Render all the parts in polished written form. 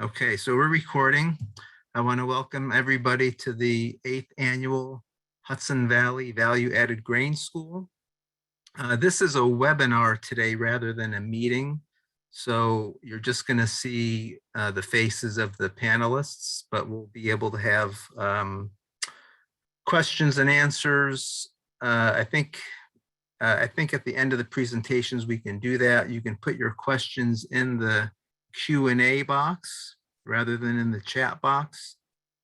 Okay, so we're recording. I want to welcome everybody to the 8th annual Hudson Valley Value Added Grain School. This is a webinar today rather than a meeting. So you're just going to see the faces of the panelists, but we'll be able to have questions and answers. I think at the end of the presentations, we can do that. You can put your questions in the Q&A box rather than in the chat box.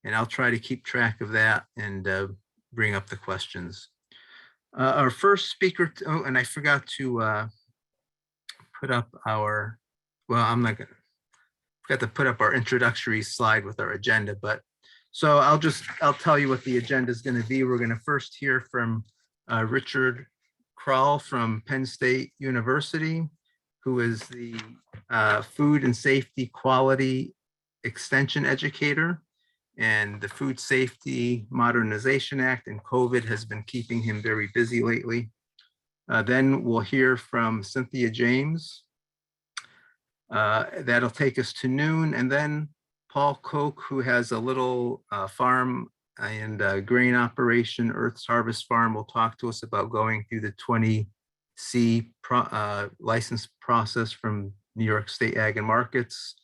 And I'll try to keep track of that and bring up the questions. Our first speaker, oh, and I forgot to put up our, well, forgot to put up our introductory slide with our agenda, but so I'll tell you what the agenda is going to be. We're going to first hear from Richard Kroll from Penn State University, who is the Food and Safety Quality Extension Educator, and the Food Safety Modernization Act and COVID has been keeping him very busy lately. Then we'll hear from Cynthia James. That'll take us to noon, and then Paul Koch, who has a little farm and grain operation, Earth's Harvest Farm, will talk to us about going through the 20C license process from New York State Ag and Markets.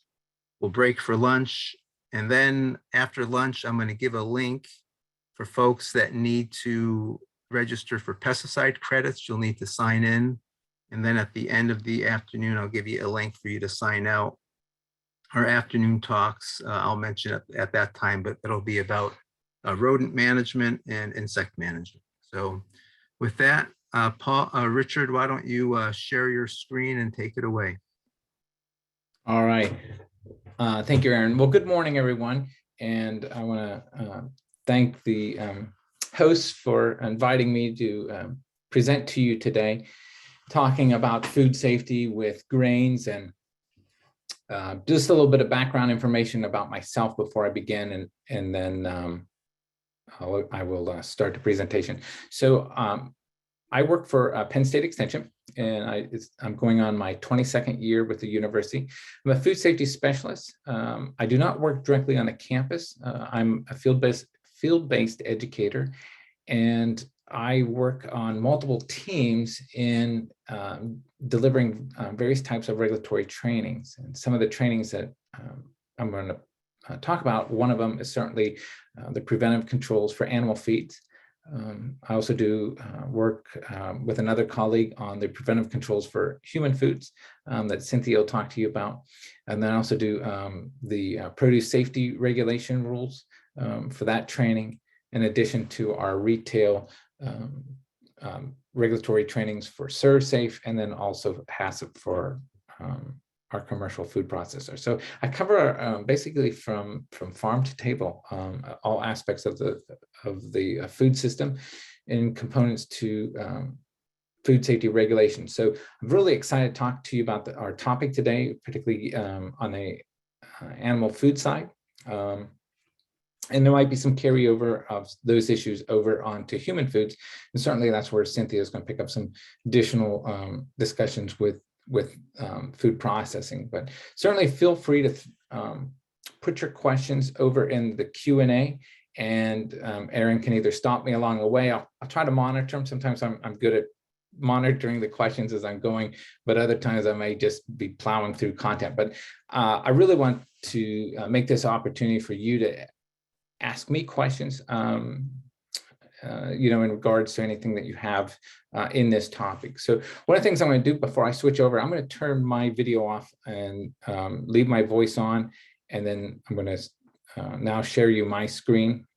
We'll break for lunch. And then after lunch, I'm going to give a link for folks that need to register for pesticide credits. You'll need to sign in. And then at the end of the afternoon, I'll give you a link for you to sign out. Our afternoon talks, I'll mention at that time, but it'll be about rodent management and insect management. So with that, Richard, why don't you share your screen and take it away? All right. Thank you, Aaron. Well, good morning, everyone. And I want to thank the hosts for inviting me to present to you today, talking about food safety with grains, and just a little bit of background information about myself before I begin, and then I will start the presentation. So I work for Penn State Extension, and I'm going on my 22nd year with the university. I'm a food safety specialist. I do not work directly on a campus. I'm a field-based educator, and I work on multiple teams in delivering various types of regulatory trainings. And some of the trainings that I'm going to talk about, one of them is certainly the preventive controls for animal feeds. I also do work with another colleague on the preventive controls for human foods that Cynthia will talk to you about. And then I also do the produce safety regulation rules for that training, in addition to our retail regulatory trainings for ServSafe, and then also HACCP for our commercial food processor. So I cover basically from farm to table, all aspects of the food system and components to food safety regulation. So I'm really excited to talk to you about our topic today, particularly on the animal food side. And there might be some carryover of those issues over onto human foods. And certainly that's where Cynthia is going to pick up some additional discussions with food processing. But certainly feel free to put your questions over in the Q&A, and Aaron can either stop me along the way. I'll try to monitor them. Sometimes I'm good at monitoring the questions as I'm going, but other times I may just be plowing through content. But I really want to make this opportunity for you to ask me questions, in regards to anything that you have in this topic. So one of the things I'm going to do before I switch over, I'm going to turn my video off and leave my voice on, and then I'm going to now share you my screen.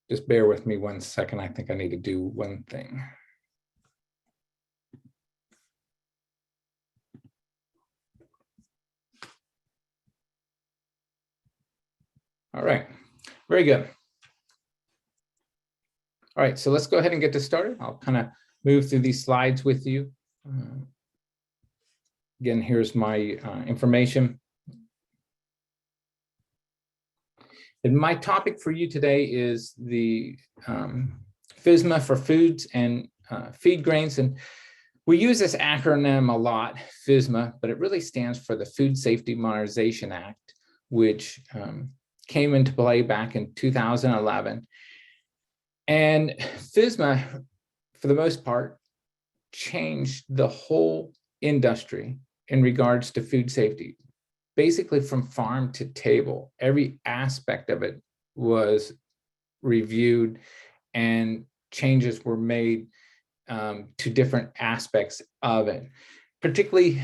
Just bear with me 1 second. I think I need to do one thing. All right, very good. All right, so let's go ahead and get this started. I'll kind of move through these slides with you. Again, here's my information. And my topic for you today is the FSMA for foods and feed grains. And we use this acronym a lot, FSMA, but it really stands for the Food Safety Modernization Act, which came into play back in 2011. And FSMA, for the most part, changed the whole industry in regards to food safety. Basically, from farm to table, every aspect of it was reviewed and changes were made to different aspects of it, particularly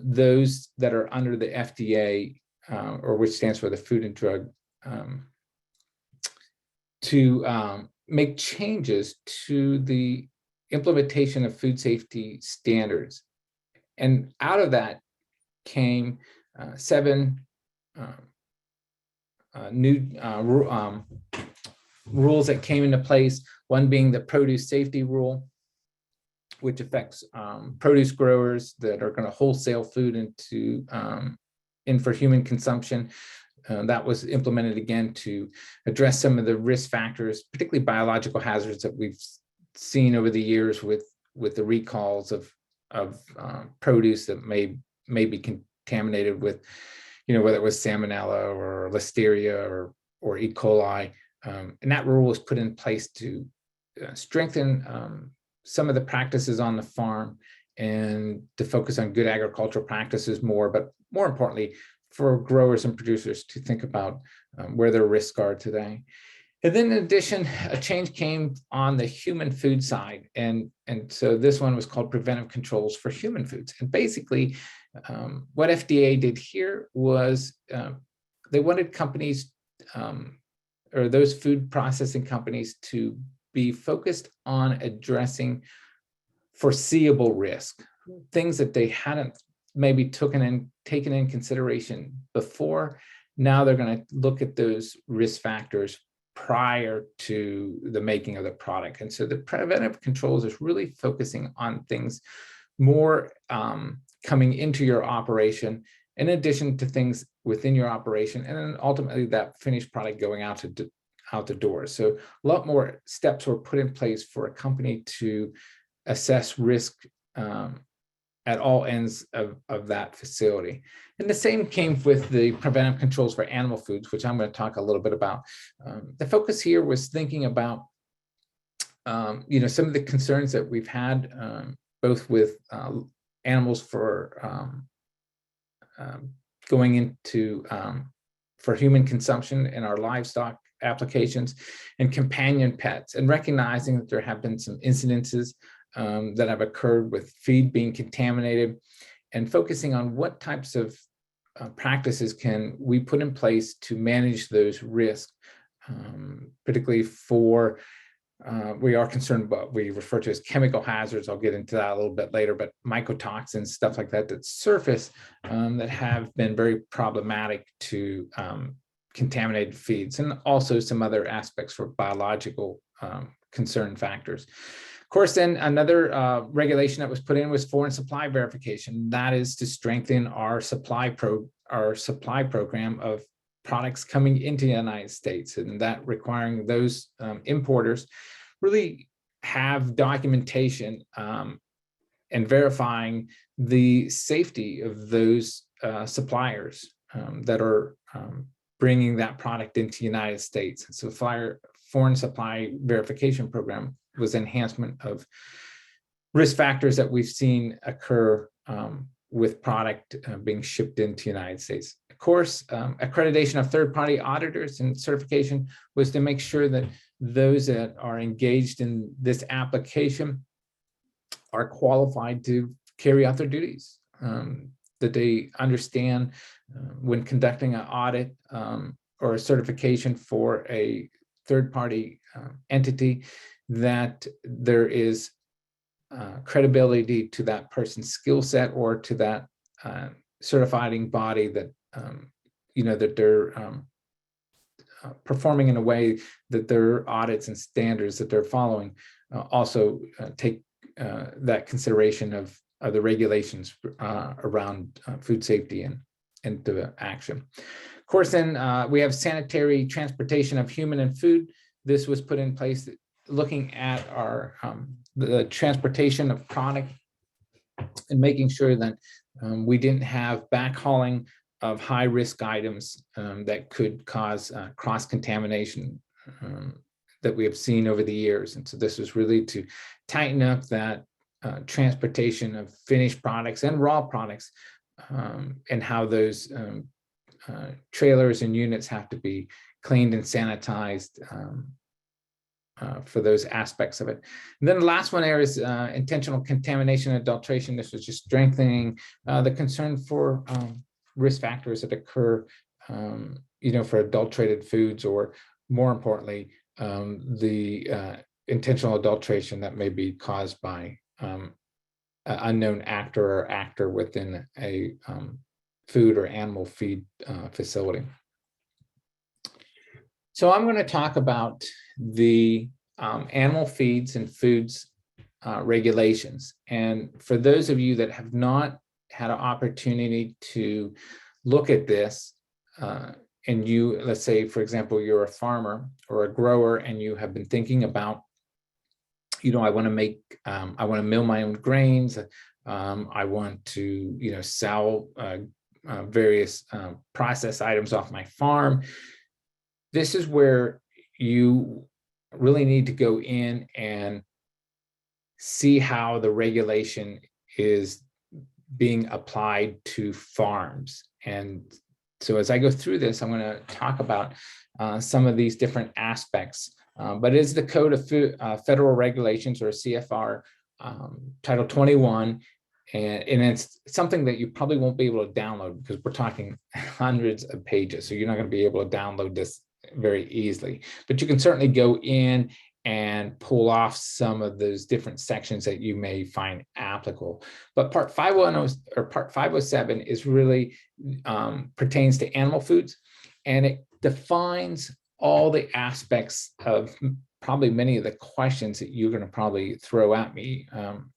those that are under the FDA, or which stands for the Food and Drug, to make changes to the implementation of food safety standards. And out of that came 7 new rules that came into place, one being the produce safety rule, which affects produce growers that are going to wholesale food in for human consumption. That was implemented again to address some of the risk factors, particularly biological hazards that we've seen over the years with the recalls of produce that may be contaminated with, whether it was salmonella or listeria or E. coli. And that rule was put in place to strengthen some of the practices on the farm and to focus on good agricultural practices more, but more importantly, for growers and producers to think about where their risks are today. And then in addition, a change came on the human food side. And so this one was called preventive controls for human foods. And basically what FDA did here was they wanted companies or those food processing companies to be focused on addressing foreseeable risk, things that they hadn't maybe taken in consideration before. Now they're going to look at those risk factors prior to the making of the product. And so the preventive controls is really focusing on things more coming into your operation, in addition to things within your operation, and then ultimately that finished product going out the door. So a lot more steps were put in place for a company to assess risk at all ends of that facility. And the same came with the preventive controls for animal foods, which I'm going to talk a little bit about. The focus here was thinking about some of the concerns that we've had both with animals for going into for human consumption in our livestock applications and companion pets, and recognizing that there have been some incidences that have occurred with feed being contaminated, and focusing on what types of practices can we put in place to manage those risks, particularly for we are concerned about what we refer to as chemical hazards. I'll get into that a little bit later, but mycotoxins, stuff like that surface that have been very problematic to contaminated feeds, and also some other aspects for biological concern factors. Of course, then another regulation that was put in was foreign supply verification. That is to strengthen our supply program of products coming into the United States, and that requiring those importers really have documentation and verifying the safety of those suppliers that are bringing that product into the United States. So foreign supply verification program was enhancement of risk factors that we've seen occur with product being shipped into the United States. Of course, accreditation of third-party auditors and certification was to make sure that those that are engaged in this application are qualified to carry out their duties, that they understand when conducting an audit or a certification for a third-party entity, that there is credibility to that person's skill set or to that certifying body, that that they're performing in a way that their audits and standards that they're following also take that consideration of the regulations around food safety and into action. Of course, then we have sanitary transportation of human and food. This was put in place looking at our the transportation of product and making sure that we didn't have backhauling of high risk items that could cause cross contamination that we have seen over the years. And so this was really to tighten up that transportation of finished products and raw products, and how those trailers and units have to be cleaned and sanitized for those aspects of it. And then the last one there is intentional contamination and adulteration. This was just strengthening the concern for risk factors that occur, for adulterated foods, or more importantly, the intentional adulteration that may be caused by an unknown actor or actor within a food or animal feed facility. So I'm going to talk about the animal feeds and foods regulations. And for those of you that have not had an opportunity to look at this, and you, let's say, for example, you're a farmer or a grower and you have been thinking about, I want to make, I want to mill my own grains. I want to, sell various processed items off my farm. This is where you really need to go in and see how the regulation is being applied to farms. And so as I go through this, I'm going to talk about some of these different aspects. But it is the Code of Federal Regulations, or CFR, Title 21. And it's something that you probably won't be able to download because we're talking hundreds of pages. So you're not going to be able to download this very easily. But you can certainly go in and pull off some of those different sections that you may find applicable. But Part 510 or Part 507 is really pertains to animal foods, and it defines all the aspects of probably many of the questions that you're going to probably throw at me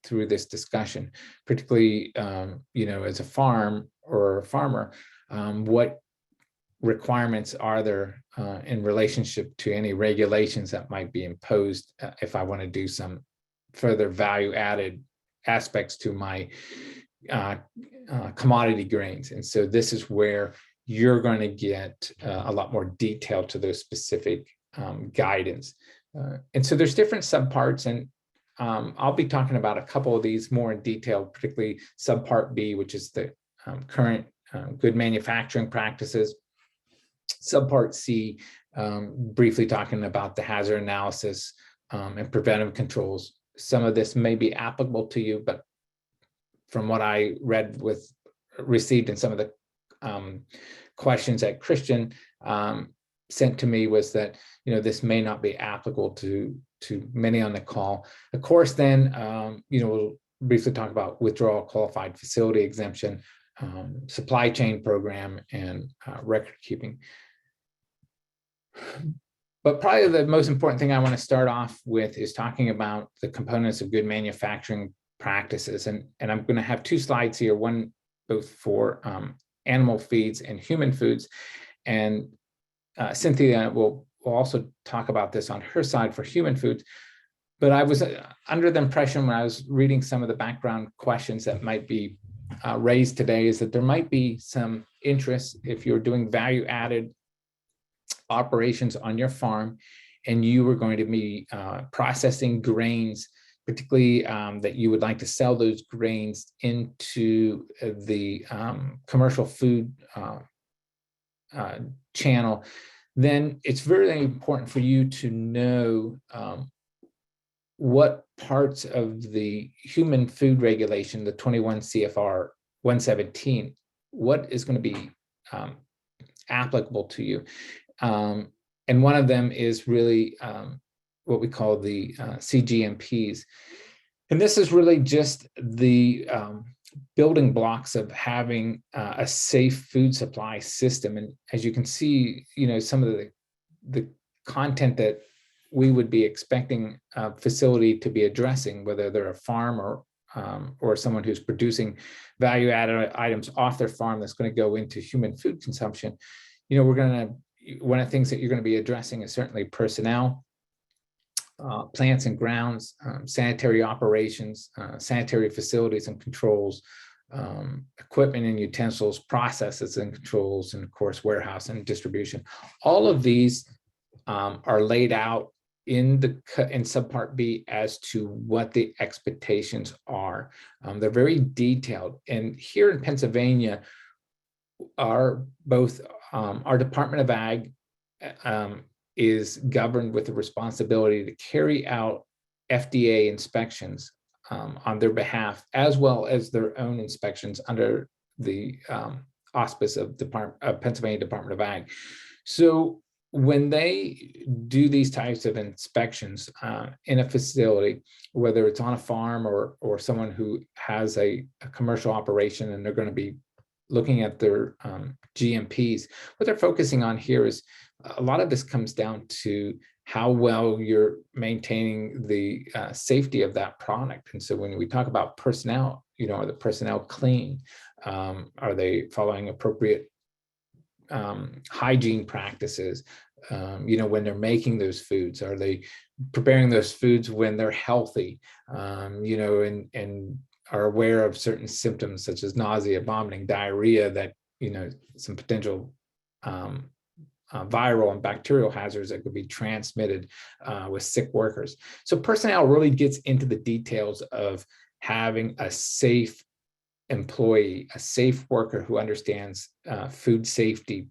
through this discussion, particularly as a farm or a farmer, what requirements are there in relationship to any regulations that might be imposed if I want to do some further value added aspects to my commodity grains. And so this is where you're going to get a lot more detail to those specific guidance. And so there's different subparts, and I'll be talking about a couple of these more in detail, particularly subpart B, which is the current good manufacturing practices. Subpart C, briefly talking about the hazard analysis and preventive controls. Some of this may be applicable to you, but from what I received in some of the questions that Christian sent to me was that this may not be applicable to many on the call. Of course, then we'll briefly talk about withdrawal qualified facility exemption, supply chain program, and record keeping. But probably the most important thing I want to start off with is talking about the components of good manufacturing practices. And I'm going to have two slides here, one both for animal feeds and human foods. And Cynthia will also talk about this on her side for human foods. But I was under the impression when I was reading some of the background questions that might be raised today is that there might be some interest if you're doing value added operations on your farm and you were going to be processing grains, particularly that you would like to sell those grains into the commercial food channel, then it's very important for you to know what parts of the human food regulation, the 21 CFR 117, what is going to be applicable to you. And one of them is really what we call the CGMPs. And this is really just the building blocks of having a safe food supply system. And as you can see, some of the content that we would be expecting a facility to be addressing, whether they're a farm or someone who's producing value-added items off their farm that's going to go into human food consumption. One of the things that you're going to be addressing is certainly personnel, plants and grounds, sanitary operations, sanitary facilities and controls, equipment and utensils, processes and controls, and of course, warehouse and distribution. All of these are laid out in subpart B as to what the expectations are. They're very detailed. And here in Pennsylvania, our Department of Ag is governed with the responsibility to carry out FDA inspections on their behalf, as well as their own inspections under the auspice of Pennsylvania Department of Ag. So when they do these types of inspections in a facility, whether it's on a farm or someone who has a commercial operation, and they're going to be looking at their GMPs, what they're focusing on here is a lot of this comes down to how well you're maintaining the safety of that product. And so when we talk about personnel, are the personnel clean? Are they following appropriate hygiene practices? When they're making those foods, are they preparing those foods when they're healthy? And are aware of certain symptoms such as nausea, vomiting, diarrhea, that some potential viral and bacterial hazards that could be transmitted with sick workers. So personnel really gets into the details of having a safe employee, a safe worker who understands food safety,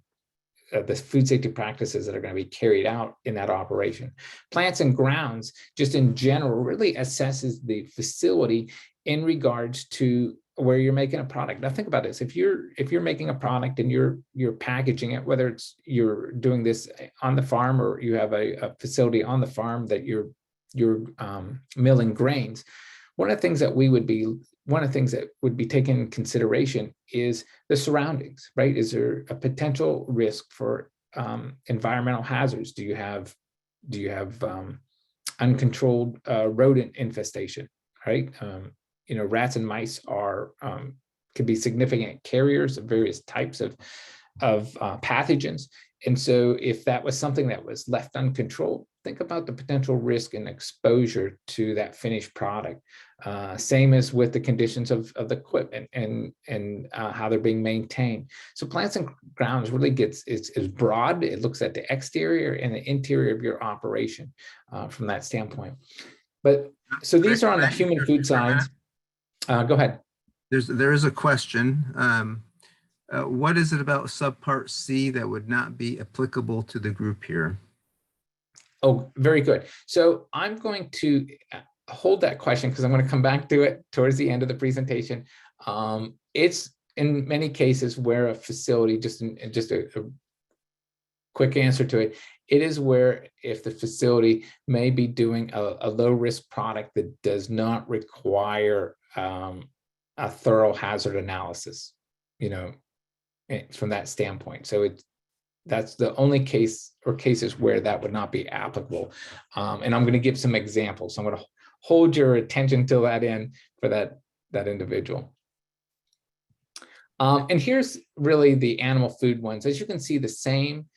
the food safety practices that are going to be carried out in that operation. Plants and grounds, just in general, really assesses the facility in regards to where you're making a product. Now think about this: if you're making a product and you're packaging it, whether it's you're doing this on the farm or you have a facility on the farm that you're milling grains, one of the things that would be taken in consideration is the surroundings, right? Is there a potential risk for environmental hazards? Do you have uncontrolled rodent infestation, right? Rats and mice could be significant carriers of various types of pathogens. And so if that was something that was left uncontrolled, think about the potential risk and exposure to that finished product. Same as with the conditions of the equipment and how they're being maintained. So plants and grounds really is broad. It looks at the exterior and the interior of your operation from that standpoint. But so these are on the human food side. Go ahead. There is a question. What is it about subpart C that would not be applicable to the group here? Oh, very good. So I'm going to hold that question because I'm going to come back to it towards the end of the presentation. It's in many cases where a facility, just a quick answer to it, it is where if the facility may be doing a low risk product that does not require a thorough hazard analysis, from that standpoint. So that's the only case or cases where that would not be applicable. And I'm going to give some examples. So I'm going to hold your attention till that end for that individual. And here's really the animal food ones. As you can see, the same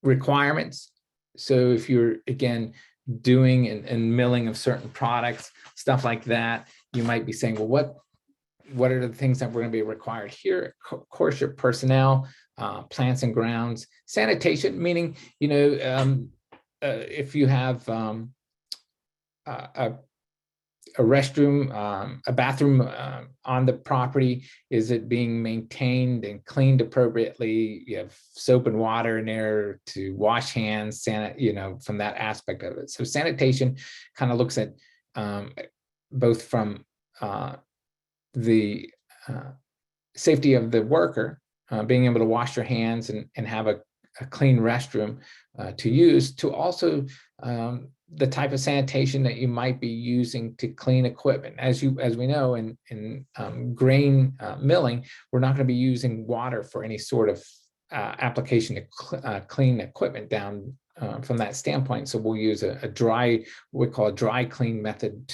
requirements. So if you're, again, doing and milling of certain products, stuff like that, you might be saying, well, what are the things that we're going to be required here? Of course, your personnel, plants and grounds, sanitation, meaning, if you have a restroom, a bathroom on the property, is it being maintained and cleaned appropriately? You have soap and water in there to wash hands, from that aspect of it. So sanitation kind of looks at both from the safety of the worker, being able to wash your hands and have a clean restroom to use, to also the type of sanitation that you might be using to clean equipment. As we know, in grain milling, we're not going to be using water for any sort of application to clean equipment down from that standpoint. So we'll use a dry, what we call a dry clean method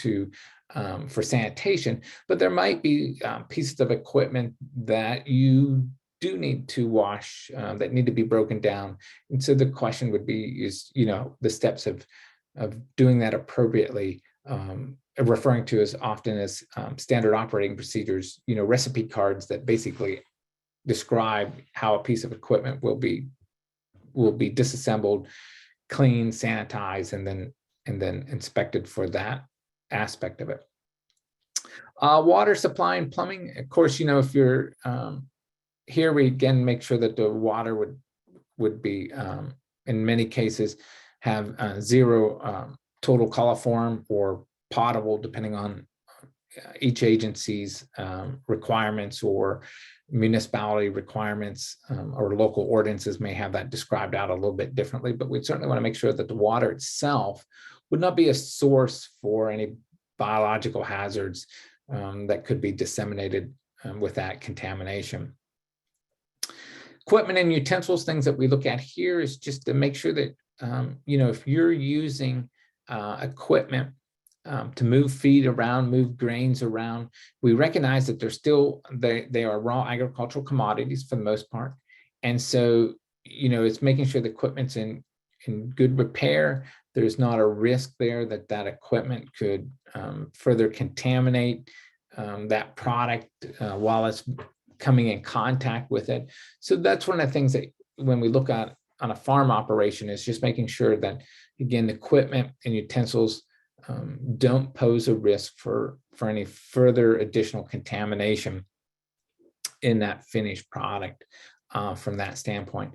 for sanitation. But there might be pieces of equipment that you do need to wash, that need to be broken down. And so the question would be, is, the steps of doing that appropriately, referring to as often as standard operating procedures, recipe cards that basically describe how a piece of equipment will be disassembled, cleaned, sanitized, and then inspected for that aspect of it. Water supply and plumbing, of course, if you're here, we again make sure that the water would be in many cases have zero total coliform or potable, depending on each agency's requirements or municipality requirements, or local ordinances may have that described out a little bit differently, but we certainly want to make sure that the water itself would not be a source for any biological hazards that could be disseminated with that contamination. Equipment and utensils, things that we look at here is just to make sure that, if you're using equipment to move feed around, move grains around, we recognize that they are raw agricultural commodities for the most part. And so, it's making sure the equipment's in good repair. There's not a risk there that equipment could further contaminate that product while it's coming in contact with it. So that's one of the things that when we look at on a farm operation is just making sure that, again, the equipment and utensils don't pose a risk for any further additional contamination in that finished product from that standpoint.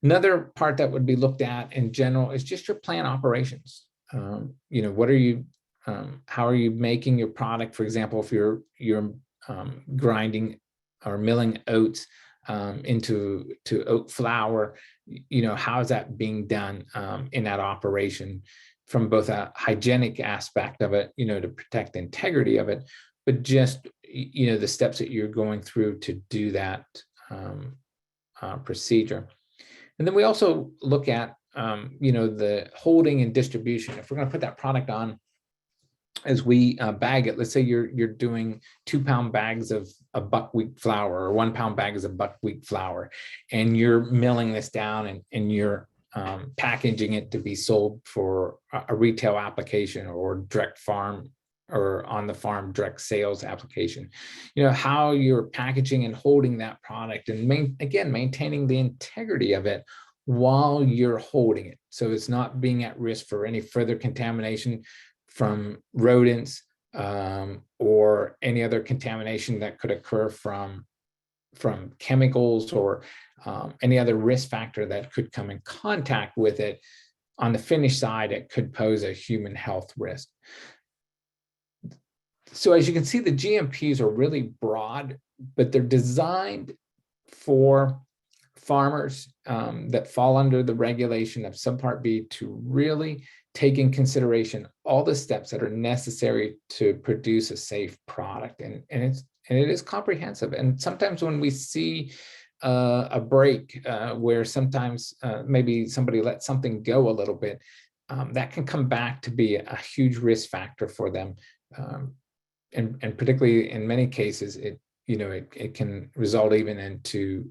Another part that would be looked at in general is just your plant operations. What are you, how are you making your product? For example, if you're grinding or milling oats into oat flour, how is that being done in that operation from both a hygienic aspect of it, to protect the integrity of it, but just, the steps that you're going through to do that procedure. And then we also look at, the holding and distribution. If we're going to put that product on as we bag it, let's say you're doing 2-pound bags of buckwheat flour or 1-pound bags of buckwheat flour, and you're milling this down and you're packaging it to be sold for a retail application or direct farm or on the farm direct sales application. How you're packaging and holding that product and maintaining the integrity of it while you're holding it. So it's not being at risk for any further contamination from rodents or any other contamination that could occur from chemicals or any other risk factor that could come in contact with it. On the finished side, it could pose a human health risk. So as you can see, the GMPs are really broad, but they're designed for farmers that fall under the regulation of Subpart B to really take in consideration all the steps that are necessary to produce a safe product. And it is comprehensive. And sometimes when we see a break where sometimes maybe somebody lets something go a little bit, that can come back to be a huge risk factor for them. And particularly in many cases, it can result even into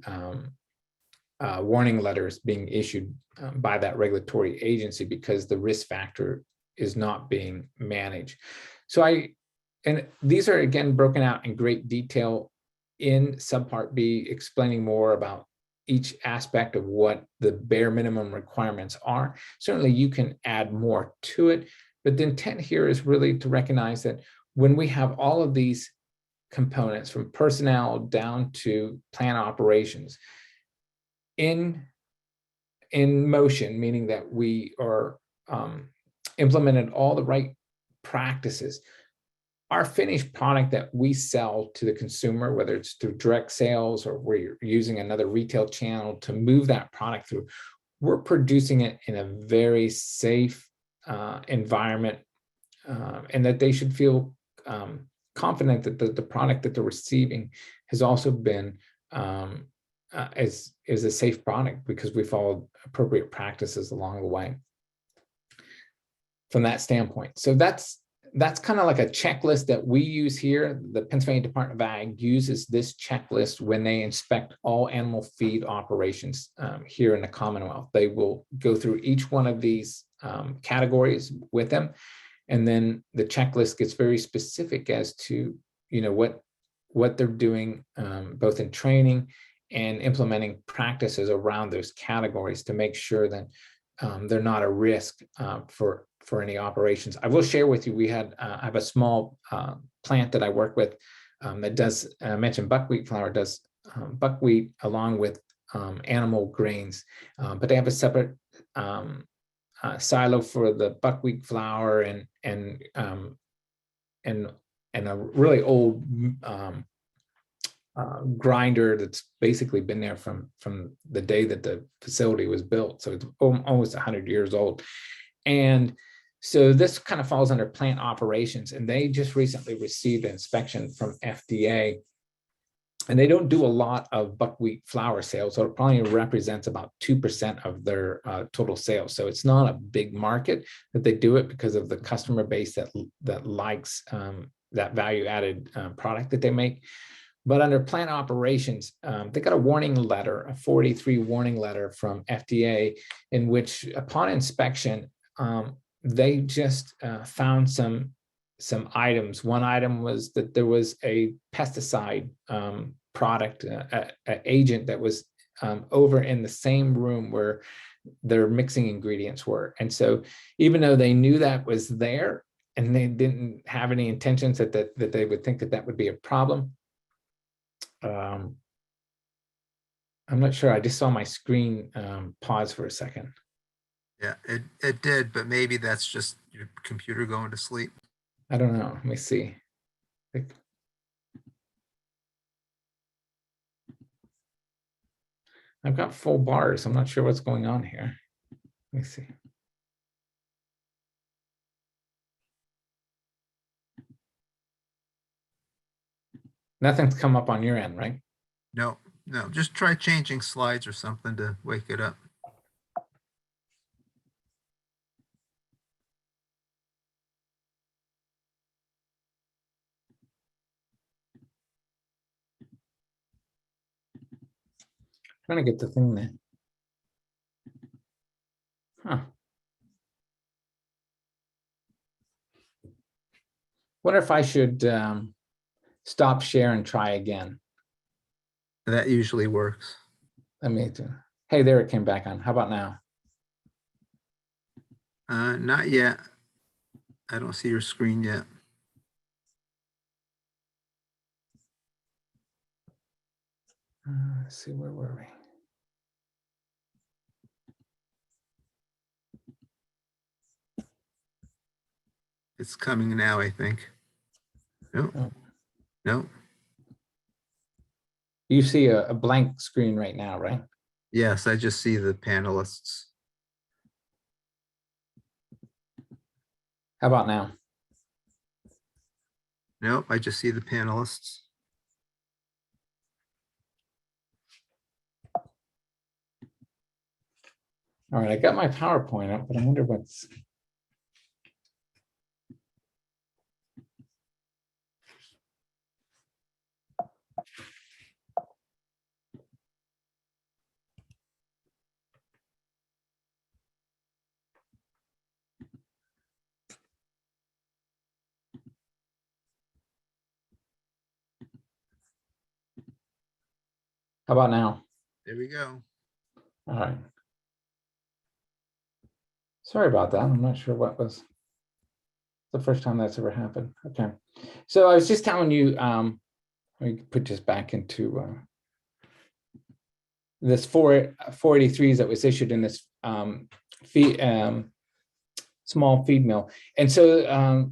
warning letters being issued by that regulatory agency because the risk factor is not being managed. And these are again broken out in great detail in Subpart B, explaining more about each aspect of what the bare minimum requirements are. Certainly you can add more to it, but the intent here is really to recognize that when we have all of these components from personnel down to plant operations in motion, meaning that we are implemented all the right practices, our finished product that we sell to the consumer, whether it's through direct sales or we're using another retail channel to move that product through, we're producing it in a very safe environment, and that they should feel confident that the product that they're receiving has also been is a safe product because we followed appropriate practices along the way from that standpoint. So that's kind of like a checklist that we use here. The Pennsylvania Department of Ag uses this checklist when they inspect all animal feed operations here in the Commonwealth. They will go through each one of these categories with them. And then the checklist gets very specific as to, what they're doing, both in training and implementing practices around those categories to make sure that they're not a risk for any operations. I will share with you, I have a small plant that I work with that does, I mentioned buckwheat flour, does buckwheat along with animal grains, but they have a separate silo for the buckwheat flour and a really old grinder that's basically been there from the day that the facility was built. So it's almost 100 years old. And so this kind of falls under plant operations, and they just recently received an inspection from FDA. And they don't do a lot of buckwheat flour sales, so it probably represents about 2% of their total sales. So it's not a big market that they do it because of the customer base that likes that value-added product that they make. But under plant operations, they got a warning letter, a 483 warning letter from FDA, in which upon inspection, they just found some items. One item was that there was a pesticide product, agent that was over in the same room where their mixing ingredients were. And so even though they knew that was there and they didn't have any intentions that they would think that would be a problem, I'm not sure. I just saw my screen pause for a second. Yeah, it did, but maybe that's just your computer going to sleep. I don't know. Let me see. I've got full bars. I'm not sure what's going on here. Let me see. Nothing's come up on your end, right? No, just try changing slides or something to wake it up. Trying to get the thing there. Huh. Wonder if I should stop share and try again. That usually works. Let me do. Hey, there it came back on. How about now? Not yet. I don't see your screen yet. Let's see, where were we? It's coming now, I think. Nope. Oh. Nope. You see a blank screen right now, right? Yes, I just see the panelists. How about now? Nope, I just see the panelists. All right, I got my PowerPoint up, but I wonder what's. How about now? There we go. All right. Sorry about that. I'm not sure what was the first time that's ever happened. Okay. So I was just telling you, let me put this back into this 483s that was issued in this small feed mill. And so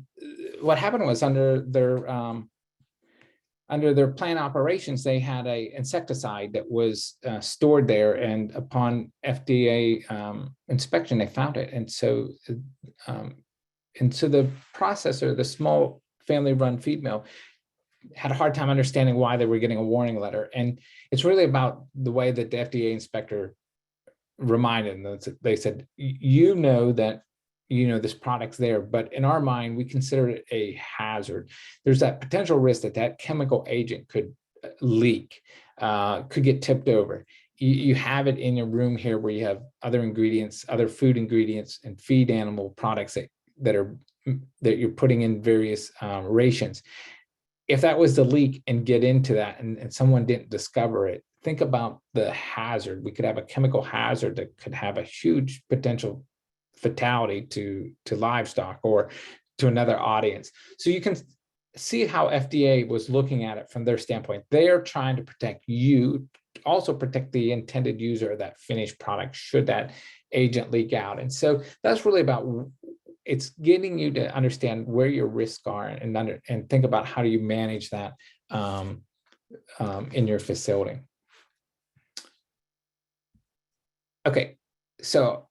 what happened was under their plant operations, they had a insecticide that was stored there, and upon FDA inspection, they found it. And so the processor, the small family-run feed mill, had a hard time understanding why they were getting a warning letter. And it's really about the way that the FDA inspector reminded them. They said, you know that this product's there, but in our mind, we consider it a hazard. There's that potential risk that chemical agent could leak, could get tipped over. you have it in your room here where you have other ingredients, other food ingredients and feed animal products that you're putting in various rations. If that was to leak and get into that and someone didn't discover it, think about the hazard. We could have a chemical hazard that could have a huge potential fatality to livestock or to another audience. So you can see how FDA was looking at it from their standpoint. They are trying to protect you, also protect the intended user of that finished product should that agent leak out. And so that's really about, it's getting you to understand where your risks are and think about how do you manage that in your facility. Okay, so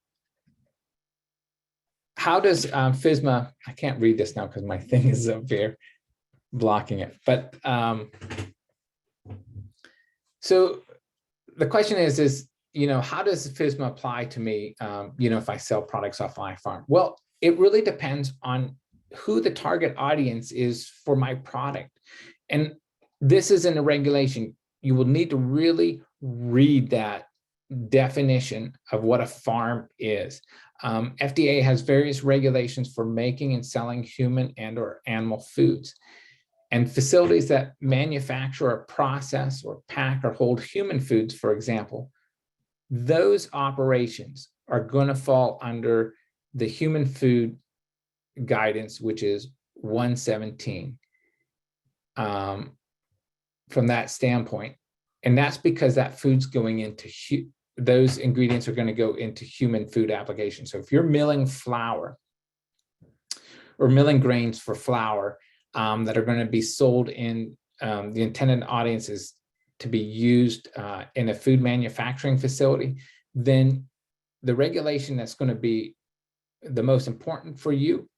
how does FSMA, I can't read this now because my thing is up here blocking it, but so the question is, how does FSMA apply to me, if I sell products off my farm? Well, it really depends on who the target audience is for my product. And this is in a regulation. You will need to really read that definition of what a farm is. FDA has various regulations for making and selling human and or animal foods. And facilities that manufacture or process or pack or hold human foods, for example, those operations are going to fall under the human food guidance, which is 117 from that standpoint. And that's because that food's going into, those ingredients are going to go into human food applications. So if you're milling flour or milling grains for flour that are going to be sold in the intended audience is to be used in a food manufacturing facility, then the regulation that's going to be the most important for you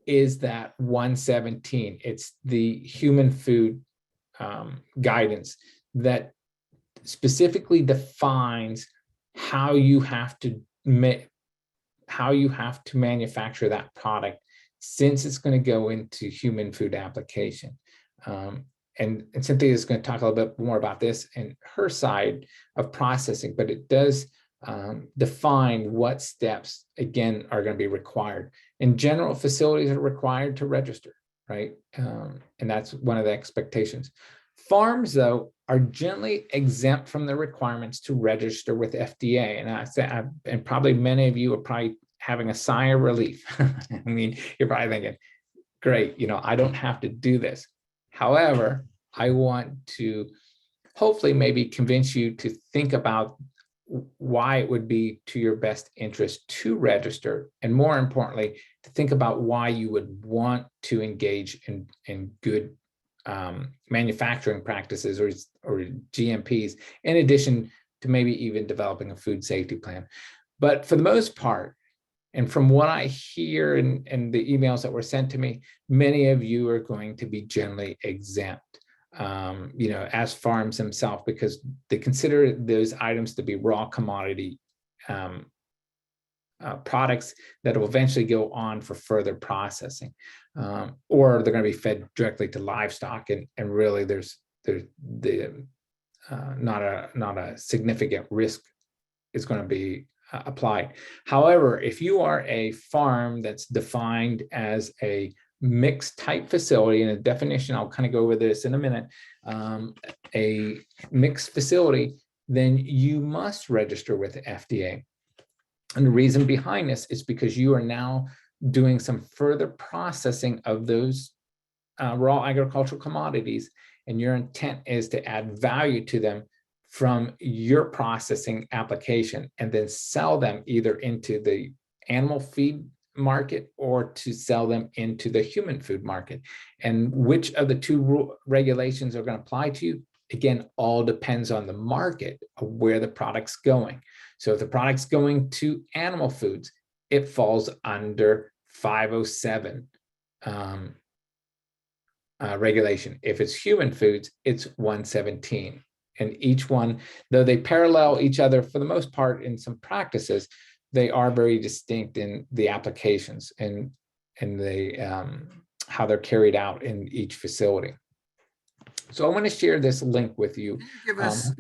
is that 117. It's the human food guidance that specifically defines how you have to manufacture that product, since it's going to go into human food application. And Cynthia is going to talk a little bit more about this in her side of processing, but it does define what steps, again, are going to be required. In general, facilities are required to register, right? And that's one of the expectations. Farms, though, are generally exempt from the requirements to register with FDA. And probably many of you are probably having a sigh of relief. I mean, you're probably thinking, great, I don't have to do this. However, I want to hopefully maybe convince you to think about why it would be to your best interest to register, and more importantly, to think about why you would want to engage in good manufacturing practices or GMPs, in addition to maybe even developing a food safety plan. But for the most part, and from what I hear in the emails that were sent to me, many of you are going to be generally exempt, as farms themselves, because they consider those items to be raw commodity products that will eventually go on for further processing, or they're going to be fed directly to livestock, and really there's not a significant risk is going to be applied. However, if you are a farm that's defined as a mixed type facility, and a definition, I'll kind of go over this in a minute, a mixed facility, then you must register with the FDA. And the reason behind this is because you are now doing some further processing of those raw agricultural commodities, and your intent is to add value to them from your processing application, and then sell them either into the animal feed market or to sell them into the human food market. And which of the two regulations are going to apply to you, again, all depends on the market of where the product's going. So if the product's going to animal foods, it falls under 507 regulation. If it's human foods, it's 117. And each one, though they parallel each other for the most part in some practices, they are very distinct in the applications and the how they're carried out in each facility. So I want to share this link with you. Can you give us,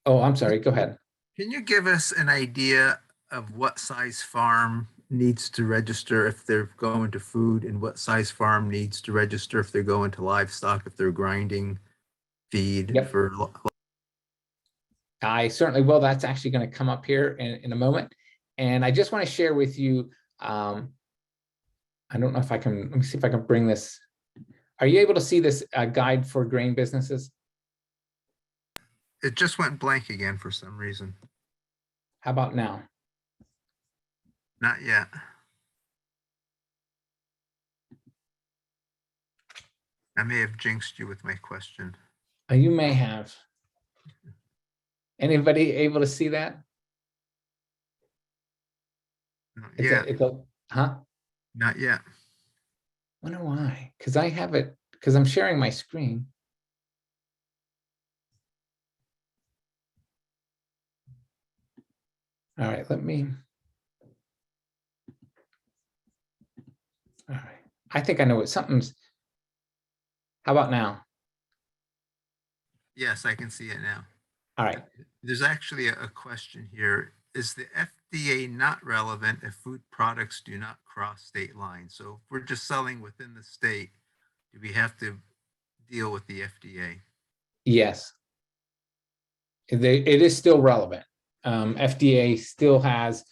Oh, I'm sorry, go ahead. Can you give us an idea of what size farm needs to register if they're going to food, and what size farm needs to register if they're going to livestock, if they're grinding feed Yep, for? I certainly will. That's actually going to come up here in a moment. And I just want to share with you, I don't know if I can, let me see if I can bring this. Are you able to see this guide for grain businesses? It just went blank again for some reason. How about now? Not yet. I may have jinxed you with my question. You may have. Anybody able to see that? Not It's yet. huh? Not yet. Wonder why? Because I have it, because I'm sharing my screen. All right, let me. All right. I think I know what something's. How about now? Yes, I can see it now. All right. There's actually a question here. Is the FDA not relevant if food products do not cross state lines? So if we're just selling within the state, do we have to deal with the FDA? Yes. It is still relevant. FDA still has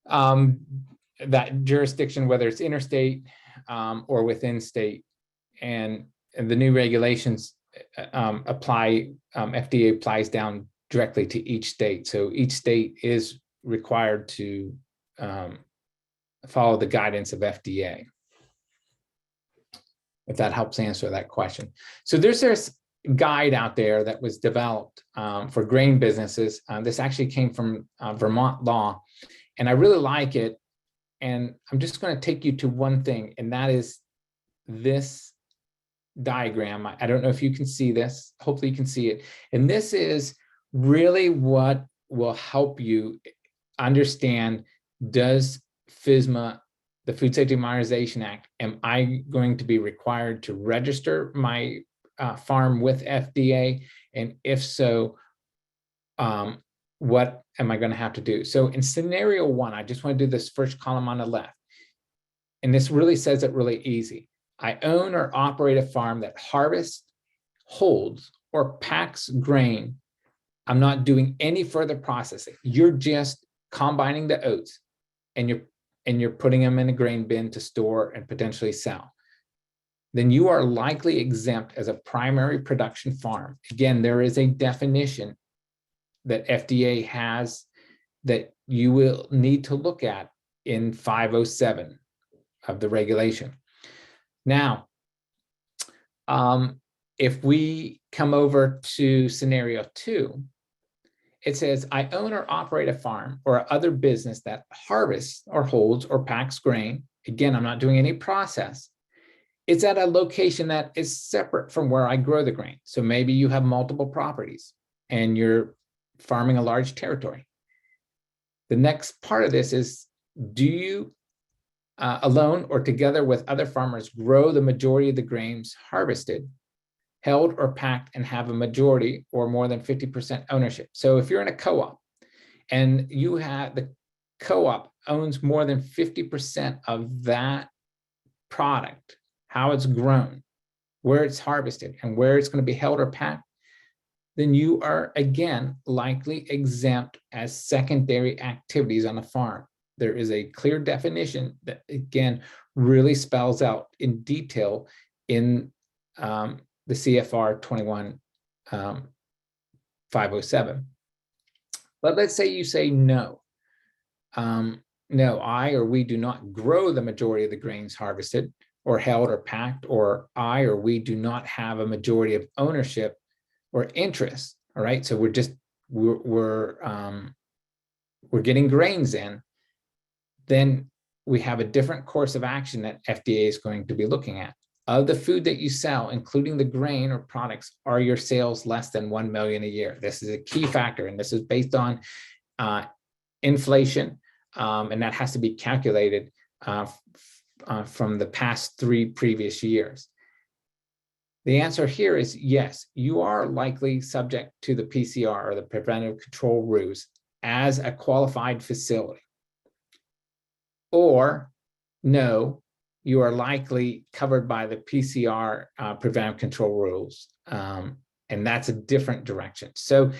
that jurisdiction, whether it's interstate or within state, and the new regulations apply. FDA applies down directly to each state, so each state is required to follow the guidance of FDA. If that helps answer that question. So there's this guide out there that was developed for grain businesses. This actually came from Vermont law, and I really like it. And I'm just going to take you to one thing, and that is this diagram. I don't know if you can see this. Hopefully you can see it. And this is really what will help you understand, does FSMA, the Food Safety Modernization Act, am I going to be required to register my farm with FDA? And if so, what am I going to have to do? So in scenario one, I just want to do this first column on the left. And this really says it really easy. I own or operate a farm that harvests, holds, or packs grain. I'm not doing any further processing. You're just combining the oats and you're putting them in a grain bin to store and potentially sell. Then you are likely exempt as a primary production farm. Again, there is a definition that FDA has that you will need to look at in 507 of the regulation. Now, if we come over to scenario two, it says, I own or operate a farm or other business that harvests or holds or packs grain. Again, I'm not doing any process. It's at a location that is separate from where I grow the grain. So maybe you have multiple properties and you're farming a large territory. The next part of this is, do you alone or together with other farmers grow the majority of the grains harvested, held or packed, and have a majority or more than 50% ownership? So if you're in a co-op and you have the co-op owns more than 50% of that product, how it's grown, where it's harvested, and where it's going to be held or packed, then you are again likely exempt as secondary activities on a farm. There is a clear definition that again really spells out in detail in the CFR 21 507. But let's say you say no. No, I or we do not grow the majority of the grains harvested or held or packed, or I or we do not have a majority of ownership or interest. All right, so we're getting grains in. Then we have a different course of action that FDA is going to be looking at. Of the food that you sell, including the grain or products, are your sales less than 1 million a year? This is a key factor, and this is based on inflation, and that has to be calculated from the past 3 previous years. The answer here is yes, you are likely subject to the PCR, or the preventive control rules, as a qualified facility. Or no, you are likely covered by the PCR preventive control rules. And that's a different direction. So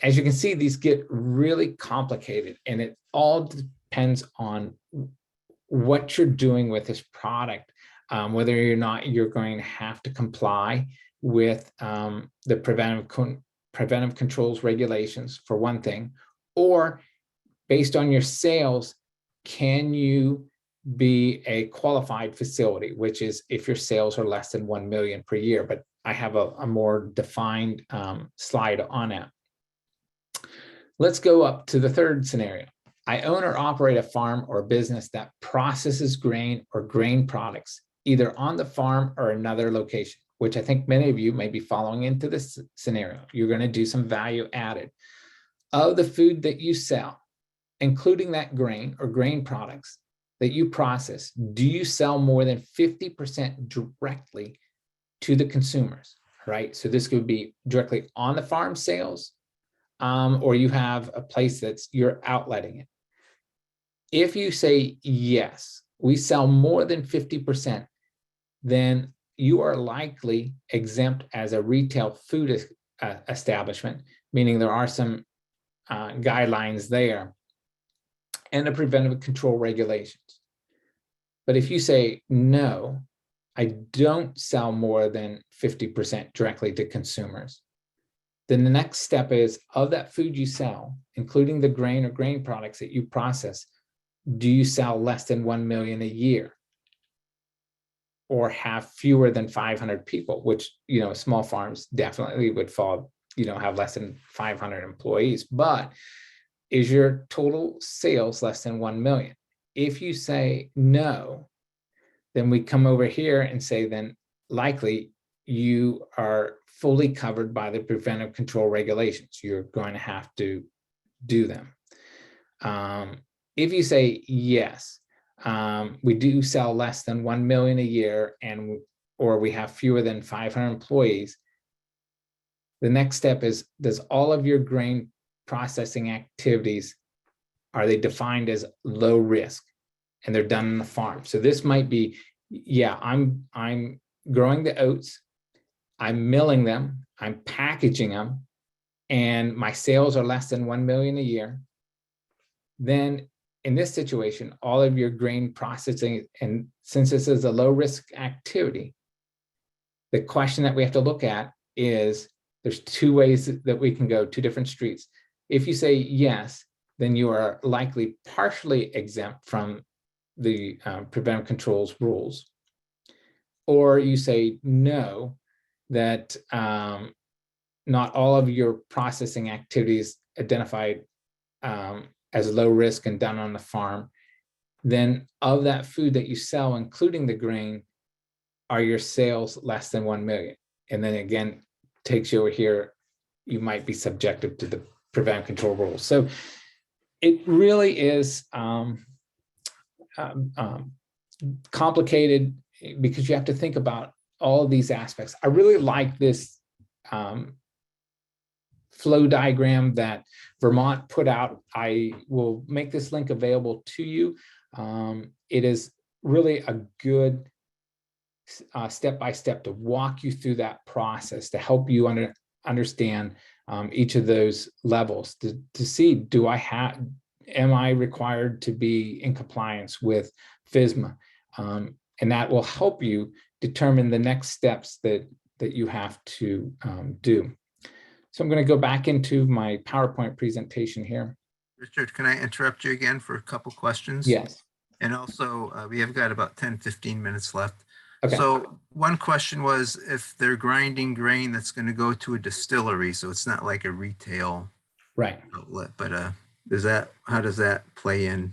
as you can see, these get really complicated, and it all depends on what you're doing with this product, whether or not you're going to have to comply with the preventive controls regulations, for one thing, or based on your sales, can you be a qualified facility, which is if your sales are less than 1 million per year. But I have a more defined slide on it. Let's go up to the third scenario. I own or operate a farm or business that processes grain or grain products, either on the farm or another location, which I think many of you may be following into this scenario. You're going to do some value added of the food that you sell, including that grain or grain products that you process. Do you sell more than 50% directly to the consumers, right? So this could be directly on the farm sales, or you have a place that's you're outletting it. If you say yes, we sell more than 50%, then you are likely exempt as a retail food establishment, meaning there are some guidelines there and the preventive control regulations. But if you say no, I don't sell more than 50% directly to consumers, then the next step is, of that food you sell, including the grain or grain products that you process, do you sell less than 1 million a year, or have fewer than 500 people, which, small farms definitely would fall, have less than 500 employees, but is your total sales less than 1 million? If you say no, then we come over here and say, then likely you are fully covered by the preventive control regulations. You're going to have to do them. If you say yes, we do sell less than 1 million a year, or we have fewer than 500 employees, the next step is, does all of your grain processing activities, are they defined as low risk, and they're done on the farm? So this might be, yeah, I'm growing the oats, I'm milling them, I'm packaging them, and my sales are less than 1 million a year. Then in this situation, all of your grain processing, and since this is a low risk activity, the question that we have to look at is, there's two ways that we can go, two different streets. If you say yes, then you are likely partially exempt from the preventive controls rules. Or you say no, that not all of your processing activities identified as low risk and done on the farm, then of that food that you sell, including the grain, are your sales less than 1 million? And then again, takes you over here, you might be subjected to the preventive control rules. So it really is complicated, because you have to think about all of these aspects. I really like this flow diagram that Vermont put out. I will make this link available to you. It is really a good step-by-step to walk you through that process, to help you understand each of those levels, to see, am I required to be in compliance with FSMA? And that will help you determine the next steps that you have to do. So I'm going to go back into my PowerPoint presentation here. Richard, can I interrupt you again for a couple questions? Yes. And also, we have got about 10, 15 minutes left. Okay. So one question was, if they're grinding grain that's going to go to a distillery, so it's not like a retail outlet, but how does that play in?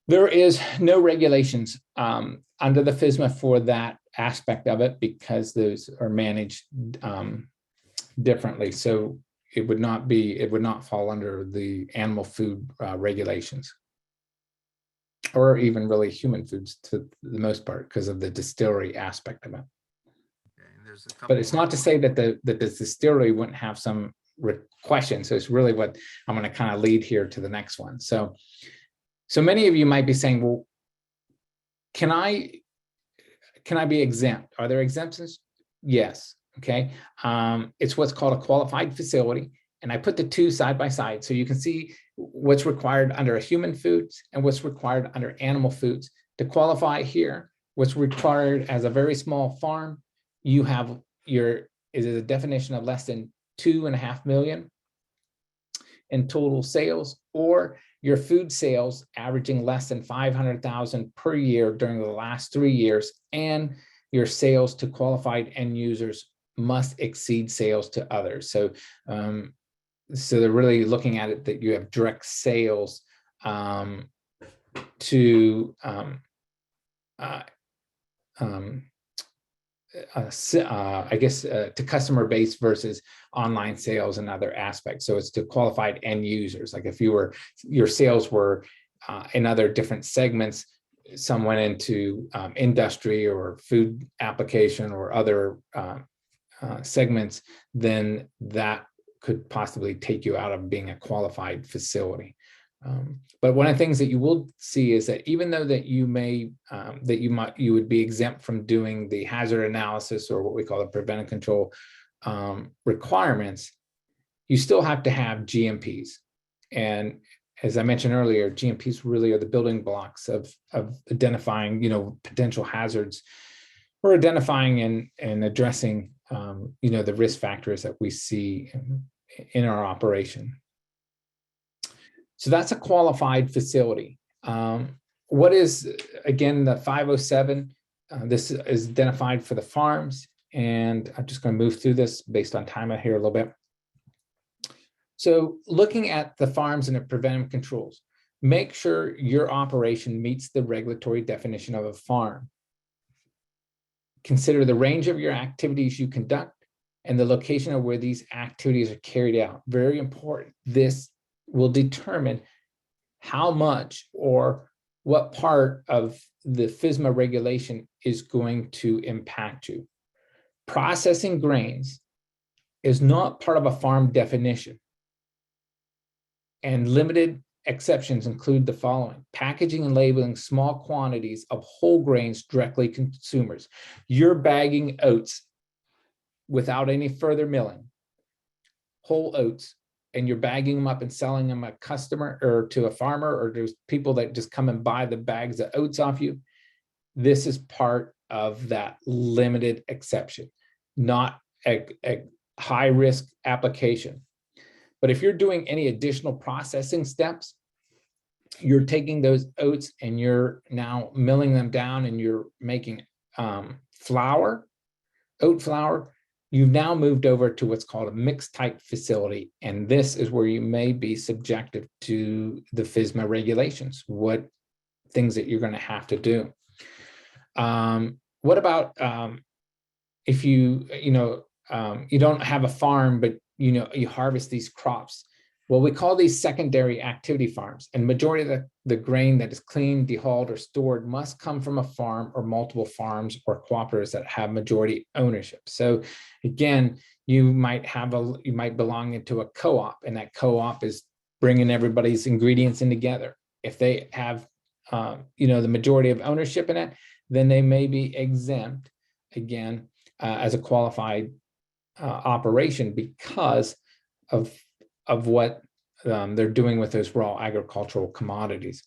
There is no regulations under the FSMA for that aspect of it, because those are managed differently. So it would not fall under the animal food regulations. or even really human foods to the most part because of the distillery aspect of it. Okay, and there's a couple But it's not to say that the distillery wouldn't have some questions. So it's really what I'm going to kind of lead here to the next one. So many of you might be saying, well, can I be exempt? Are there exemptions? Yes. Okay. It's what's called a qualified facility. And I put the two side by side so you can see what's required under a human foods and what's required under animal foods. To qualify here, what's required as a very small farm, you have is a definition of less than 2.5 million in total sales, or your food sales averaging less than 500,000 per year during the last 3 years, and your sales to qualified end users must exceed sales to others. So they're really looking at it that you have direct sales to to customer base versus online sales and other aspects. So it's to qualified end users. Like if your sales were in other different segments, some went into industry or food application or other segments, then that could possibly take you out of being a qualified facility. But one of the things that you will see is that even though that you would be exempt from doing the hazard analysis or what we call the preventive control requirements, you still have to have GMPs. And as I mentioned earlier, GMPs really are the building blocks of identifying, potential hazards, or identifying and addressing, the risk factors that we see in our operation. So that's a qualified facility. What is, again, the 507? This is identified for the farms, and I'm just going to move through this based on time here a little bit. So looking at the farms and the preventive controls, make sure your operation meets the regulatory definition of a farm. Consider the range of your activities you conduct and the location of where these activities are carried out. Very important. This will determine how much or what part of the FSMA regulation is going to impact you. Processing grains is not part of a farm definition. And limited exceptions include the following: packaging and labeling small quantities of whole grains directly to consumers. You're bagging oats without any further milling, whole oats, and you're bagging them up and selling them a customer or to a farmer, or there's people that just come and buy the bags of oats off you. This is part of that limited exception, not a high risk application. But if you're doing any additional processing steps, you're taking those oats and you're now milling them down and you're making flour, oat flour. You've now moved over to what's called a mixed type facility. And this is where you may be subjected to the FSMA regulations, what things that you're going to have to do. What about if you don't have a farm, but you harvest these crops? Well, we call these secondary activity farms, and majority of the grain that is cleaned, dehulled, or stored must come from a farm or multiple farms or cooperatives that have majority ownership. So again, you might belong into a co-op, and that co-op is bringing everybody's ingredients in together. If they have the majority of ownership in it, then they may be exempt again as a qualified operation because of what they're doing with those raw agricultural commodities.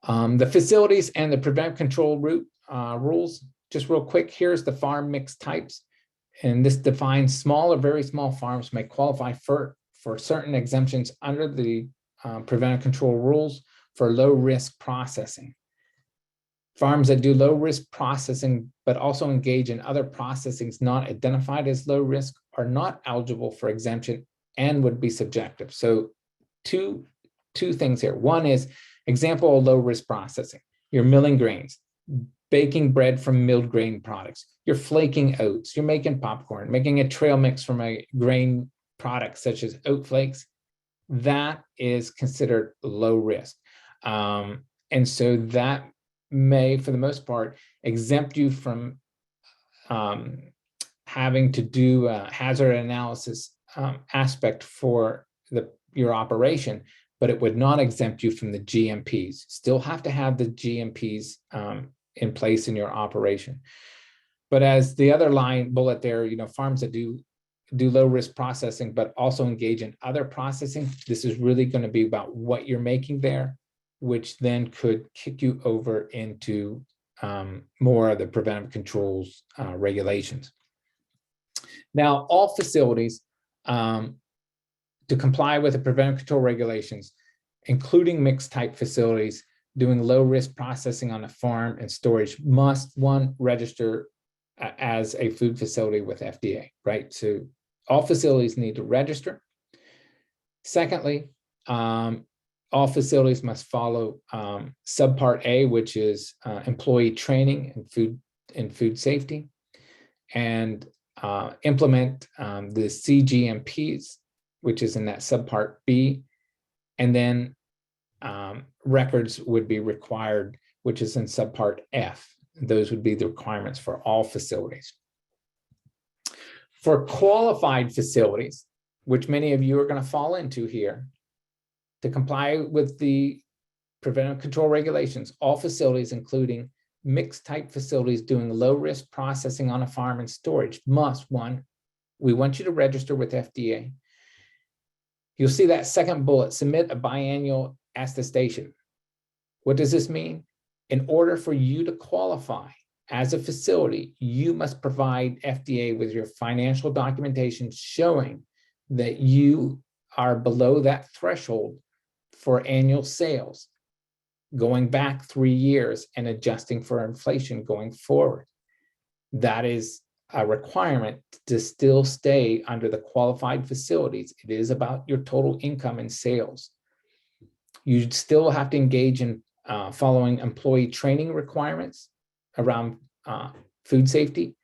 The facilities and the preventive control rules, just real quick, here's the farm mix types. And this defines small or very small farms may qualify for certain exemptions under the preventive control rules for low risk processing. Farms that do low risk processing, but also engage in other processings not identified as low risk, are not eligible for exemption and would be subjective. So two things here. One is example of low risk processing. You're milling grains, baking bread from milled grain products. You're flaking oats. You're making popcorn, making a trail mix from a grain product such as oat flakes. That is considered low risk. And so that may, for the most part, exempt you from having to do a hazard analysis aspect for your operation, but it would not exempt you from the GMPs. Still have to have the GMPs in place in your operation. But as the other line bullet there, farms that do low risk processing, but also engage in other processing, this is really going to be about what you're making there, which then could kick you over into more of the preventive controls regulations. Now, all facilities to comply with the preventive control regulations, including mixed type facilities doing low risk processing on a farm and storage, must, one, register as a food facility with FDA, right? So all facilities need to register. Secondly, all facilities must follow subpart A, which is employee training and food safety, and implement the CGMPs, which is in that subpart B, and then records would be required, which is in subpart F. Those would be the requirements for all facilities. For qualified facilities, which many of you are going to fall into here, to comply with the preventive control regulations, all facilities, including mixed type facilities doing low risk processing on a farm and storage, must, one, we want you to register with FDA. You'll see that second bullet, submit a biannual attestation. What does this mean? In order for you to qualify as a facility, you must provide FDA with your financial documentation showing that you are below that threshold for annual sales, going back 3 years and adjusting for inflation going forward. That is a requirement to still stay under the qualified facilities. It is about your total income and sales. You still have to engage in following employee training requirements around food safety.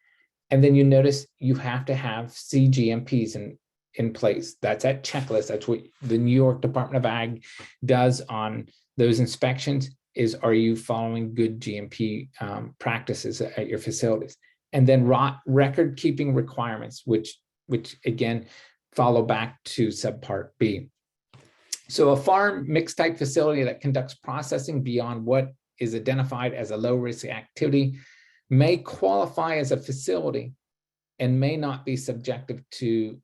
And then you notice you have to have CGMPs in place. That's that checklist. That's what the New York Department of Ag does on those inspections, is are you following good GMP practices at your facilities? And then record keeping requirements, which again, follow back to subpart B. So a farm mixed type facility that conducts processing beyond what is identified as a low risk activity may qualify as a facility and may not be subjective to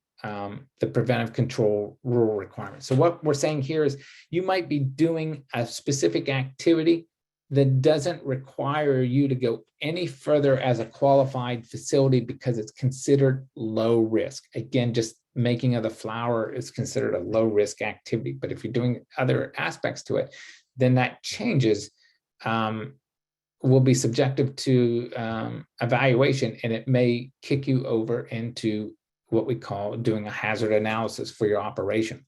the preventive control rule requirements. So what we're saying here is you might be doing a specific activity that doesn't require you to go any further as a qualified facility because it's considered low risk. Again, just making of the flour is considered a low risk activity. But if you're doing other aspects to it, then that changes, will be subjective to evaluation, and it may kick you over into what we call doing a hazard analysis for your operation.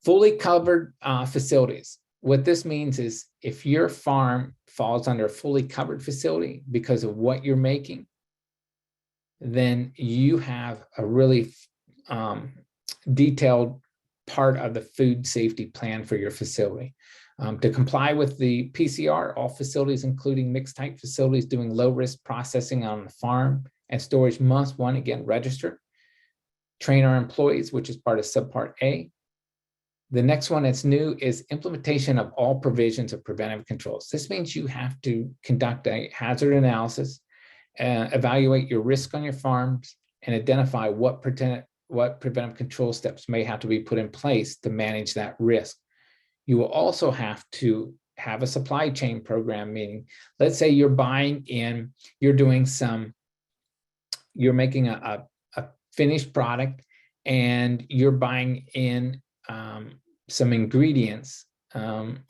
Fully covered facilities. What this means is if your farm falls under a fully covered facility because of what you're making, then you have a really detailed part of the food safety plan for your facility. To comply with the PCR, all facilities, including mixed type facilities doing low risk processing on the farm and storage, must, one, again, register, train our employees, which is part of subpart A. The next one that's new is implementation of all provisions of preventive controls. This means you have to conduct a hazard analysis, evaluate your risk on your farms, and identify what preventive control steps may have to be put in place to manage that risk. You will also have to have a supply chain program, meaning, let's say you're buying in, you're making a finished product and you're buying in some ingredients,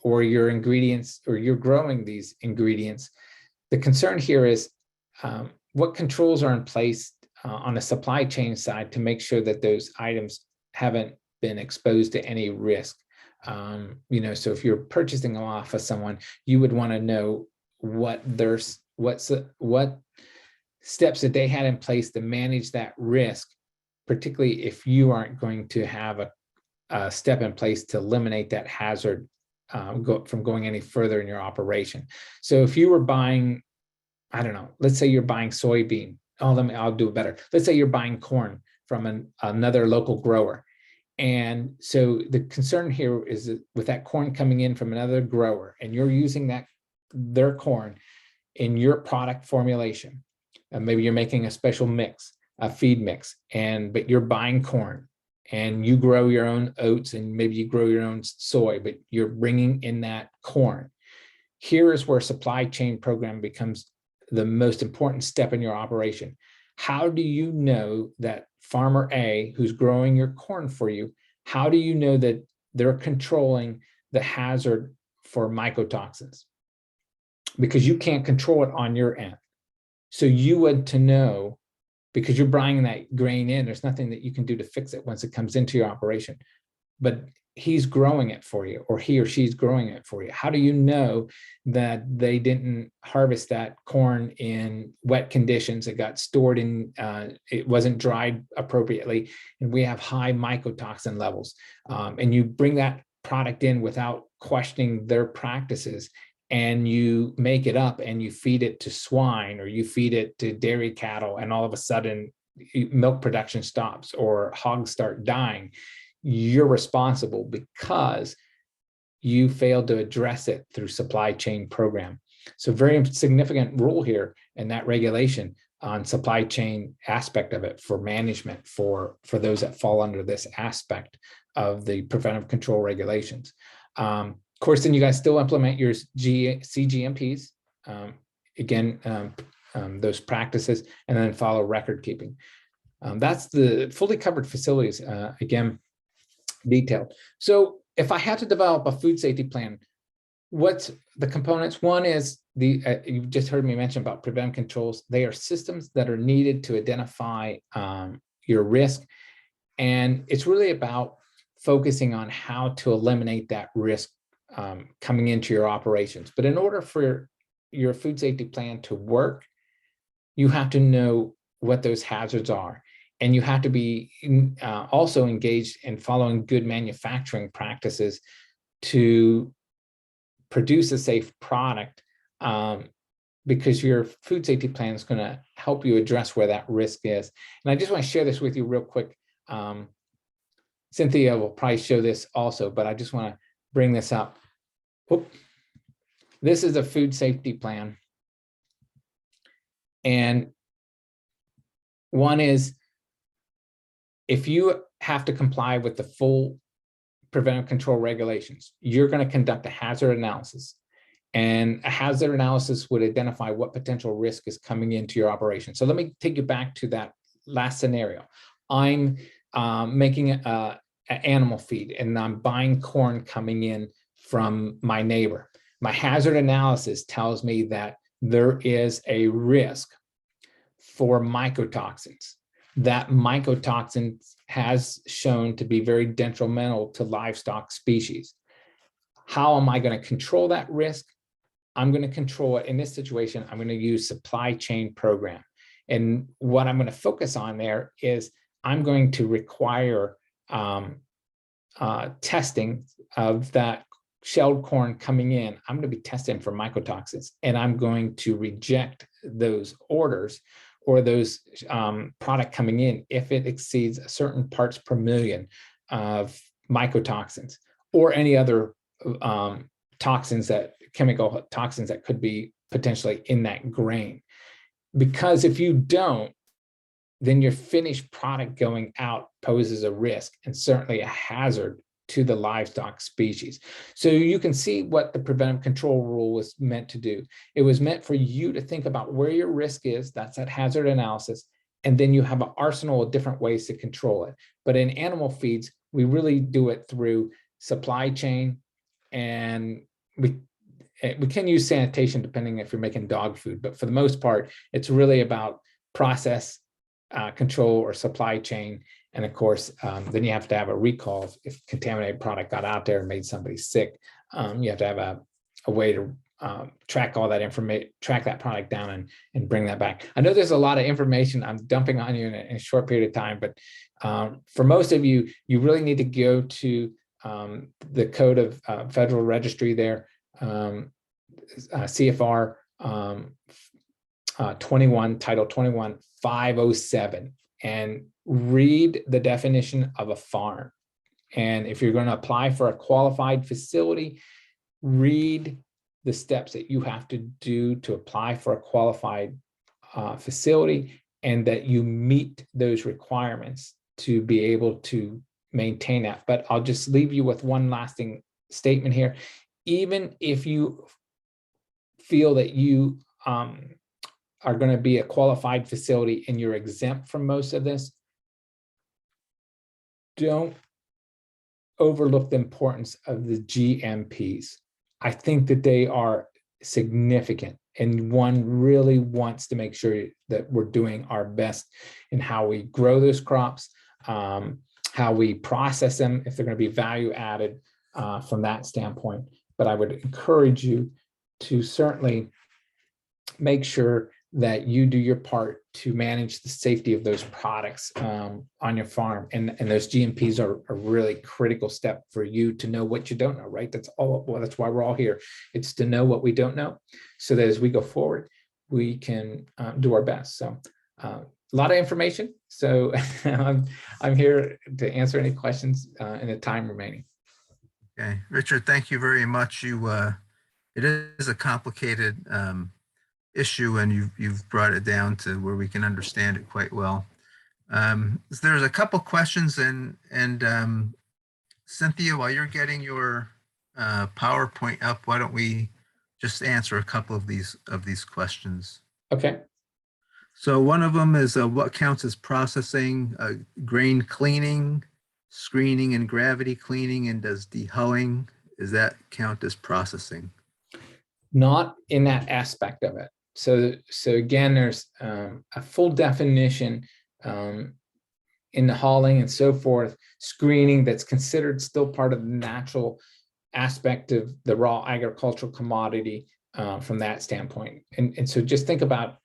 or you're growing these ingredients. The concern here is what controls are in place on a supply chain side to make sure that those items haven't been exposed to any risk. So if you're purchasing them off of someone, you would want to know what steps that they had in place to manage that risk, particularly if you aren't going to have a step in place to eliminate that hazard from going any further in your operation. So if you were buying, I don't know, let's say you're buying soybean. I'll do it better. Let's say you're buying corn from another local grower. And so the concern here is that with that corn coming in from another grower, and you're using their corn in your product formulation, and maybe you're making a special mix, a feed mix, but you're buying corn, and you grow your own oats, and maybe you grow your own soy, but you're bringing in that corn. Here is where supply chain program becomes the most important step in your operation. How do you know that farmer A, who's growing your corn for you, how do you know that they're controlling the hazard for mycotoxins? Because you can't control it on your end. So you would to know, because you're buying that grain in, there's nothing that you can do to fix it once it comes into your operation. But he's growing it for you, or he or she's growing it for you. How do you know that they didn't harvest that corn in wet conditions? It got stored in, it wasn't dried appropriately, and we have high mycotoxin levels. And you bring that product in without questioning their practices, and you make it up and you feed it to swine, or you feed it to dairy cattle, and all of a sudden milk production stops or hogs start dying. You're responsible because you failed to address it through supply chain program. So very significant rule here in that regulation on supply chain aspect of it for management for those that fall under this aspect of the preventive control regulations. Of course, then you guys still implement your CGMPs, those practices, and then follow record keeping. That's the fully covered facilities, again, detailed. So if I had to develop a food safety plan, what's the components? One is you've just heard me mention about preventive controls. They are systems that are needed to identify your risk. And it's really about focusing on how to eliminate that risk coming into your operations. But in order for your food safety plan to work, you have to know what those hazards are. And you have to be also engaged in following good manufacturing practices to produce a safe product, because your food safety plan is going to help you address where that risk is. And I just want to share this with you real quick. Cynthia will probably show this also, but I just want to bring this up. Whoop. This is a food safety plan. And one is, if you have to comply with the full preventive control regulations, you're going to conduct a hazard analysis. And a hazard analysis would identify what potential risk is coming into your operation. So let me take you back to that last scenario. I'm making an animal feed, and I'm buying corn coming in from my neighbor. My hazard analysis tells me that there is a risk for mycotoxins. That mycotoxins has shown to be very detrimental to livestock species. How am I going to control that risk? I'm going to control it in this situation. I'm going to use supply chain program. And what I'm going to focus on there is I'm going to require testing of that shelled corn coming in. I'm going to be testing for mycotoxins, and I'm going to reject those orders or those product coming in if it exceeds a certain parts per million of mycotoxins or any other chemical toxins that could be potentially in that grain. Because if you don't, then your finished product going out poses a risk and certainly a hazard to the livestock species. So you can see what the preventive control rule was meant to do. It was meant for you to think about where your risk is, that's that hazard analysis, and then you have an arsenal of different ways to control it. But in animal feeds, we really do it through supply chain, and we can use sanitation depending if you're making dog food, but for the most part, it's really about process control or supply chain. And of course, then you have to have a recall if contaminated product got out there and made somebody sick. You have to have a way to track all that information, track that product down and bring that back. I know there's a lot of information I'm dumping on you in a short period of time, but for most of you, you really need to go to the code of Federal Registry there, CFR 21, Title 21, 507, and read the definition of a farm. And if you're going to apply for a qualified facility, read the steps that you have to do to apply for a qualified facility, and that you meet those requirements to be able to maintain that. But I'll just leave you with one lasting statement here. Even if you feel that you are going to be a qualified facility and you're exempt from most of this, don't overlook the importance of the GMPs. I think that they are significant, and one really wants to make sure that we're doing our best in how we grow those crops, how we process them, if they're going to be value added from that standpoint. But I would encourage you to certainly make sure that you do your part to manage the safety of those products on your farm. And those GMPs are a really critical step for you to know what you don't know, right? That's all. Well, that's why we're all here. It's to know what we don't know, so that as we go forward, we can do our best. So a lot of information. So I'm here to answer any questions in the time remaining. Okay, Richard, thank you very much. It is a complicated issue, and you've brought it down to where we can understand it quite well. There's a couple questions, and Cynthia, while you're getting your PowerPoint up, why don't we just answer a couple of these questions? Okay. So one of them is what counts as processing? Grain cleaning, screening, and gravity cleaning, and does dehulling, does that count as processing? Not in that aspect of it. So again, there's a full definition in the hauling and so forth, screening, that's considered still part of the natural aspect of the raw agricultural commodity from that standpoint. And so just think about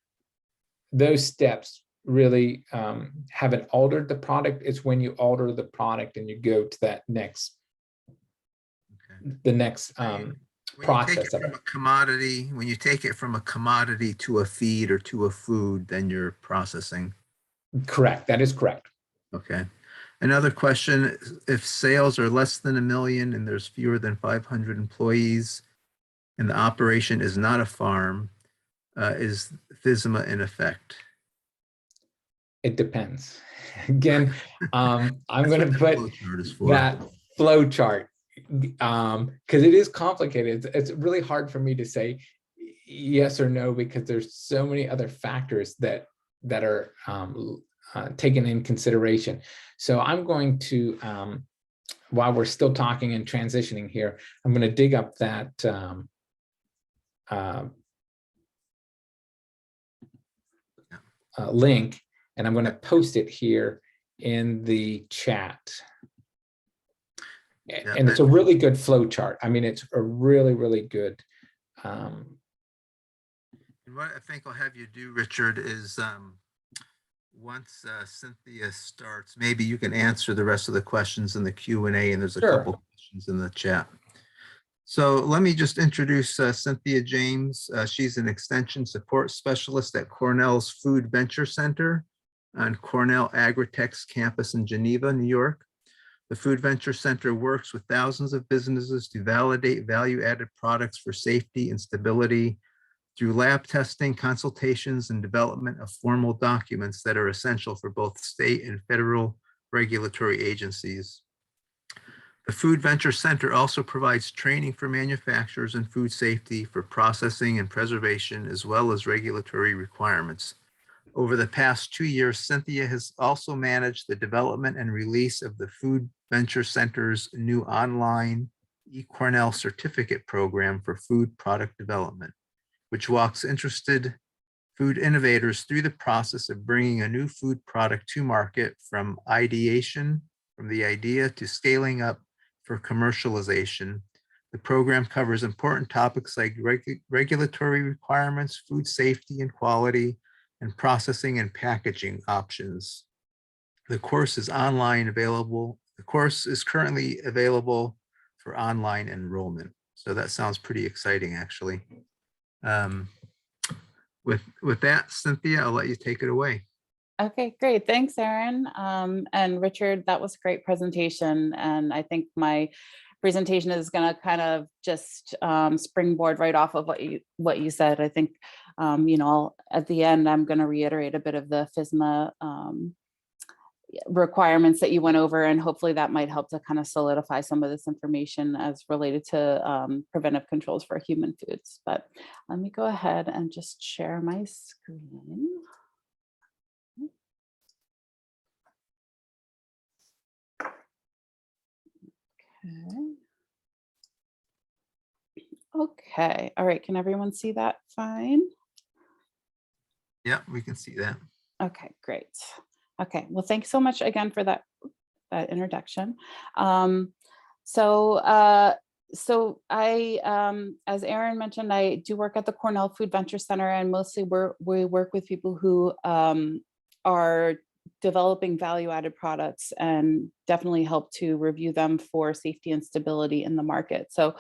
those steps really haven't altered the product. It's when you alter the product and you go to that next, the next process of it. When you take it from a commodity to a feed or to a food, then you're processing. Correct. That is correct. Okay. Another question: if sales are less than $1 million and there's fewer than 500 employees, and the operation is not a farm, is FSMA in effect? It depends. Again, I'm going to put that flow chart because it is complicated. It's really hard for me to say yes or no, because there's so many other factors that are taken in consideration. So I'm going to, while we're still talking and transitioning here, I'm going to dig up that link, and I'm going to post it here in the chat. Yeah, and it's a really good flow chart. I mean, it's a really, really good. What I think I'll have you do, Richard, is once Cynthia starts, maybe you can answer the rest of the questions in the Q&A, and there's a couple questions in the chat. So let me just introduce Cynthia James. She's an extension support specialist at Cornell's Food Venture Center on Cornell Agritech's campus in Geneva, New York. The Food Venture Center works with thousands of businesses to validate value-added products for safety and stability through lab testing, consultations, and development of formal documents that are essential for both state and federal regulatory agencies. The Food Venture Center also provides training for manufacturers in food safety for processing and preservation, as well as regulatory requirements. Over the past 2 years, Cynthia has also managed the development and release of the Food Venture Center's new online eCornell certificate program for food product development, which walks interested food innovators through the process of bringing a new food product to market, from ideation, from the idea to scaling up for commercialization. The program covers important topics like regulatory requirements, food safety and quality, and processing and packaging options. The course is online, available The course is currently available for online enrollment. So that sounds pretty exciting, actually. With that, Cynthia, I'll let you take it away. Okay, great. Thanks, Erin. And Richard, that was a great presentation. And I think my presentation is going to kind of just springboard right off of what you said. I think, at the end, I'm going to reiterate a bit of the FSMA requirements that you went over, and hopefully that might help to kind of solidify some of this information as related to preventive controls for human foods. But let me go ahead and just share my screen. Okay. All right. Can everyone see that fine? Yeah, we can see that. Okay, great. Okay. Well, thanks so much again for that introduction. So I, as Erin mentioned, I do work at the Cornell Food Venture Center, and mostly we work with people who are developing value-added products and definitely help to review them for safety and stability in the market. So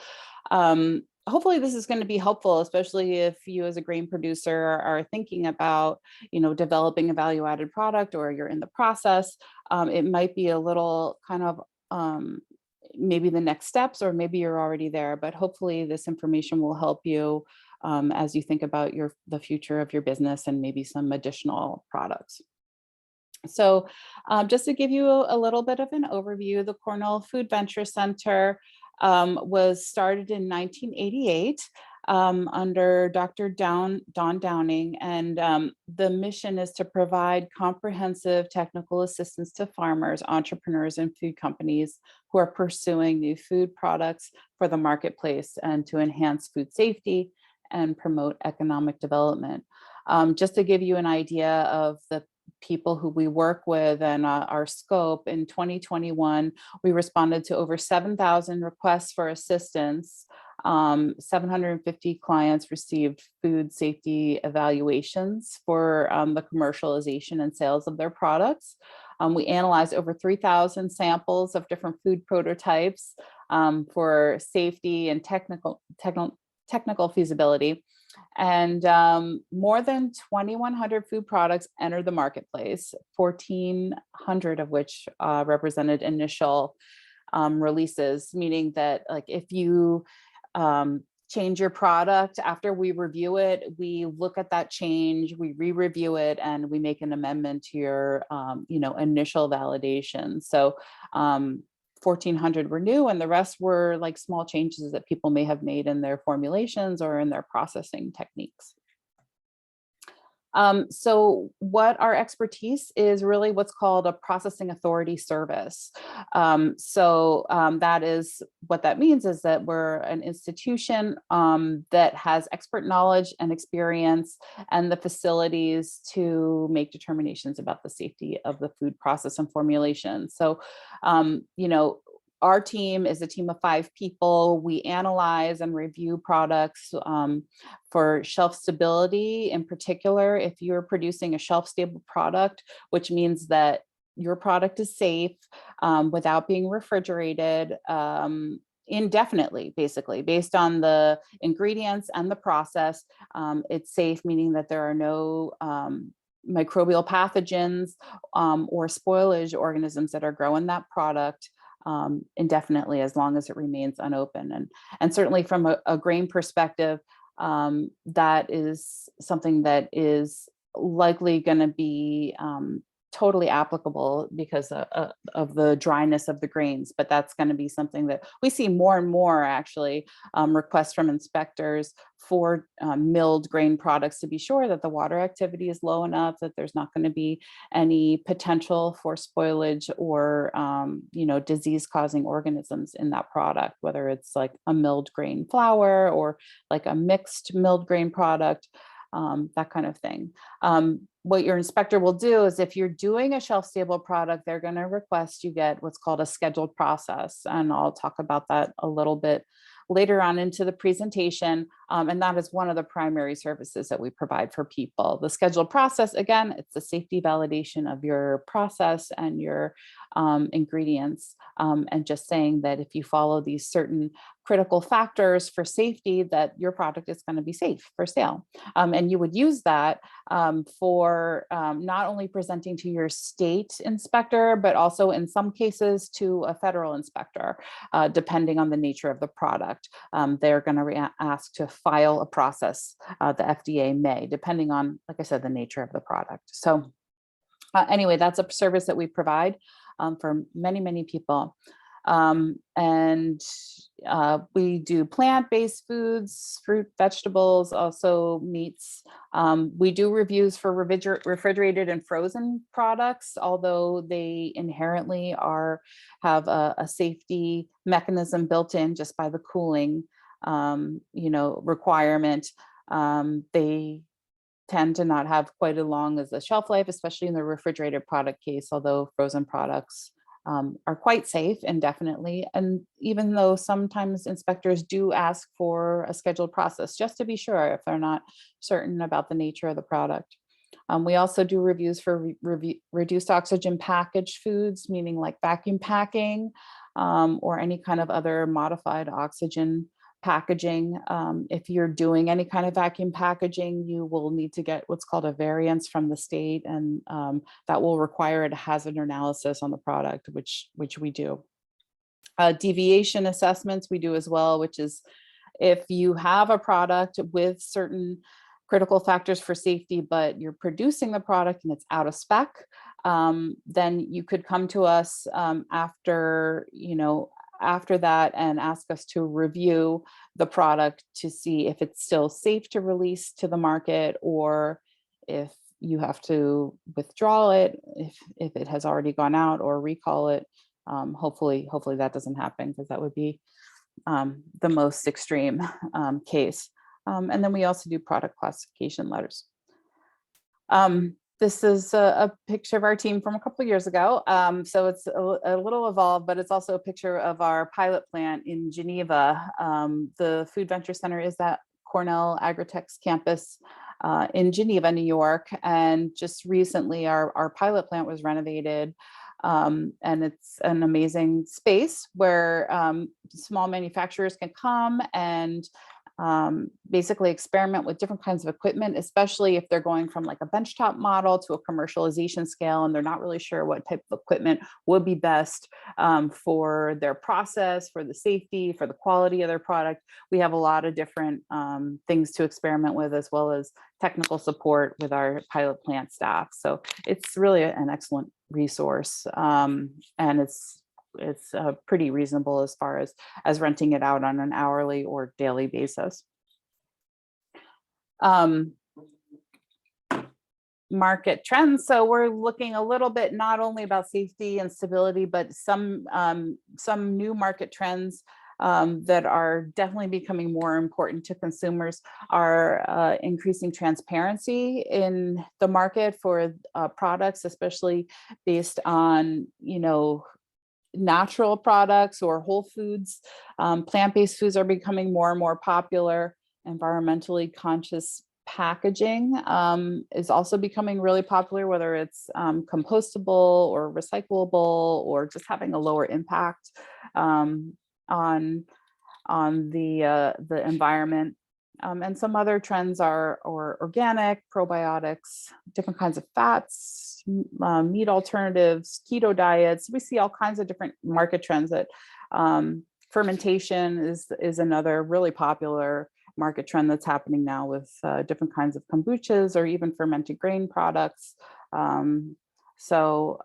hopefully this is going to be helpful, especially if you as a grain producer are thinking about, developing a value-added product, or you're in the process. It might be a little kind of maybe the next steps, or maybe you're already there, but hopefully this information will help you as you think about the future of your business and maybe some additional products. So just to give you a little bit of an overview, the Cornell Food Venture Center was started in 1988 under Dr. Don Downing, and the mission is to provide comprehensive technical assistance to farmers, entrepreneurs, and food companies who are pursuing new food products for the marketplace, and to enhance food safety and promote economic development. Just to give you an idea of the people who we work with and our scope, in 2021, we responded to over 7,000 requests for assistance. 750 clients received food safety evaluations for the commercialization and sales of their products. We analyzed over 3,000 samples of different food prototypes for safety and technical feasibility. And more than 2,100 food products entered the marketplace, 1,400 of which represented initial releases, meaning that, like, if you change your product after we review it, we look at that change, we re-review it, and we make an amendment to your initial validation. So 1,400 were new, and the rest were like small changes that people may have made in their formulations or in their processing techniques. So what our expertise is really what's called a processing authority service. That is, what that means is that we're an institution that has expert knowledge and experience and the facilities to make determinations about the safety of the food process and formulation. So, our team is a team of 5 people. We analyze and review products for shelf stability. In particular, if you're producing a shelf stable product, which means that your product is safe without being refrigerated indefinitely, basically, based on the ingredients and the process, it's safe, meaning that there are no microbial pathogens or spoilage organisms that are growing that product indefinitely, as long as it remains unopened. And certainly from a grain perspective, that is something that is likely going to be totally applicable because of the dryness of the grains. But that's going to be something that we see more and more, actually, requests from inspectors for milled grain products to be sure that the water activity is low enough, that there's not going to be any potential for spoilage or disease causing organisms in that product, whether it's like a milled grain flour or like a mixed milled grain product, that kind of thing. What your inspector will do is, if you're doing a shelf stable product, they're going to request you get what's called a scheduled process. And I'll talk about that a little bit later on into the presentation. And that is one of the primary services that we provide for people. The scheduled process, again, it's the safety validation of your process and your ingredients. And just saying that if you follow these certain critical factors for safety, that your product is going to be safe for sale. And you would use that for not only presenting to your state inspector, but also in some cases to a federal inspector, depending on the nature of the product. They're going to ask to file a process, the FDA may, depending on, like I said, the nature of the product. So anyway, that's a service that we provide for many, many people. And we do plant-based foods, fruit, vegetables, also meats. We do reviews for refrigerated and frozen products, although they inherently have a safety mechanism built in just by the cooling, requirement. They tend to not have quite as long as a shelf life, especially in the refrigerated product case, although frozen products are quite safe indefinitely. And even though sometimes inspectors do ask for a scheduled process, just to be sure if they're not certain about the nature of the product. We also do reviews for reduced oxygen packaged foods, meaning like vacuum packing or any kind of other modified oxygen packaging. If you're doing any kind of vacuum packaging, you will need to get what's called a variance from the state, and that will require a hazard analysis on the product, which we do. Deviation assessments we do as well, which is if you have a product with certain critical factors for safety, but you're producing the product and it's out of spec, then you could come to us after that and ask us to review the product to see if it's still safe to release to the market, or if you have to withdraw it, if it has already gone out, or recall it. Hopefully that doesn't happen, because that would be the most extreme case. And then we also do product classification letters. This is a picture of our team from a couple of years ago. So it's a little evolved, but it's also a picture of our pilot plant in Geneva. The Food Venture Center is at Cornell Agritech's campus in Geneva, New York. And just recently our pilot plant was renovated. And it's an amazing space where small manufacturers can come and basically experiment with different kinds of equipment, especially if they're going from like a benchtop model to a commercialization scale, and they're not really sure what type of equipment would be best for their process, for the safety, for the quality of their product. We have a lot of different things to experiment with, as well as technical support with our pilot plant staff. So it's really an excellent resource, and it's pretty reasonable as far as renting it out on an hourly or daily basis. Market trends. So we're looking a little bit not only about safety and stability, but some new market trends that are definitely becoming more important to consumers are increasing transparency in the market for products, especially based on, natural products or whole foods. Plant-based foods are becoming more and more popular. Environmentally conscious packaging is also becoming really popular, whether it's compostable or recyclable, or just having a lower impact on the environment. And some other trends are organic, probiotics, different kinds of fats, meat alternatives, keto diets. We see all kinds of different market trends. That fermentation is another really popular market trend that's happening now with different kinds of kombuchas or even fermented grain products. So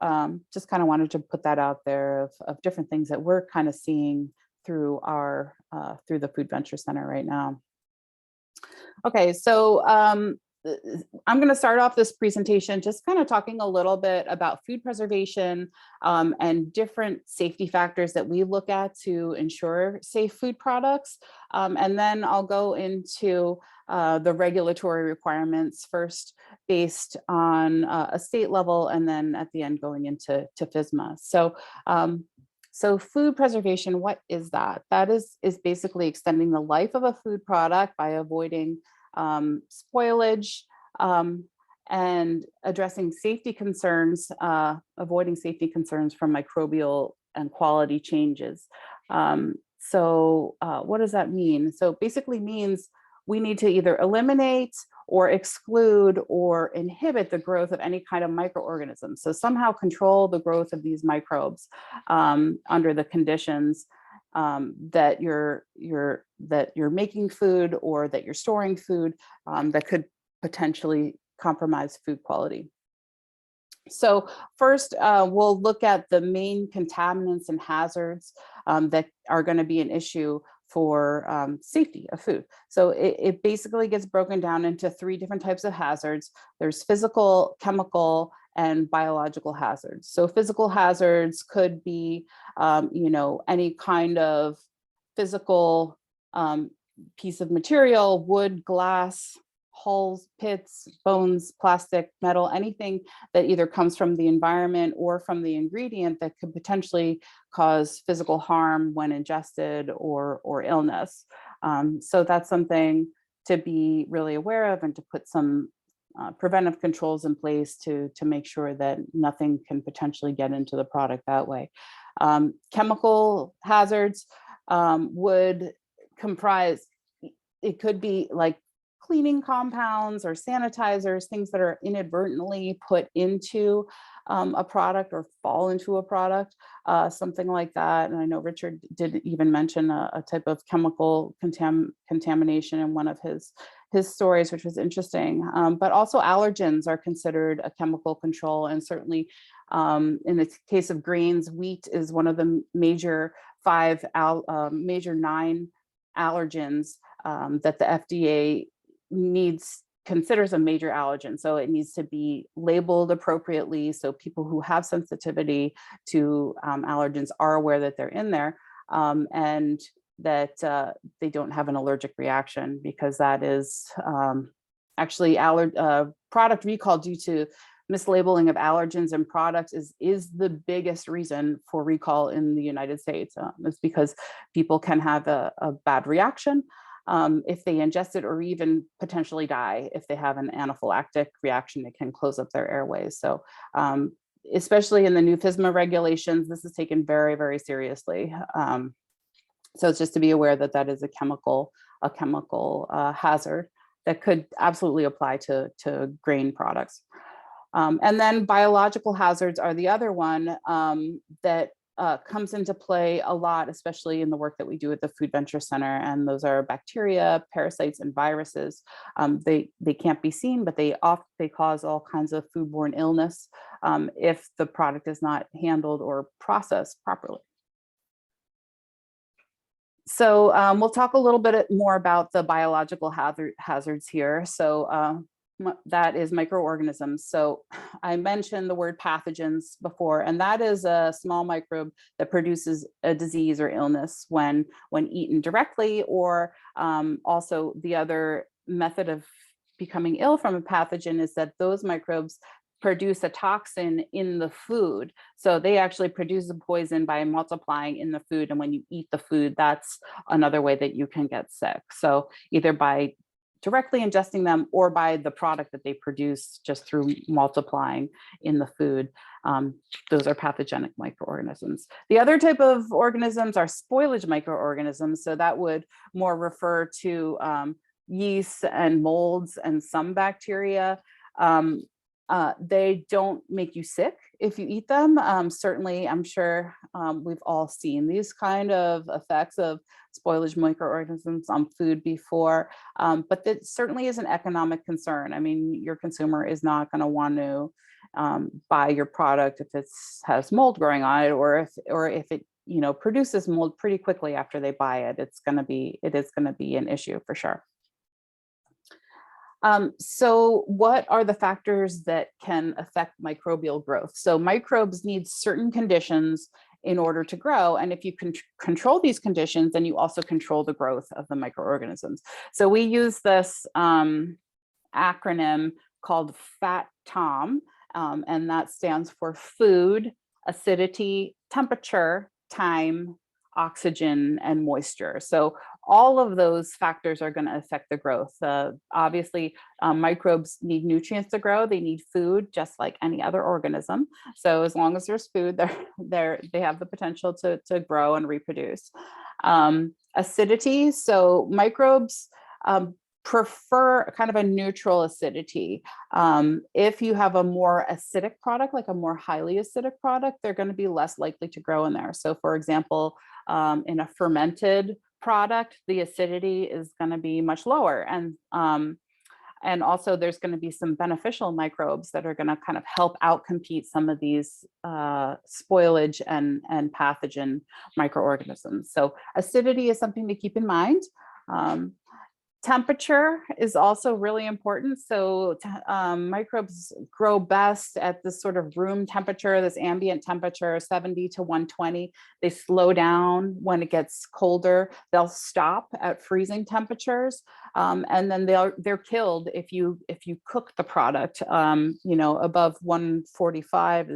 just kind of wanted to put that out there of different things that we're kind of seeing through the Food Venture Center right now. Okay, so I'm going to start off this presentation just kind of talking a little bit about food preservation and different safety factors that we look at to ensure safe food products. And then I'll go into the regulatory requirements first based on a state level, and then at the end going into FSMA. So So food preservation, what is that? That is basically extending the life of a food product by avoiding spoilage, and addressing safety concerns, avoiding safety concerns from microbial and quality changes. What does that mean? So basically means we need to either eliminate or exclude or inhibit the growth of any kind of microorganisms. So somehow control the growth of these microbes under the conditions that you're making food or that you're storing food that could potentially compromise food quality. So first, we'll look at the main contaminants and hazards that are going to be an issue for safety of food. So it basically gets broken down into 3 different types of hazards. There's physical, chemical, and biological hazards. So physical hazards could be, any kind of physical piece of material, wood, glass, hulls, pits, bones, plastic, metal, anything that either comes from the environment or from the ingredient that could potentially cause physical harm when ingested or illness. So that's something to be really aware of and to put some preventive controls in place to make sure that nothing can potentially get into the product that way. Chemical hazards would comprise, it could be like cleaning compounds or sanitizers, things that are inadvertently put into a product or fall into a product, something like that. And I know Richard did even mention a type of chemical contamination in one of his stories, which was interesting. But also allergens are considered a chemical control. And certainly in the case of grains, wheat is one of the major 9 allergens that the FDA considers a major allergen. So it needs to be labeled appropriately so people who have sensitivity to allergens are aware that they're in there, and that they don't have an allergic reaction, because that is actually product recall due to mislabeling of allergens and products is the biggest reason for recall in the United States. It's because people can have a bad reaction if they ingest it, or even potentially die if they have an anaphylactic reaction that can close up their airways. So especially in the new FSMA regulations, this is taken very, very seriously. So it's just to be aware that that is a chemical hazard that could absolutely apply to grain products. And then biological hazards are the other one that comes into play a lot, especially in the work that we do at the Food Venture Center. And those are bacteria, parasites, and viruses. They can't be seen, but they cause all kinds of foodborne illness if the product is not handled or processed properly. So we'll talk a little bit more about the biological hazards here. So that is microorganisms. So I mentioned the word pathogens before, and that is a small microbe that produces a disease or illness when eaten directly, or also the other method of becoming ill from a pathogen is that those microbes produce a toxin in the food. So they actually produce a poison by multiplying in the food. And when you eat the food, that's another way that you can get sick. So either by directly ingesting them or by the product that they produce just through multiplying in the food. Those are pathogenic microorganisms. The other type of organisms are spoilage microorganisms. So that would more refer to yeast and molds and some bacteria. They don't make you sick if you eat them. Certainly, I'm sure we've all seen these kind of effects of spoilage microorganisms on food before, but that certainly is an economic concern. I mean, your consumer is not going to want to buy your product if it has mold growing on it, or if it produces mold pretty quickly after they buy it. It is going to be an issue for sure. So what are the factors that can affect microbial growth? So microbes need certain conditions in order to grow. And if you can control these conditions, then you also control the growth of the microorganisms. So we use this acronym called FAT-TOM, and that stands for food, acidity, temperature, time, oxygen, and moisture. So all of those factors are going to affect the growth. Obviously, microbes need nutrients to grow. They need food just like any other organism. So as long as there's food, they have the potential to grow and reproduce. Acidity, so microbes prefer kind of a neutral acidity. If you have a more acidic product, like a more highly acidic product, they're going to be less likely to grow in there. So for example, in a fermented product, the acidity is going to be much lower. And also there's going to be some beneficial microbes that are going to kind of help outcompete some of these spoilage and pathogen microorganisms. So acidity is something to keep in mind. Temperature is also really important. So microbes grow best at this sort of room temperature, this ambient temperature, 70 to 120. They slow down when it gets colder. They'll stop at freezing temperatures, and then they're killed if you cook the product. Above 145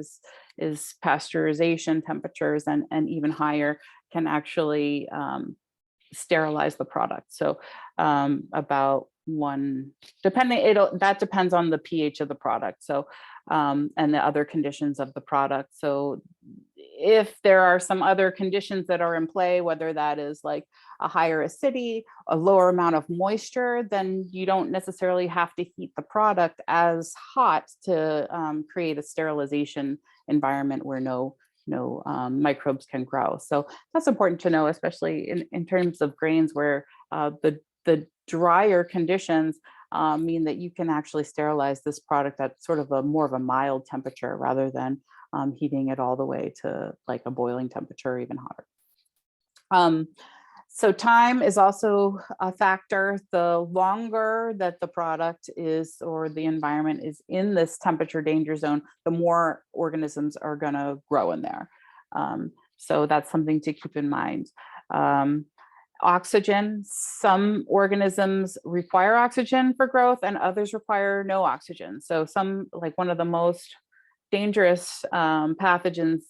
is pasteurization temperatures, and even higher can actually sterilize the product. So about that depends on the pH of the product. So and the other conditions of the product. So if there are some other conditions that are in play, whether that is like a higher acidity, a lower amount of moisture, then you don't necessarily have to heat the product as hot to create a sterilization environment where no microbes can grow. So that's important to know, especially in terms of grains where the drier conditions mean that you can actually sterilize this product at sort of more of a mild temperature rather than heating it all the way to like a boiling temperature or even hotter. So time is also a factor. The longer that the product is or the environment is in this temperature danger zone, the more organisms are going to grow in there. So that's something to keep in mind. Oxygen, some organisms require oxygen for growth and others require no oxygen. So like one of the most dangerous pathogens,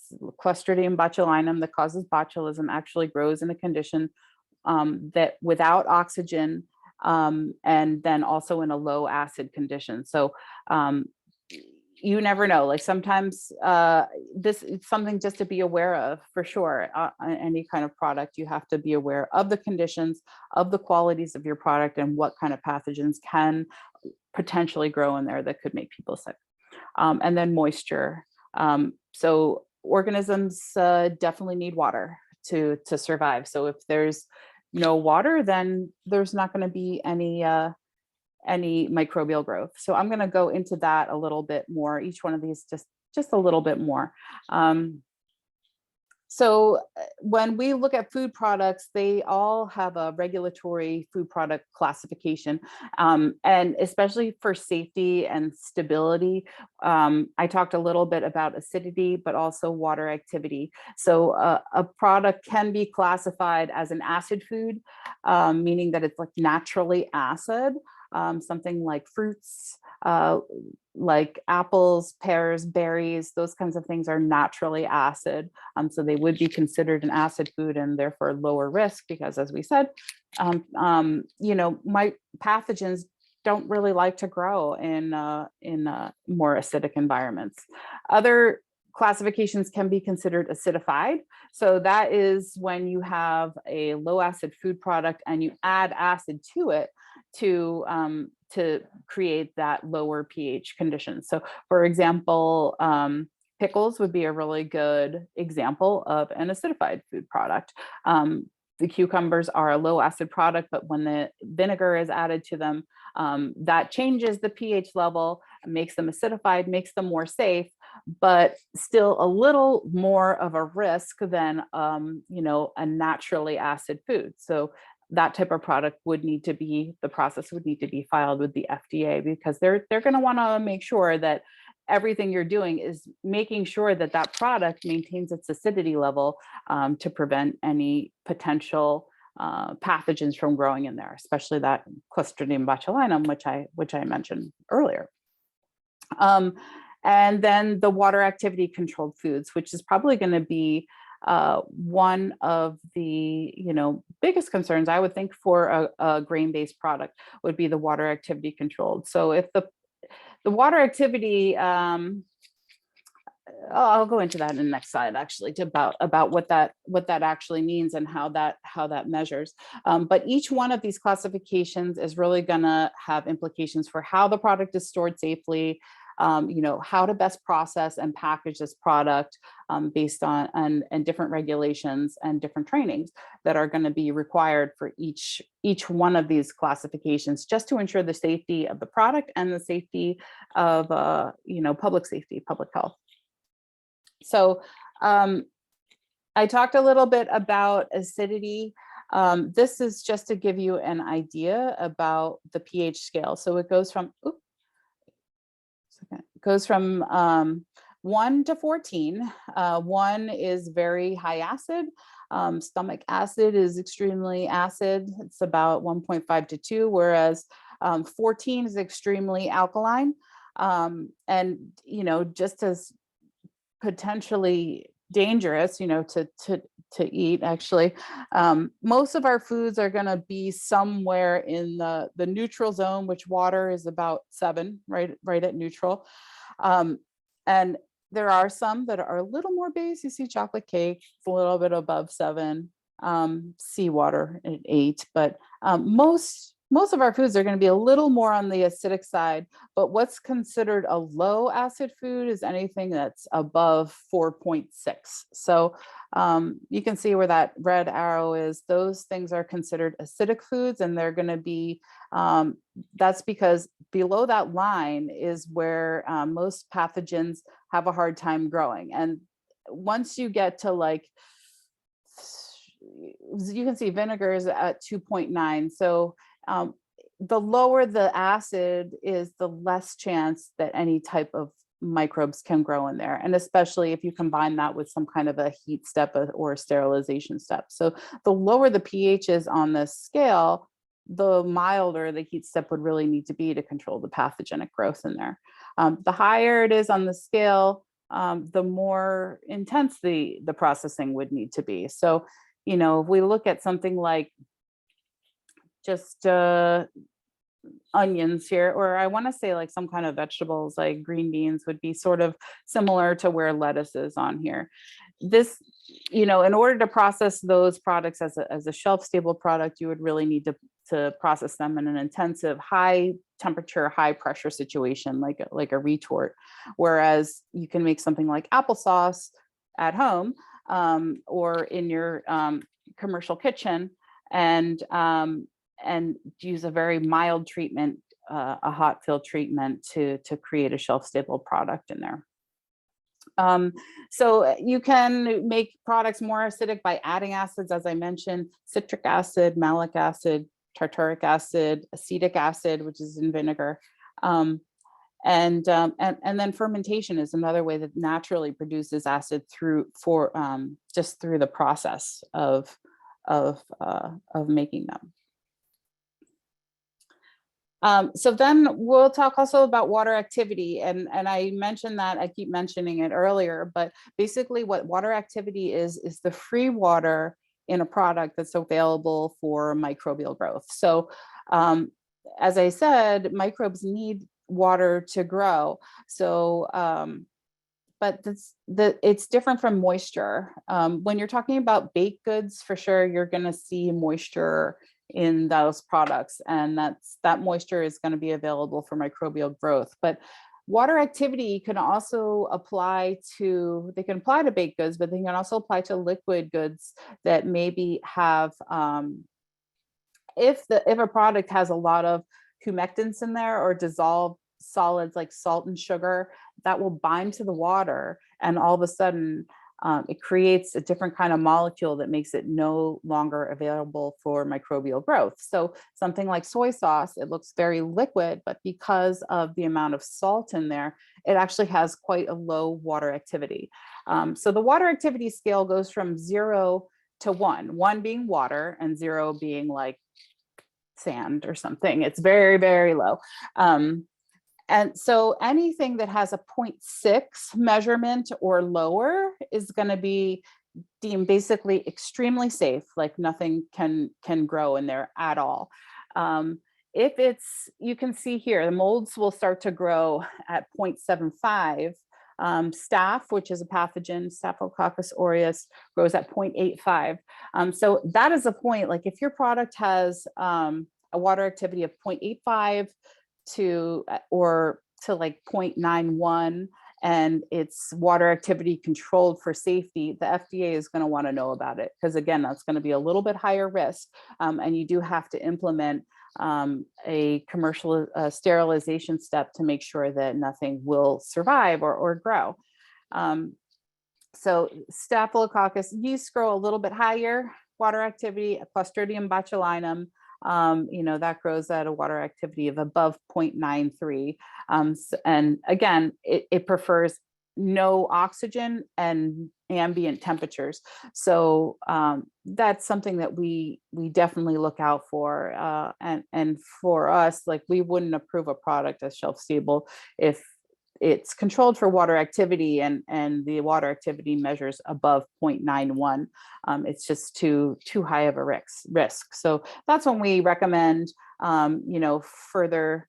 Clostridium botulinum, that causes botulism, actually grows in a condition that without oxygen, and then also in a low acid condition. So you never know, like sometimes this is something just to be aware of for sure. Any kind of product, you have to be aware of the conditions, of the qualities of your product, and what kind of pathogens can potentially grow in there that could make people sick. And then moisture. So organisms definitely need water to survive. So if there's no water, then there's not going to be any microbial growth. So I'm going to go into that a little bit more, each one of these just a little bit more. So when we look at food products, they all have a regulatory food product classification, and especially for safety and stability. I talked a little bit about acidity, but also water activity. So a product can be classified as an acid food, meaning that it's like naturally acid. Something like fruits, like apples, pears, berries, those kinds of things are naturally acid. So they would be considered an acid food and therefore lower risk because, as we said, my pathogens don't really like to grow in more acidic environments. Other classifications can be considered acidified. So that is when you have a low acid food product and you add acid to it to create that lower pH condition. So for example, pickles would be a really good example of an acidified food product. The cucumbers are a low acid product, but when the vinegar is added to them, that changes the pH level, makes them acidified, makes them more safe, but still a little more of a risk than a naturally acid food. So that type of product the process would need to be filed with the FDA because they're going to want to make sure that everything you're doing is making sure that that product maintains its acidity level to prevent any potential pathogens from growing in there, especially that Clostridium botulinum, which I mentioned earlier. And then the water activity controlled foods, which is probably going to be one of the, biggest concerns I would think for a grain-based product would be the water activity controlled. So if the water activity, I'll go into that in the next slide, actually, about what that actually means and how that measures. But each one of these classifications is really going to have implications for how the product is stored safely, how to best process and package this product based on and different regulations and different trainings that are going to be required for each one of these classifications, just to ensure the safety of the product and the safety of public safety, public health. So I talked a little bit about acidity. This is just to give you an idea about the pH scale. So it goes from 1 to 14. 1 is very high acid. Stomach acid is extremely acid. It's about 1.5 to 2, whereas 14 is extremely alkaline. And, just as potentially dangerous, to eat, actually. Most of our foods are going to be somewhere in the neutral zone, which water is about 7, right at neutral. And there are some that are a little more base. You see chocolate cake, it's a little bit above 7, seawater at 8, but most of our foods are going to be a little more on the acidic side, but what's considered a low acid food is anything that's above 4.6. So you can see where that red arrow is. Those things are considered acidic foods, and they're going to be, that's because below that line is where most pathogens have a hard time growing. And once you get to you can see vinegar is at 2.9. So the lower the acid is, the less chance that any type of microbes can grow in there. And especially if you combine that with some kind of a heat step or a sterilization step. So the lower the pH is on this scale, the milder the heat step would really need to be to control the pathogenic growth in there. The higher it is on the scale, the more intense the processing would need to be. So, if we look at something like just onions here, or I want to say like some kind of vegetables like green beans would be sort of similar to where lettuce is on here. This, in order to process those products as a shelf stable product, you would really need to process them in an intensive, high temperature, high pressure situation, like a retort. Whereas you can make something like applesauce at home or in your commercial kitchen and use a very mild treatment, a hot fill treatment to create a shelf stable product in there. So you can make products more acidic by adding acids, as I mentioned: citric acid, malic acid, tartaric acid, acetic acid, which is in vinegar. And then fermentation is another way that naturally produces acid just through the process of making them. So then we'll talk also about water activity, and I mentioned that, I keep mentioning it earlier, but basically what water activity is the free water in a product that's available for microbial growth. So as I said, microbes need water to grow. So but it's different from moisture. When you're talking about baked goods, for sure, you're going to see moisture in those products, and that moisture is going to be available for microbial growth. But water activity can also apply to baked goods, but they can also apply to liquid goods that maybe have, if a product has a lot of humectants in there or dissolved solids like salt and sugar, that will bind to the water, and all of a sudden it creates a different kind of molecule that makes it no longer available for microbial growth. So something like soy sauce, it looks very liquid, but because of the amount of salt in there, it actually has quite a low water activity. So the water activity scale goes from 0 to 1, 1 being water and 0 being like sand or something. It's very, very low. And so anything that has a 0.6 measurement or lower is going to be deemed basically extremely safe, like nothing can grow in there at all. If it's, you can see here, the molds will start to grow at 0.75. Staph, which is a pathogen, Staphylococcus aureus, grows at 0.85. So that is a point, like if your product has a water activity of 0.85 to like 0.91, and it's water activity controlled for safety, the FDA is going to want to know about it, because again, that's going to be a little bit higher risk, and you do have to implement a commercial sterilization step to make sure that nothing will survive or grow. So Staphylococcus yeast grow a little bit higher water activity. Clostridium botulinum, that grows at a water activity of above 0.93. And again, it prefers no oxygen and ambient temperatures. So that's something that we definitely look out for. And for us, like, we wouldn't approve a product as shelf stable if it's controlled for water activity and the water activity measures above 0.91. It's just too high of a risk. So that's when we recommend, further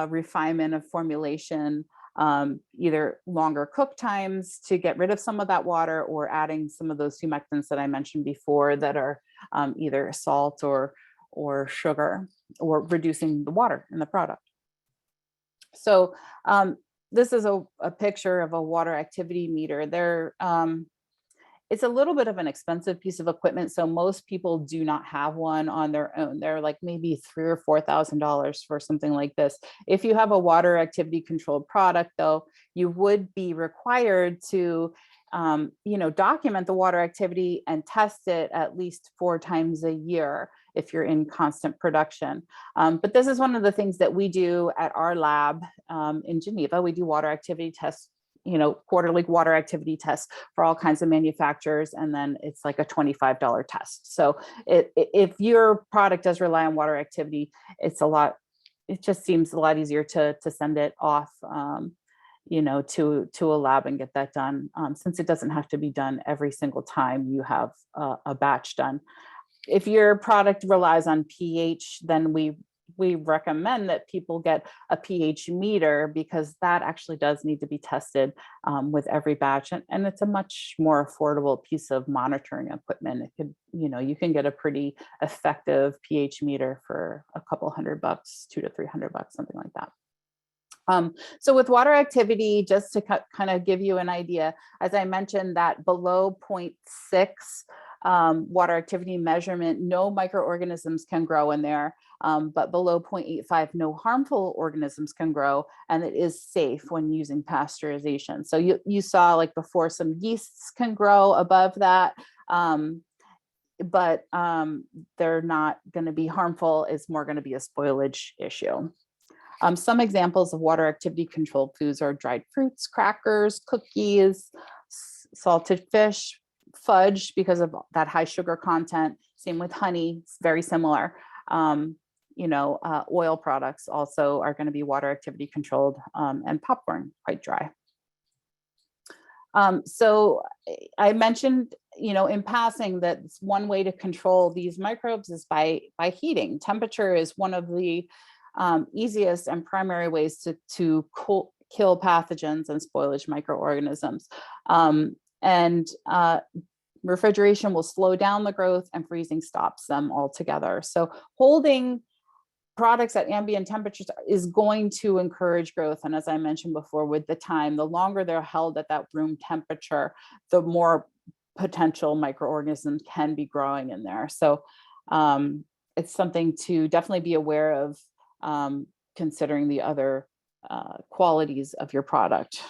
refinement of formulation, either longer cook times to get rid of some of that water, or adding some of those humectants that I mentioned before that are either salt or sugar, or reducing the water in the product. So this is a picture of a water activity meter. It's a little bit of an expensive piece of equipment, so most people do not have one on their own. They're like maybe $3,000 or $4,000 for something like this. If you have a water activity controlled product, though, you would be required to document the water activity and test it at least 4 times a year if you're in constant production. But this is one of the things that we do at our lab in Geneva. We do water activity tests, quarterly water activity tests for all kinds of manufacturers, and then it's like a $25 test. So if your product does rely on water activity, it just seems a lot easier to send it off to a lab and get that done, since it doesn't have to be done every single time you have a batch done. If your product relies on pH, then we recommend that people get a pH meter, because that actually does need to be tested with every batch, and it's a much more affordable piece of monitoring equipment. It could, you can get a pretty effective pH meter for a couple $100, $200 to $300, something like that. So with water activity, just to kind of give you an idea, as I mentioned, that below 0.6 water activity measurement, no microorganisms can grow in there, but below 0.85, no harmful organisms can grow, and it is safe when using pasteurization. So you saw, like before, some yeasts can grow above that, but they're not going to be harmful. It's more going to be a spoilage issue. Some examples of water activity controlled foods are dried fruits, crackers, cookies, salted fish, fudge, because of that high sugar content. Same with honey, it's very similar. Oil products also are going to be water activity controlled, and popcorn, quite dry. So I mentioned, in passing, that one way to control these microbes is by heating. Temperature is one of the easiest and primary ways to kill pathogens and spoilage microorganisms. Refrigeration will slow down the growth, and freezing stops them altogether. So holding products at ambient temperatures is going to encourage growth. And as I mentioned before, with the time, the longer they're held at that room temperature, the more potential microorganisms can be growing in there. So it's something to definitely be aware of, considering the other qualities of your product.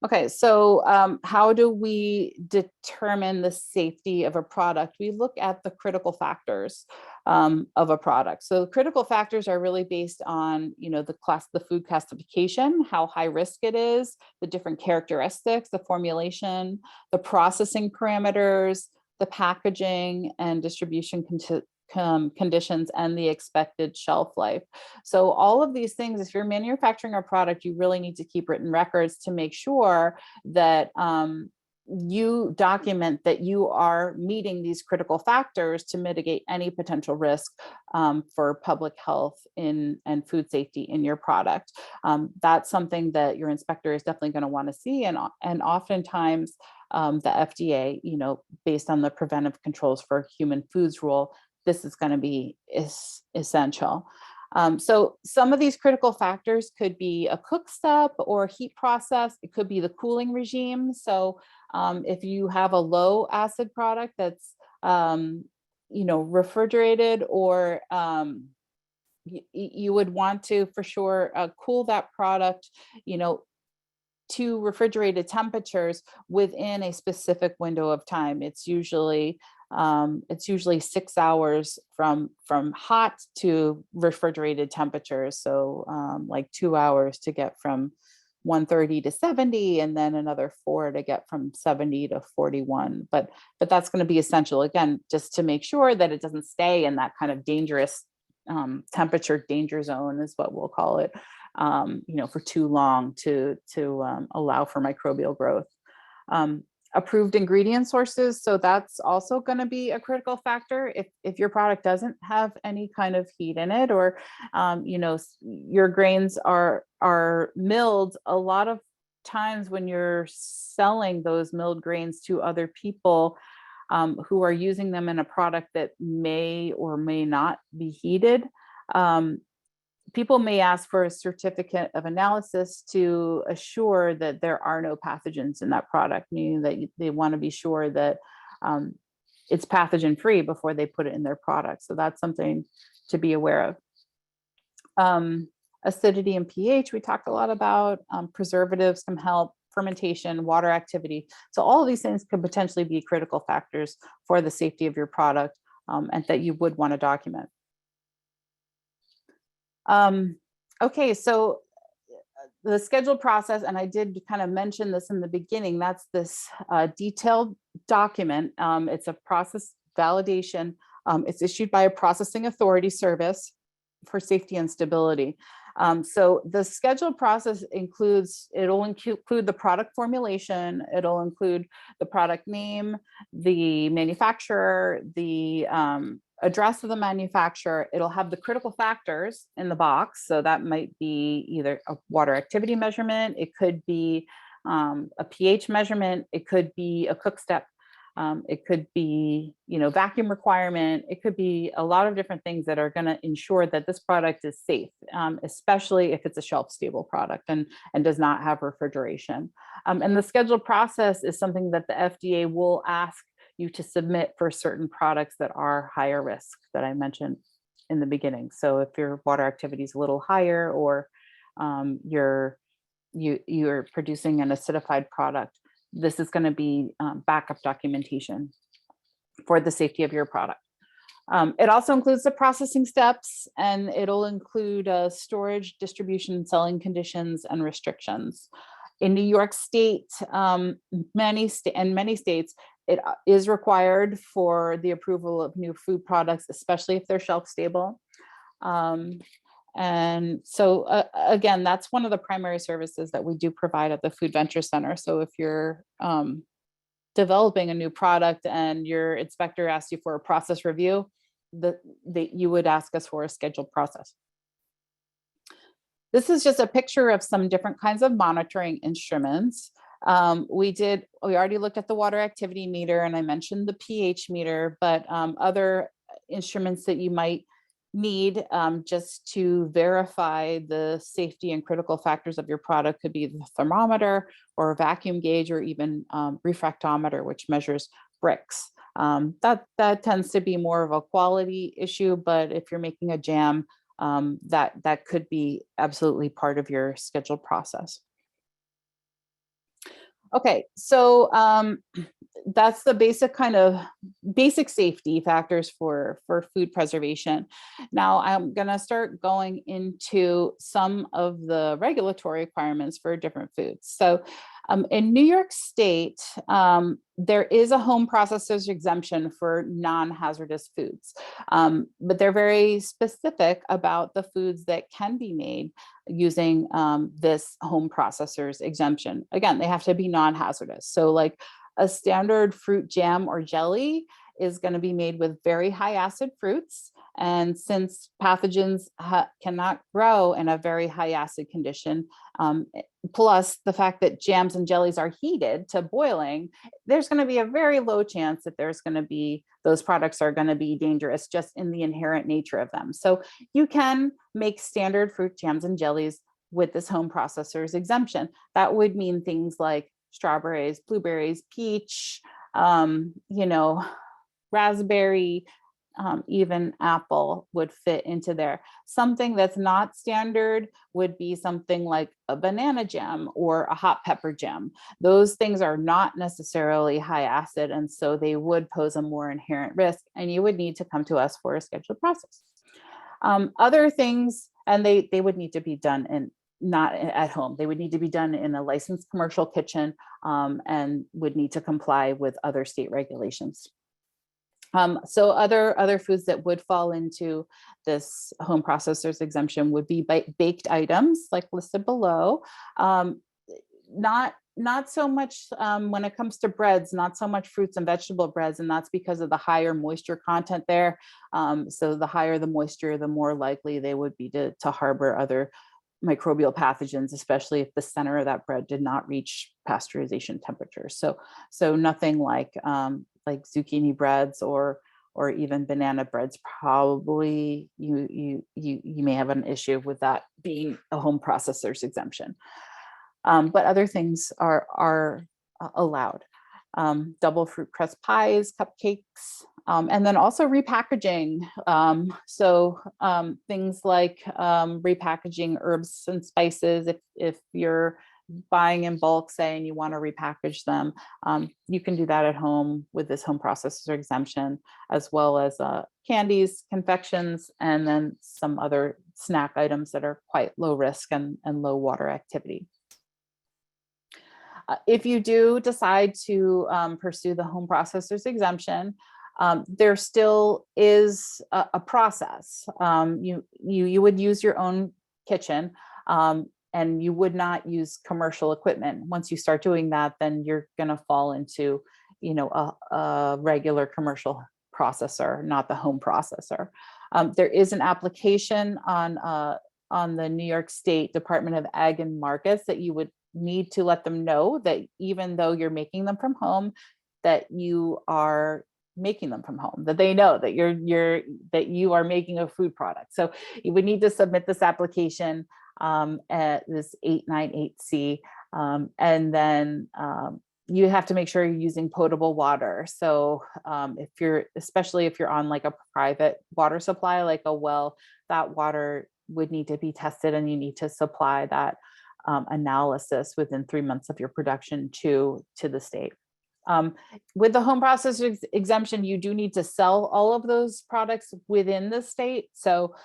Okay, so how do we determine the safety of a product? We look at the critical factors of a product. So critical factors are really based on, the food classification, how high risk it is, the different characteristics, the formulation, the processing parameters, the packaging and distribution conditions and the expected shelf life. So all of these things, if you're manufacturing a product, you really need to keep written records to make sure that you document that you are meeting these critical factors to mitigate any potential risk for public health and food safety in your product. That's something that your inspector is definitely going to want to see. And oftentimes the FDA, based on the preventive controls for human foods rule, this is going to be essential. So some of these critical factors could be a cook step or heat process. It could be the cooling regime. So if you have a low acid product that's, refrigerated, or you would want to, for sure, cool that product, to refrigerated temperatures within a specific window of time. It's usually 6 hours from hot to refrigerated temperatures. So like 2 hours to get from 130 to 70, and then another 4 to get from 70 to 41. But that's going to be essential, again, just to make sure that it doesn't stay in that kind of dangerous temperature danger zone, is what we'll call it, for too long to allow for microbial growth. Approved ingredient sources. So that's also going to be a critical factor. If your product doesn't have any kind of heat in it, or, your grains are milled, a lot of times when you're selling those milled grains to other people who are using them in a product that may or may not be heated, people may ask for a certificate of analysis to assure that there are no pathogens in that product, meaning that they want to be sure that it's pathogen free before they put it in their product. So that's something to be aware of. Acidity and pH, we talked a lot about. Preservatives can help, fermentation, water activity. So all of these things could potentially be critical factors for the safety of your product, and that you would want to document. Okay, so the scheduled process, and I did kind of mention this in the beginning, that's this detailed document. It's a process validation. It's issued by a processing authority service for safety and stability. So the scheduled process it'll include the product formulation, it'll include the product name, the manufacturer, the address of the manufacturer. It'll have the critical factors in the box. So that might be either a water activity measurement, it could be a pH measurement, it could be a cook step, it could be, vacuum requirement. It could be a lot of different things that are going to ensure that this product is safe, especially if it's a shelf stable product and does not have refrigeration. And the scheduled process is something that the FDA will ask you to submit for certain products that are higher risk, that I mentioned in the beginning. So if your water activity is a little higher, or you're producing an acidified product, this is going to be backup documentation for the safety of your product. It also includes the processing steps, and it'll include storage, distribution, selling conditions, and restrictions. In New York State, many states, it is required for the approval of new food products, especially if they're shelf stable. And so again, that's one of the primary services that we do provide at the Food Venture Center. So if you're developing a new product and your inspector asks you for a process review, you would ask us for a scheduled process. This is just a picture of some different kinds of monitoring instruments. We already looked at the water activity meter, and I mentioned the pH meter, but other instruments that you might need just to verify the safety and critical factors of your product could be the thermometer, or a vacuum gauge, or even refractometer, which measures bricks. That tends to be more of a quality issue, but if you're making a jam, that could be absolutely part of your scheduled process. Okay, so that's the basic safety factors for food preservation. Now I'm going to start going into some of the regulatory requirements for different foods. So In New York State, there is a home processors exemption for non-hazardous foods, but they're very specific about the foods that can be made using this home processors exemption. Again, they have to be non-hazardous. So like a standard fruit jam or jelly is going to be made with very high acid fruits. And since pathogens cannot grow in a very high acid condition, plus the fact that jams and jellies are heated to boiling, there's going to be a very low chance that those products are going to be dangerous just in the inherent nature of them. So you can make standard fruit jams and jellies with this home processors exemption. That would mean things like strawberries, blueberries, peach, raspberry, even apple would fit into there. Something that's not standard would be something like a banana jam or a hot pepper jam. Those things are not necessarily high acid, and so they would pose a more inherent risk, and you would need to come to us for a scheduled process. Other things, and they would need to be done in not at home. They would need to be done in a licensed commercial kitchen, and would need to comply with other state regulations. So other foods that would fall into this home processors exemption would be baked items like listed below. Not so much when it comes to breads, not so much fruits and vegetable breads, and that's because of the higher moisture content there. So the higher the moisture, the more likely they would be to harbor other microbial pathogens, especially if the center of that bread did not reach pasteurization temperatures. So nothing like zucchini breads or even banana breads. Probably you may have an issue with that being a home processors exemption. But other things are allowed. Double fruit crust pies, cupcakes, and then also repackaging. So things like repackaging herbs and spices. If you're buying in bulk, say, and you want to repackage them, you can do that at home with this home processor exemption, as well as candies, confections, and then some other snack items that are quite low risk and low water activity. If you do decide to pursue the home processors exemption, there still is a process. You would use your own kitchen, and you would not use commercial equipment. Once you start doing that, then you're going to fall into, a regular commercial processor, not the home processor. There is an application on the New York State Department of Ag and Markets that you would need to let them know that even though you're making them from home, that you are making them from home, that they know that you are making a food product. So you would need to submit this application at this 898C, and then you have to make sure you're using potable water. So especially if you're on like a private water supply, like a well, that water would need to be tested, and you need to supply that analysis within 3 months of your production to the state. With the home processor exemption, you do need to sell all of those products within the state. So,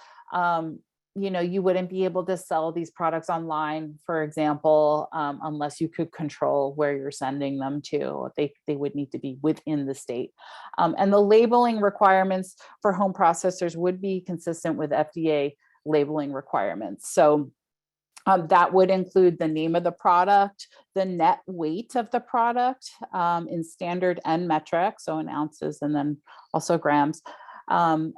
you wouldn't be able to sell these products online, for example, unless you could control where you're sending them to. They would need to be within the state. And the labeling requirements for home processors would be consistent with FDA labeling requirements. So that would include the name of the product, the net weight of the product in standard and metric, so in ounces and then also grams, and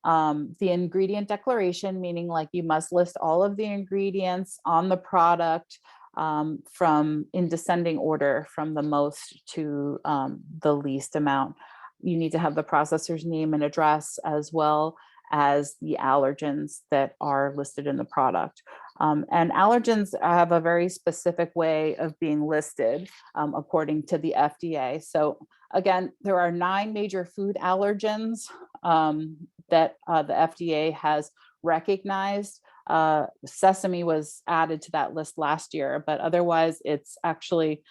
the ingredient declaration, meaning like you must list all of the ingredients on the product from in descending order from the most to the least amount. You need to have the processor's name and address, as well as the allergens that are listed in the product. And allergens have a very specific way of being listed according to the FDA. So again, there are 9 major food allergens that the FDA has recognized. Sesame was added to that list last year, but otherwise it's actually,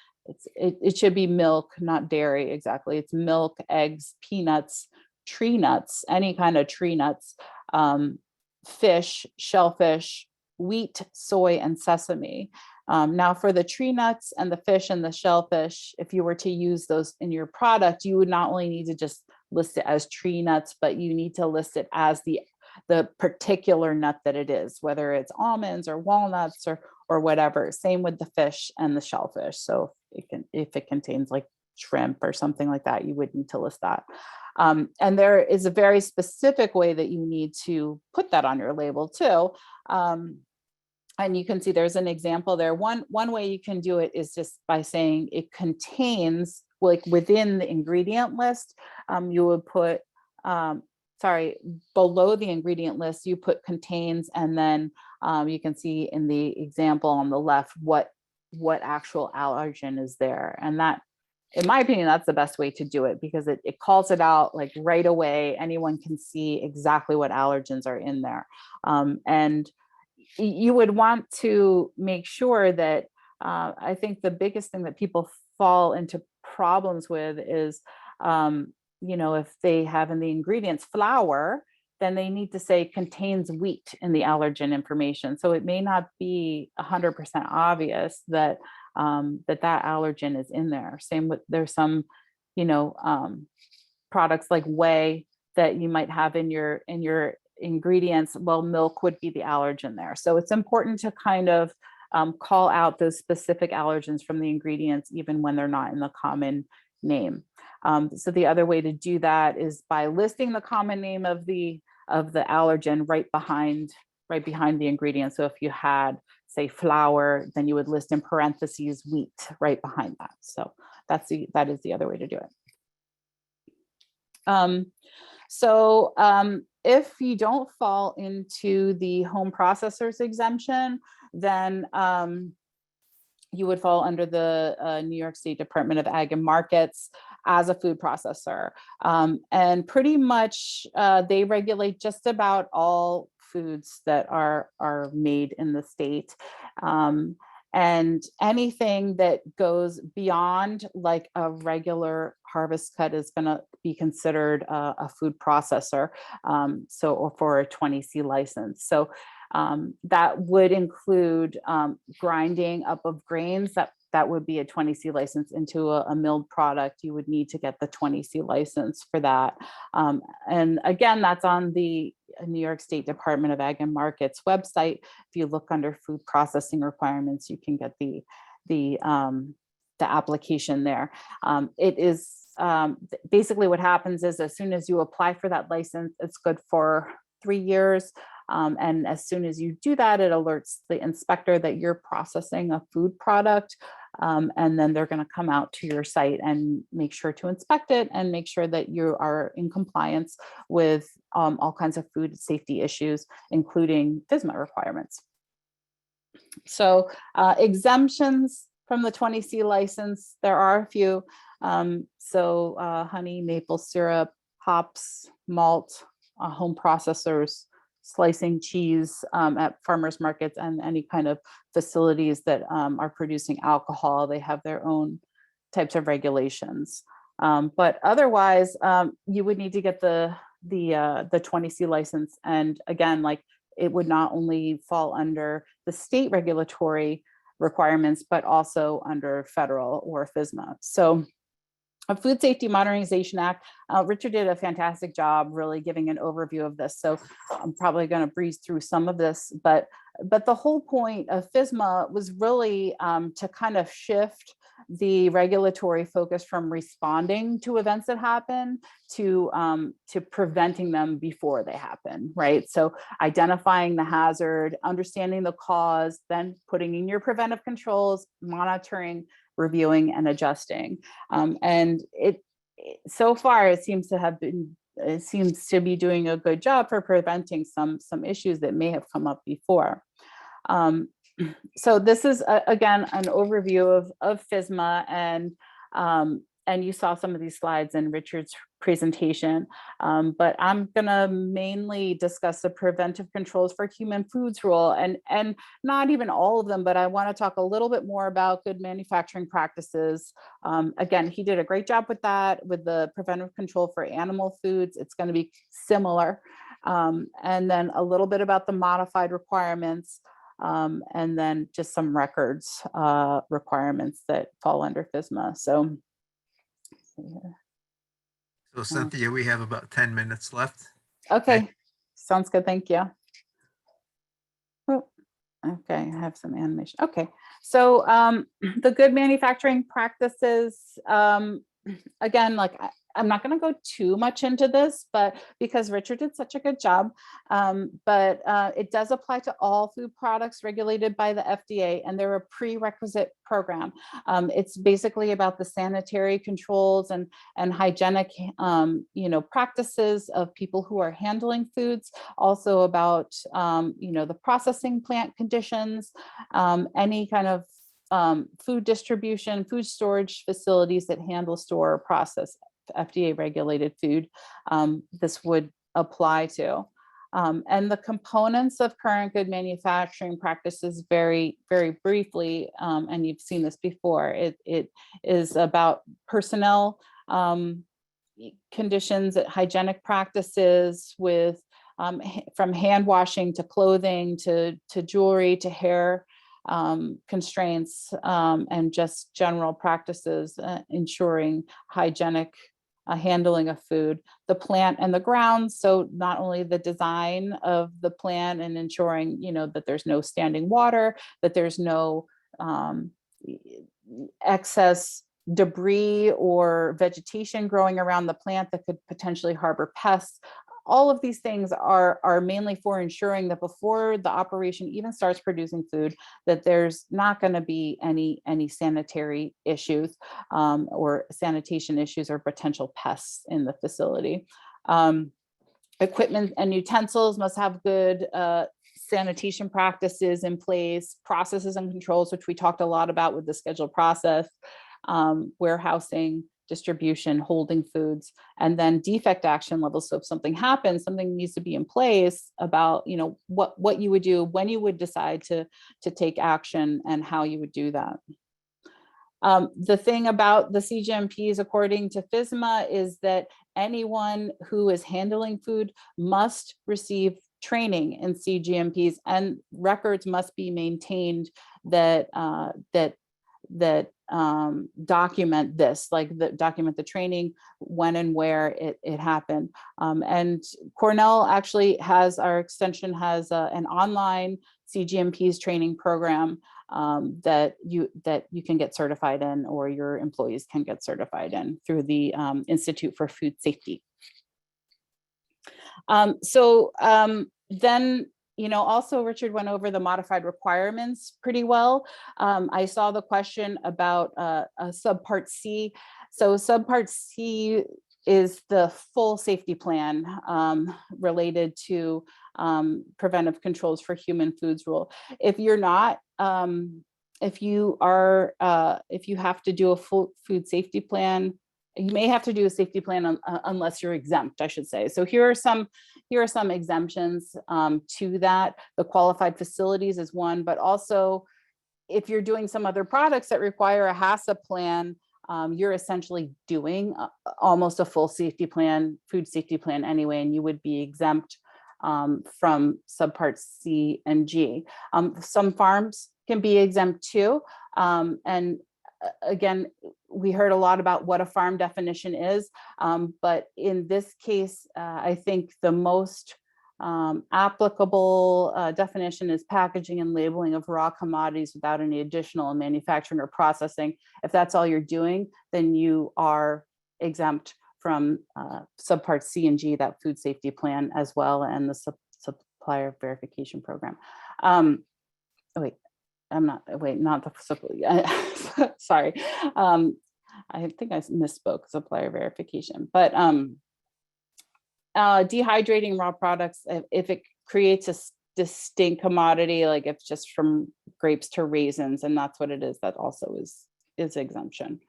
it should be milk, not dairy exactly. It's milk, eggs, peanuts, tree nuts, any kind of tree nuts, fish, shellfish, wheat, soy, and sesame. Now for the tree nuts and the fish and the shellfish, if you were to use those in your product, you would not only need to just list it as tree nuts, but you need to list it as the particular nut that it is, whether it's almonds or walnuts or whatever. Same with the fish and the shellfish. So if it contains like shrimp or something like that, you would need to list that. And there is a very specific way that you need to put that on your label too. And you can see there's an example there. One way you can do it is just by saying it contains, like within the ingredient list, you would put, below the ingredient list, you put contains, and then you can see in the example on the left what actual allergen is there. And that, in my opinion, that's the best way to do it, because it calls it out like right away. Anyone can see exactly what allergens are in there. And you would want to make sure that, I think the biggest thing that people fall into problems with is, if they have in the ingredients flour, then they need to say contains wheat in the allergen information. So it may not be 100% obvious that that allergen is in there. Same with, there's some, products like whey that you might have in your ingredients. Well, milk would be the allergen there. So it's important to kind of call out those specific allergens from the ingredients, even when they're not in the common name. So the other way to do that is by listing the common name of the allergen right behind the ingredient. So if you had, say, flour, then you would list in parentheses wheat right behind that. So that is the other way to do it. If you don't fall into the home processors exemption, then you would fall under the New York State Department of Ag and Markets as a food processor. And pretty much they regulate just about all foods that are made in the state. And anything that goes beyond like a regular harvest cut is going to be considered a food processor. Or for a 20C license. So that would include grinding up of grains. That would be a 20C license into a milled product. You would need to get the 20C license for that. And again, that's on the New York State Department of Ag and Markets website. If you look under food processing requirements, you can get the application there. It is basically what happens is, as soon as you apply for that license, it's good for 3 years. And as soon as you do that, it alerts the inspector that you're processing a food product. And then they're going to come out to your site and make sure to inspect it and make sure that you are in compliance with all kinds of food safety issues, including FSMA requirements. So exemptions from the 20C license, there are a few. Honey, maple syrup, hops, malt, home processors, slicing cheese at farmers markets, and any kind of facilities that are producing alcohol. They have their own types of regulations. But otherwise, you would need to get the 20C license. And again, like, it would not only fall under the state regulatory requirements, but also under federal or FSMA. So a Food Safety Modernization Act, Richard did a fantastic job really giving an overview of this. So I'm probably going to breeze through some of this, but the whole point of FSMA was really to kind of shift the regulatory focus from responding to events that happen to preventing them before they happen, right? So identifying the hazard, understanding the cause, then putting in your preventive controls, monitoring, reviewing, and adjusting. And so far it seems to be doing a good job for preventing some issues that may have come up before. So this is again an overview of FSMA, and you saw some of these slides in Richard's presentation, but I'm gonna mainly discuss the preventive controls for human foods rule, and not even all of them, but I want to talk a little bit more about good manufacturing practices. Again, he did a great job with that. With the preventive control for animal foods, it's going to be similar. And then a little bit about the modified requirements. and then just some records requirements that fall under FSMA. So, So Cynthia, we have about 10 minutes left. okay, sounds good. Thank you. Oh, okay, I have some animation. Okay, so the good manufacturing practices, again, like I'm not going to go too much into this, but because Richard did such a good job, but it does apply to all food products regulated by the FDA, and they're a prerequisite program. It's basically about the sanitary controls and hygienic, practices of people who are handling foods. Also about, the processing plant conditions, any kind of food distribution, food storage facilities that handle, store, or process FDA regulated food, this would apply to. And the components of current good manufacturing practices very, very briefly, and you've seen this before, it is about personnel conditions, hygienic practices with from hand washing to clothing to jewelry to hair, constraints, and just general practices, ensuring hygienic handling of food, the plant and the grounds. So not only the design of the plant and ensuring, that there's no standing water, that there's no excess debris or vegetation growing around the plant that could potentially harbor pests. All of these things are mainly for ensuring that before the operation even starts producing food, that there's not going to be any sanitary issues or sanitation issues or potential pests in the facility. Equipment and utensils must have good sanitation practices in place, processes and controls, which we talked a lot about with the scheduled process, warehousing, distribution, holding foods, and then defect action levels. So if something happens, something needs to be in place about, what you would do when you would decide to take action and how you would do that. The thing about the CGMPs, according to FSMA, is that anyone who is handling food must receive training in CGMPs, and records must be maintained that document this, document the training, when and where it happened. And Cornell actually our extension has an online CGMPs training program that you can get certified in, or your employees can get certified in through the Institute for Food Safety. Then, also Richard went over the modified requirements pretty well. I saw the question about a subpart C. So subpart C is the full safety plan related to preventive controls for human foods rule. If you're not, if you have to do a full food safety plan, you may have to do a safety plan unless you're exempt, I should say. So here are some exemptions to that. The qualified facilities is one, but also if you're doing some other products that require a HACCP plan, you're essentially doing almost a full safety plan, food safety plan anyway, and you would be exempt from subparts C and G. Some farms can be exempt too. And again, we heard a lot about what a farm definition is, but in this case, I think the most applicable definition is packaging and labeling of raw commodities without any additional manufacturing or processing. If that's all you're doing, then you are exempt from subpart C and G, that food safety plan as well, and the supplier verification program. Not the sorry. I think I misspoke, supplier verification, but dehydrating raw products, if it creates a distinct commodity, like if just from grapes to raisins, and that's what it is, that also is exemption.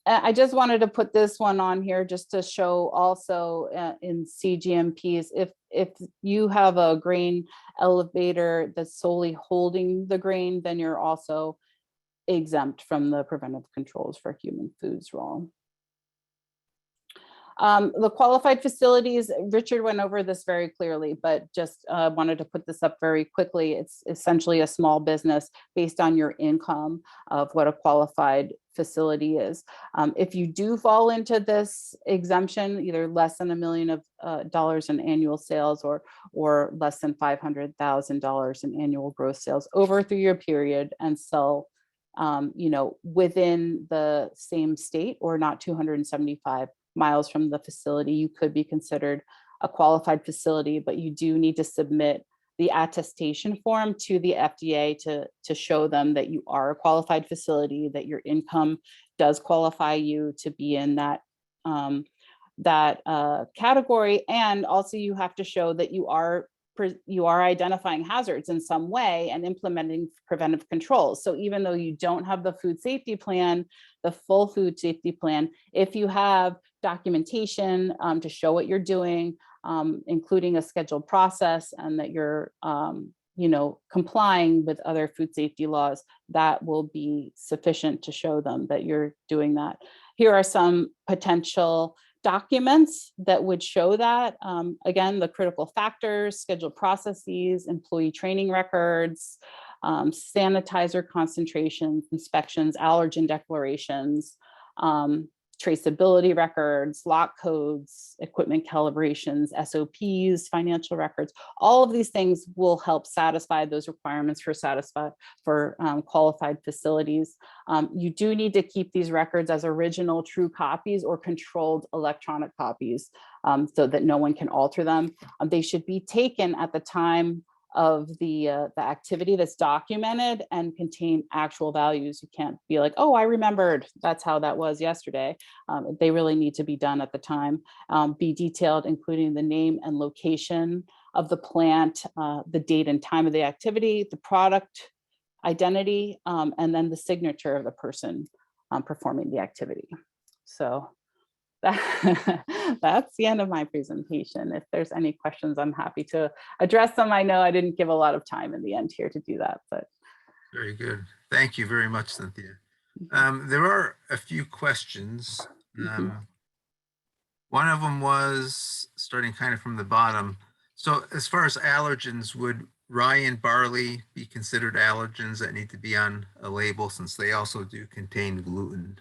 I just wanted to put this one on here just to show also in CGMPs, if you have a grain elevator that's solely holding the grain, then you're also exempt from the preventive controls for human foods rule. The qualified facilities, Richard went over this very clearly, but just wanted to put this up very quickly. It's essentially a small business based on your income of what a qualified facility is. If you do fall into this exemption, either less than $1 million of dollars in annual sales or less than $500,000 in annual gross sales over a 3-year period and sell within the same state or not 275 miles from the facility, you could be considered a qualified facility, but you do need to submit the attestation form to the FDA to show them that you are a qualified facility, that your income does qualify you to be in that category. And also you have to show that you are identifying hazards in some way and implementing preventive controls. So even though you don't have the food safety plan, the full food safety plan, if you have documentation to show what you're doing, including a scheduled process, and that you're complying with other food safety laws, that will be sufficient to show them that you're doing that. Here are some potential documents that would show that. Again, the critical factors, scheduled processes, employee training records, sanitizer concentrations, inspections, allergen declarations, traceability records, lot codes, equipment calibrations, SOPs, financial records. All of these things will help satisfy those requirements for qualified facilities. You do need to keep these records as original true copies or controlled electronic copies so that no one can alter them. They should be taken at the time of the activity that's documented and contain actual values. You can't be like, oh, I remembered that's how that was yesterday. They really need to be done at the time, be detailed, including the name and location of the plant, the date and time of the activity, the product identity, and then the signature of the person performing the activity. So that's the end of my presentation. If there's any questions, I'm happy to address them. I know I didn't give a lot of time in the end here to do that, but. Very good. Thank you very much, Cynthia. There are a few questions. One of them was starting kind of from the bottom. So as far as allergens, would rye and barley be considered allergens that need to be on a label, since they also do contain gluten?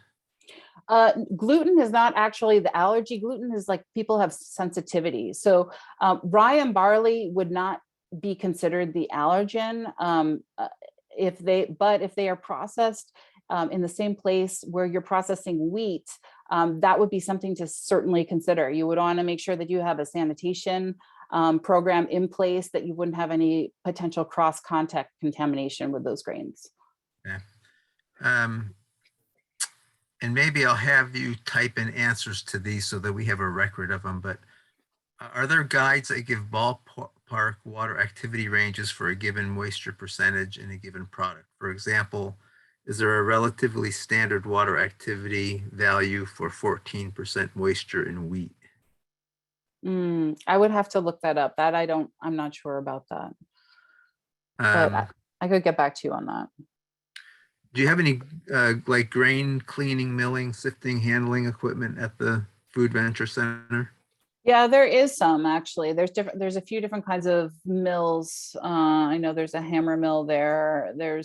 Gluten is not actually the allergy. Gluten is like people have sensitivity. So rye and barley would not be considered the allergen if they are processed in the same place where you're processing wheat, that would be something to certainly consider. You would want to make sure that you have a sanitation program in place, that you wouldn't have any potential cross-contact contamination with those grains. Okay. And maybe I'll have you type in answers to these so that we have a record of them, but are there guides that give ballpark water activity ranges for a given moisture percentage in a given product? For example, is there a relatively standard water activity value for 14% moisture in wheat? I would have to look that up. I'm not sure about that. But I could get back to you on that. Do you have any like grain cleaning, milling, sifting, handling equipment at the Food Venture Center? Yeah, there is some actually. There's a few different kinds of mills. I know there's a hammer mill there. There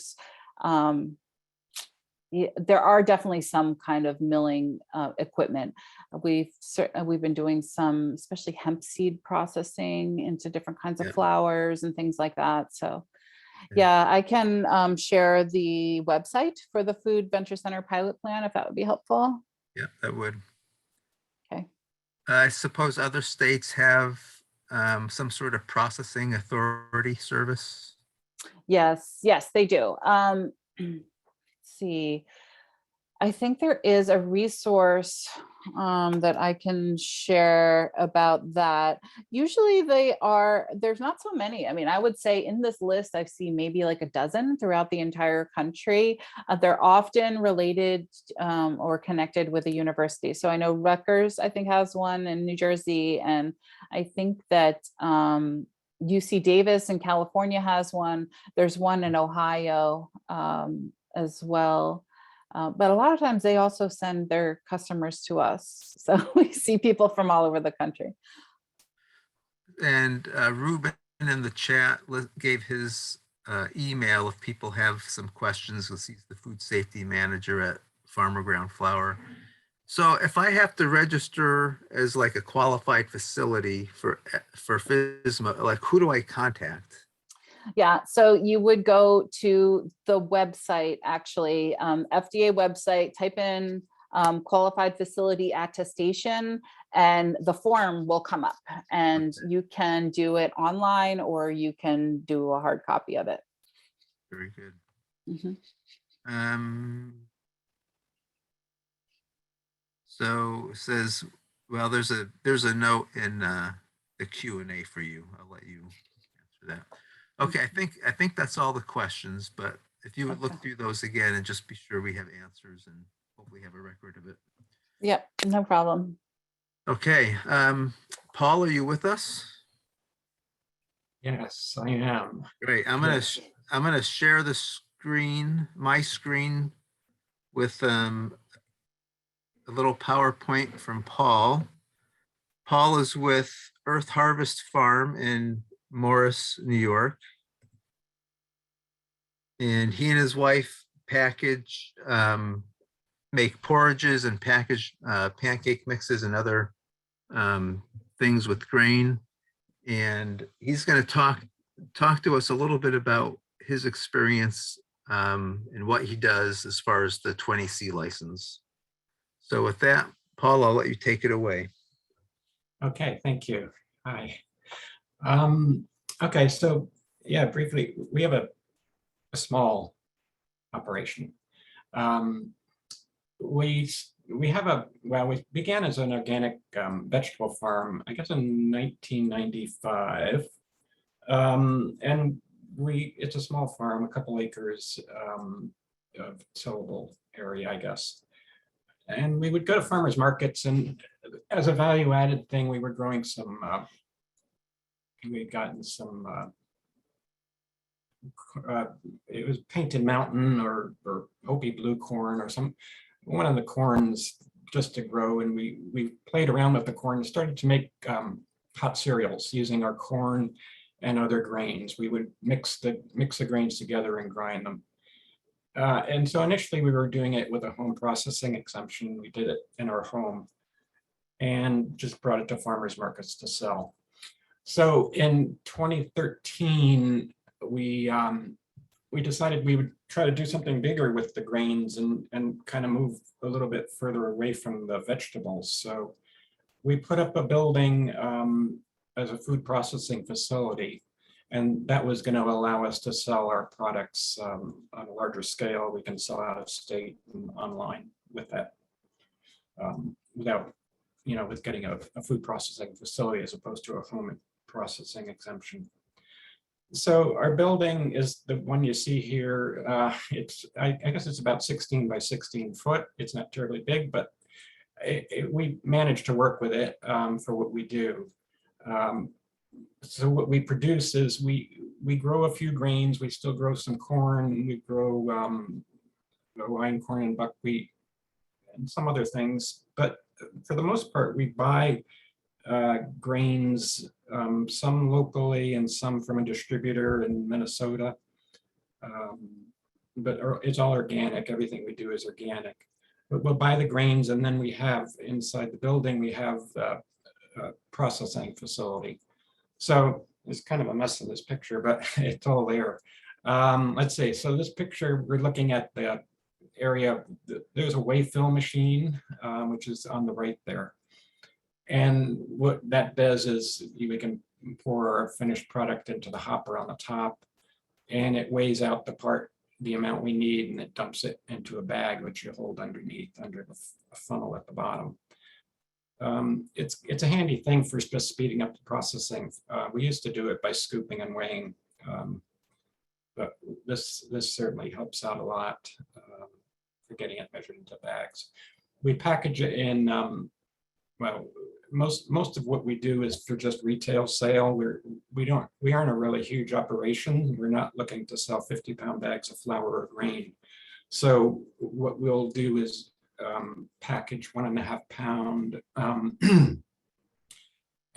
are definitely some kind of milling equipment. We've been doing some, especially hemp seed processing into different kinds of flours and things like that. So. Yeah, I can share the website for the Food Venture Center pilot plan if that would be helpful. Yeah, that would. Okay. I suppose other states have some sort of processing authority service. Yes, they do. Let's see. I think there is a resource that I can share about that. Usually there's not so many. I mean, I would say in this list, I've seen maybe like a dozen throughout the entire country. They're often related or connected with a university. So I know Rutgers, I think, has one in New Jersey. And I think that UC Davis in California has one. There's one in Ohio as well. But a lot of times they also send their customers to us. So we see people from all over the country. And Ruben in the chat gave his email if people have some questions, because he's the food safety manager at Farmer Ground Flour. So if I have to register as like a qualified facility for FSMA, like who do I contact? Yeah, so you would go to the website, actually, FDA website, type in qualified facility attestation, and the form will come up, and you can do it online or you can do a hard copy of it. Very good. Mhm. So it says, well, there's a note in the Q&A for you. I'll let you answer that. Okay, I think that's all the questions, but if you would look through those again and just be sure we have answers and hopefully have a record of it. Yep, no problem. Okay, Paul, are you with us? Yes, I am. Great. I'm gonna share the screen, my screen, with a little PowerPoint from Paul. Paul is with Earth Harvest Farm in Morris, New York. And he and his wife package, make porridges and package pancake mixes and other things with grain. And he's going to talk to us a little bit about his experience and what he does as far as the 20C license. So with that, Paul, I'll let you take it away. Okay, thank you. Hi. Okay, so yeah, briefly, we have a small operation. We began as an organic vegetable farm, I guess in 1995. And it's a small farm, a couple acres of tillable area, I guess. And we would go to farmers markets, and as a value-added thing, we were growing some, we had gotten some, it was Painted Mountain or Hopi Blue corn or one of the corns just to grow. And we played around with the corn and started to make hot cereals using our corn and other grains. We would mix the grains together and grind them. And so initially we were doing it with a home processing exemption. We did it in our home and just brought it to farmers markets to sell. So in 2013, we decided we would try to do something bigger with the grains and kind of move a little bit further away from the vegetables. So we put up a building as a food processing facility. And that was going to allow us to sell our products on a larger scale. We can sell out of state and online with that, without, with getting a food processing facility as opposed to a home processing exemption. So our building is the one you see here. I guess it's about 16 by 16 foot. It's not terribly big, but we managed to work with it for what we do. So what we produce is we grow a few grains. We still grow some corn. We grow Hawaiian corn and buckwheat and some other things. But for the most part, we buy grains, some locally and some from a distributor in Minnesota. But it's all organic. Everything we do is organic. But we'll buy the grains, and then we have inside the building, we have a processing facility. So it's kind of a mess in this picture, but it's all there. Let's see. So this picture, we're looking at the area. There's a weigh fill machine, which is on the right there. And what that does is we can pour our finished product into the hopper on the top, and it weighs out the amount we need, and it dumps it into a bag, which you hold underneath, under the funnel at the bottom. It's a handy thing for just speeding up the processing. We used to do it by scooping and weighing, but this certainly helps out a lot for getting it measured into bags. We package it in, well, most of what we do is for just retail sale. We aren't a really huge operation. We're not looking to sell 50-pound bags of flour or grain. So what we'll do is package 1.5 pound. I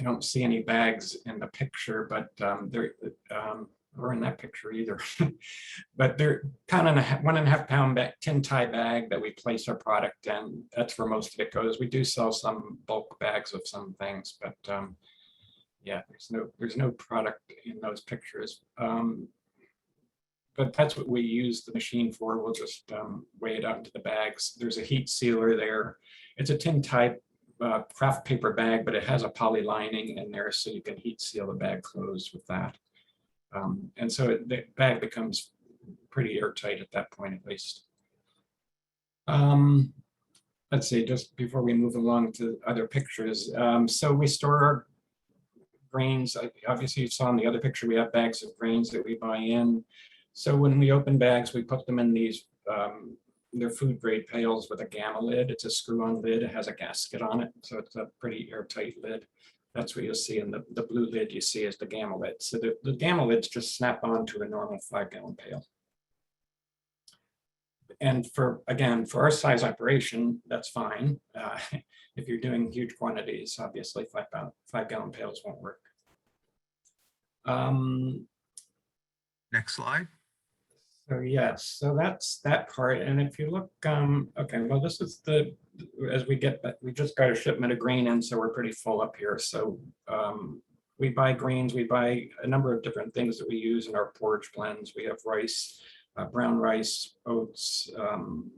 don't see any bags in the picture, but they're or in that picture either. But they're pound and a half, 1.5 pound bag, tin tie bag that we place our product in. That's where most of it goes. We do sell some bulk bags of some things, but yeah, there's no product in those pictures. But that's what we use the machine for. We'll just weigh it out into the bags. There's a heat sealer there. It's a tin type craft paper bag, but it has a poly lining in there, so you can heat seal the bag closed with that. And so the bag becomes pretty airtight at that point, at least. Let's see, just before we move along to other pictures. So we store our grains. Obviously, you saw in the other picture, we have bags of grains that we buy in. So when we open bags, we put them in these, they're food grade pails with a gamma lid. It's a screw-on lid. It has a gasket on it. So it's a pretty airtight lid. That's what you'll see in the blue lid you see is the gamma lid. So the gamma lids just snap onto a normal 5-gallon pail. And again, for our size operation, that's fine. If you're doing huge quantities, obviously 5-gallon pails won't work. Next slide. So yes, so that's that part. And if you look, okay, well, this is as we get, we just got a shipment of grain in, so we're pretty full up here. So we buy grains, we buy a number of different things that we use in our porridge blends. We have rice, brown rice, oats,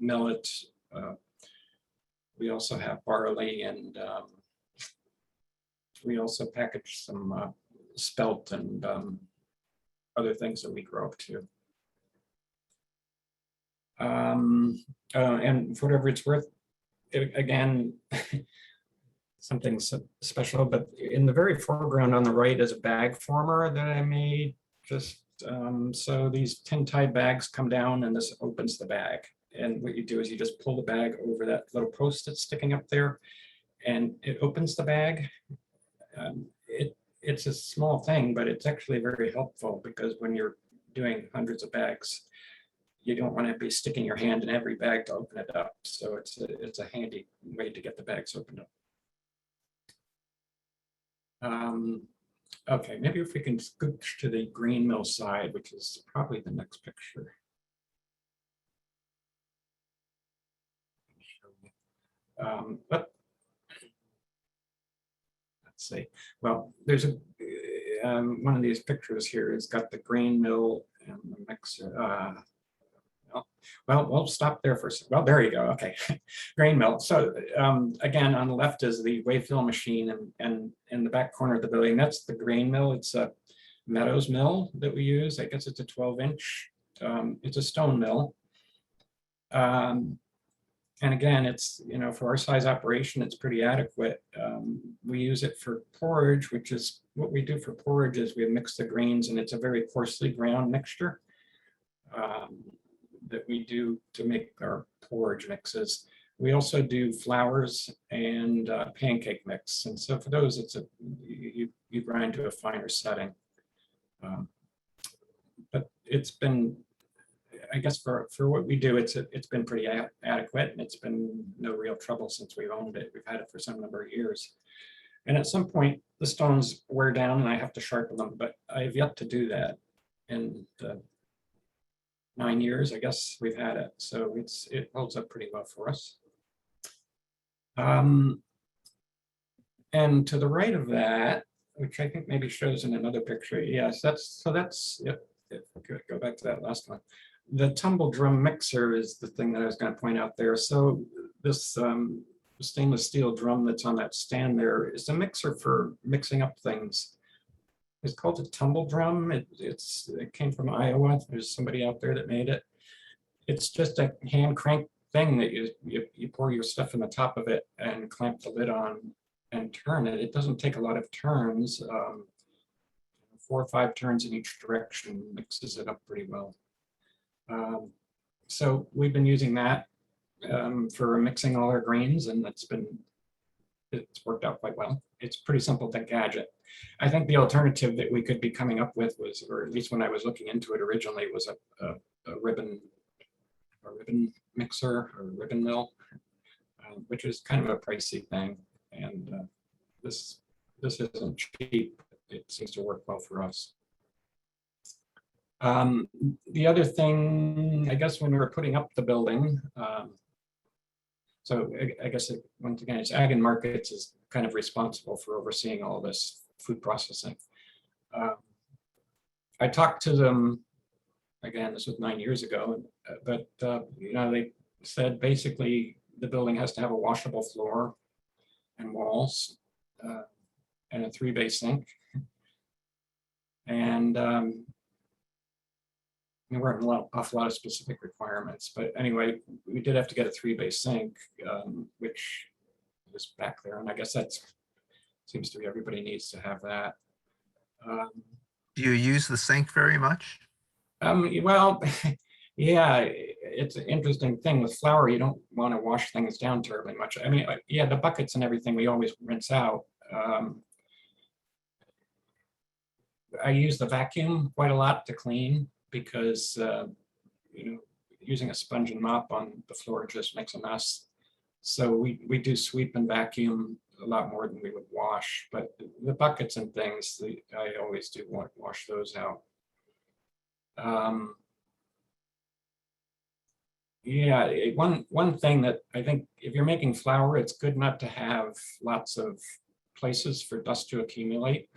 millet. We also have barley, and we also package some spelt and other things that we grow up too. And for whatever it's worth, again, something special, but in the very foreground on the right is a bag former that I made. Just so these tin tie bags come down and this opens the bag. And what you do is you just pull the bag over that little post that's sticking up there, and it opens the bag. It's a small thing, but it's actually very helpful, because when you're doing hundreds of bags, you don't want to be sticking your hand in every bag to open it up. So it's a handy way to get the bags opened up. Okay, maybe if we can scooch to the green mill side, which is probably the next picture. But let's see. Well, there's a one of these pictures here. It's got the grain mill and the mixer. Well, we'll stop there for a second. Well, there you go. Okay, grain mill. So again, on the left is the weigh fill machine, and in the back corner of the building, that's the grain mill. It's a Meadows mill that we use. I guess it's a 12-inch. It's a stone mill. And again, it's, you know, for our size operation, it's pretty adequate. We use it for porridge, which is what we do for porridge is we mix the grains, and it's a very coarsely ground mixture that we do to make our porridge mixes. We also do flours and pancake mix. And so for those, it's you grind to a finer setting. But it's been, I guess for what we do, it's been pretty adequate, and it's been no real trouble since we've owned it. We've had it for some number of years. And at some point, the stones wear down and I have to sharpen them, but I have yet to do that. And 9 years, I guess we've had it. So it holds up pretty well for us. And to the right of that, which I think maybe shows in another picture. Yes, yep, go back to that last one. The tumble drum mixer is the thing that I was going to point out there. So this stainless steel drum that's on that stand there is a mixer for mixing up things. It's called a tumble drum. It came from Iowa. There's somebody out there that made it. It's just a hand crank thing that you pour your stuff in the top of it and clamp the lid on and turn it. It doesn't take a lot of turns. 4 or 5 turns in each direction mixes it up pretty well. So we've been using that for mixing all our grains, and it's worked out quite well. It's pretty simple to gadget. I think the alternative that we could be coming up with was, or at least when I was looking into it originally, was a ribbon ribbon mixer or ribbon mill, which is kind of a pricey thing. And this isn't cheap. It seems to work well for us. The other thing, I guess, when we were putting up the building, so I guess once again, it's Ag and Markets is kind of responsible for overseeing all this food processing. I talked to them, again, this was 9 years ago, but you know, they said basically the building has to have a washable floor and walls and a 3-bay sink. And there weren't an awful lot of specific requirements, but anyway, we did have to get a 3-bay sink, which is back there, and I guess that seems to be everybody needs to have that. Do you use the sink very much? Well, yeah, it's an interesting thing with flour. You don't want to wash things down terribly much. I mean, yeah, the buckets and everything we always rinse out. I use the vacuum quite a lot to clean because you know, using a sponge and mop on the floor just makes a mess. So we do sweep and vacuum a lot more than we would wash, but the buckets and things, I always do wash those out. Yeah, one thing that I think if you're making flour, it's good not to have lots of places for dust to accumulate.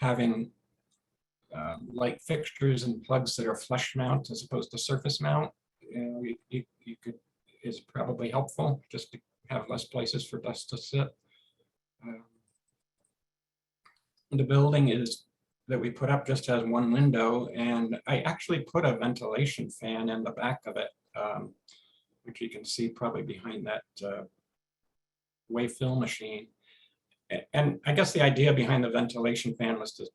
Having light fixtures and plugs that are flush mount as opposed to surface mount, you know, you could is probably helpful just to have less places for dust to sit. The building is that we put up just has one window, and I actually put a ventilation fan in the back of it, which you can see probably behind that wave fill machine. And I guess the idea behind the ventilation fan was to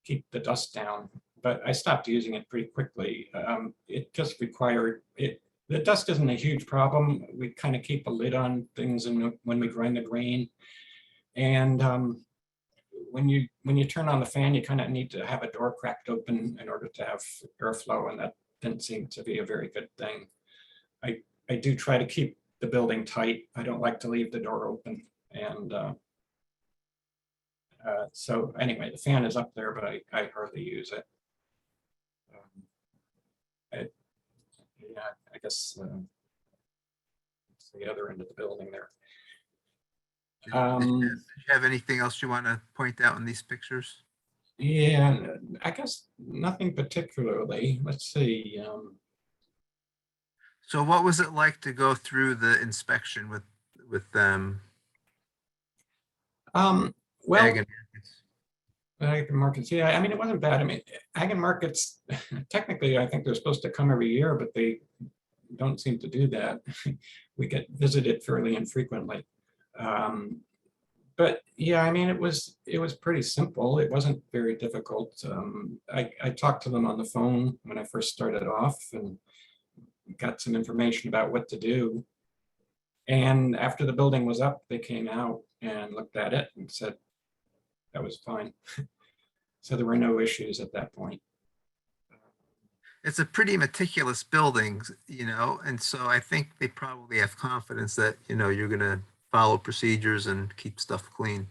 keep the dust down, but I stopped using it pretty quickly. It just required it. The dust isn't a huge problem. We kind of keep a lid on things when we grind the grain. And when you turn on the fan, you kind of need to have a door cracked open in order to have airflow, and that didn't seem to be a very good thing. I do try to keep the building tight. I don't like to leave the door open. And so anyway, the fan is up there, but I hardly use it. Yeah, I guess it's the other end of the building there. Did you have anything else you want to point out in these pictures? Yeah, I guess nothing particularly. Let's see. So what was it like to go through the inspection with them? Well, Ag and Markets? Ag and Markets, yeah, I mean, it wasn't bad. I mean, Ag and Markets, technically, I think they're supposed to come every year, but they don't seem to do that. We get visited fairly infrequently. But yeah, I mean, it was pretty simple. It wasn't very difficult. I talked to them on the phone when I first started off and got some information about what to do. And after the building was up, they came out and looked at it and said that was fine. So there were no issues at that point. It's a pretty meticulous building, you know, and so I think they probably have confidence that, you know, you're going to follow procedures and keep stuff clean.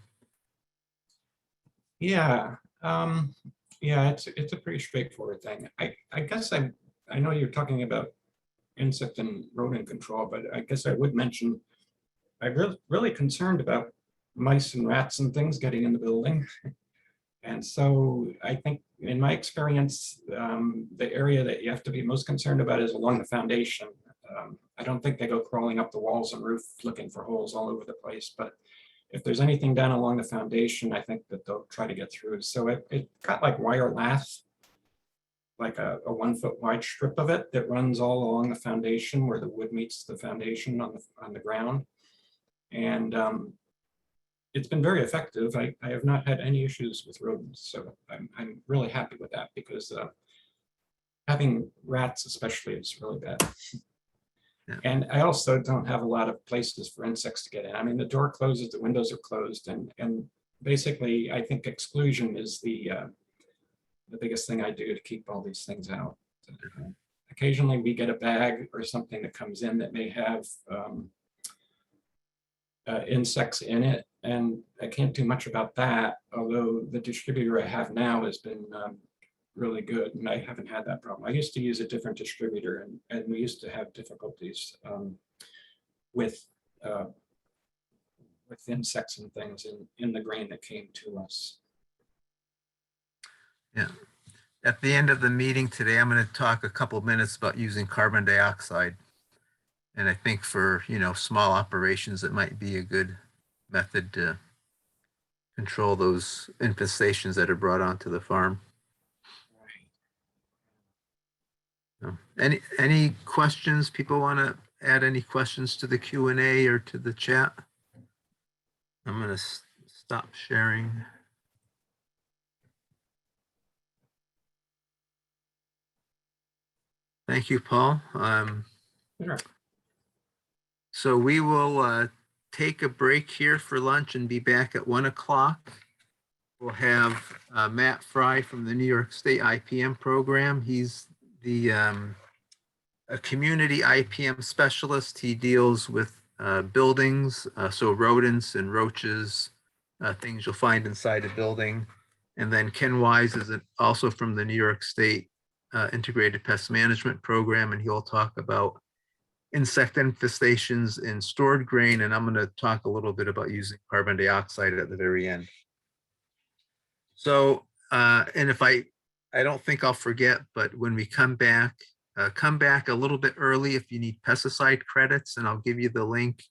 Yeah, yeah, it's a pretty straightforward thing. I guess I know you're talking about insect and rodent control, but I guess I would mention I'm really concerned about mice and rats and things getting in the building. And so I think in my experience, the area that you have to be most concerned about is along the foundation. I don't think they go crawling up the walls and roof looking for holes all over the place, but if there's anything down along the foundation, I think that they'll try to get through. So it got like wire lath, like a 1 foot wide strip of it that runs all along the foundation where the wood meets the foundation on the ground. And it's been very effective. I have not had any issues with rodents, so I'm really happy with that because having rats especially is really bad. Yeah. And I also don't have a lot of places for insects to get in. I mean, the door closes, the windows are closed, and basically I think exclusion is the biggest thing I do to keep all these things out. occasionally we get a bag or something that comes in that may have insects in it, and I can't do much about that, although the distributor I have now has been really good, and I haven't had that problem. I used to use a different distributor, and we used to have difficulties with insects and things in the grain that came to us. Yeah. At the end of the meeting today, I'm going to talk a couple of minutes about using carbon dioxide. And I think for, small operations, it might be a good method to control those infestations that are brought onto the farm. So, any questions? People want to add any questions to the Q&A or to the chat? I'm going to stop sharing. Thank you, Paul. Sure. So we will take a break here for lunch and be back at 1 o'clock. We'll have Matt Fry from the New York State IPM program. He's the a community IPM specialist. He deals with buildings, so rodents and roaches, things you'll find inside a building. And then Ken Wise is also from the New York State Integrated Pest Management Program, and he'll talk about insect infestations in stored grain. And I'm going to talk a little bit about using carbon dioxide at the very end. So, and if I don't think I'll forget, but when we come back a little bit early if you need pesticide credits, and I'll give you the link.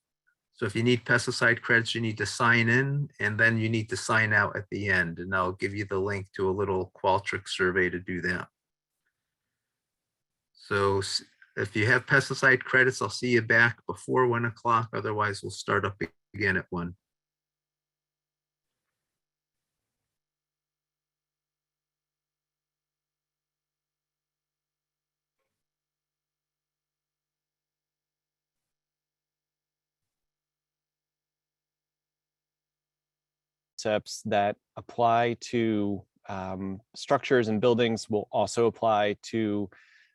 So if you need pesticide credits, you need to sign in, and then you need to sign out at the end. And I'll give you the link to a little Qualtrics survey to do that. So if you have pesticide credits, I'll see you back before 1 o'clock. Otherwise, we'll start up again at 1. Concepts that apply to structures and buildings will also apply to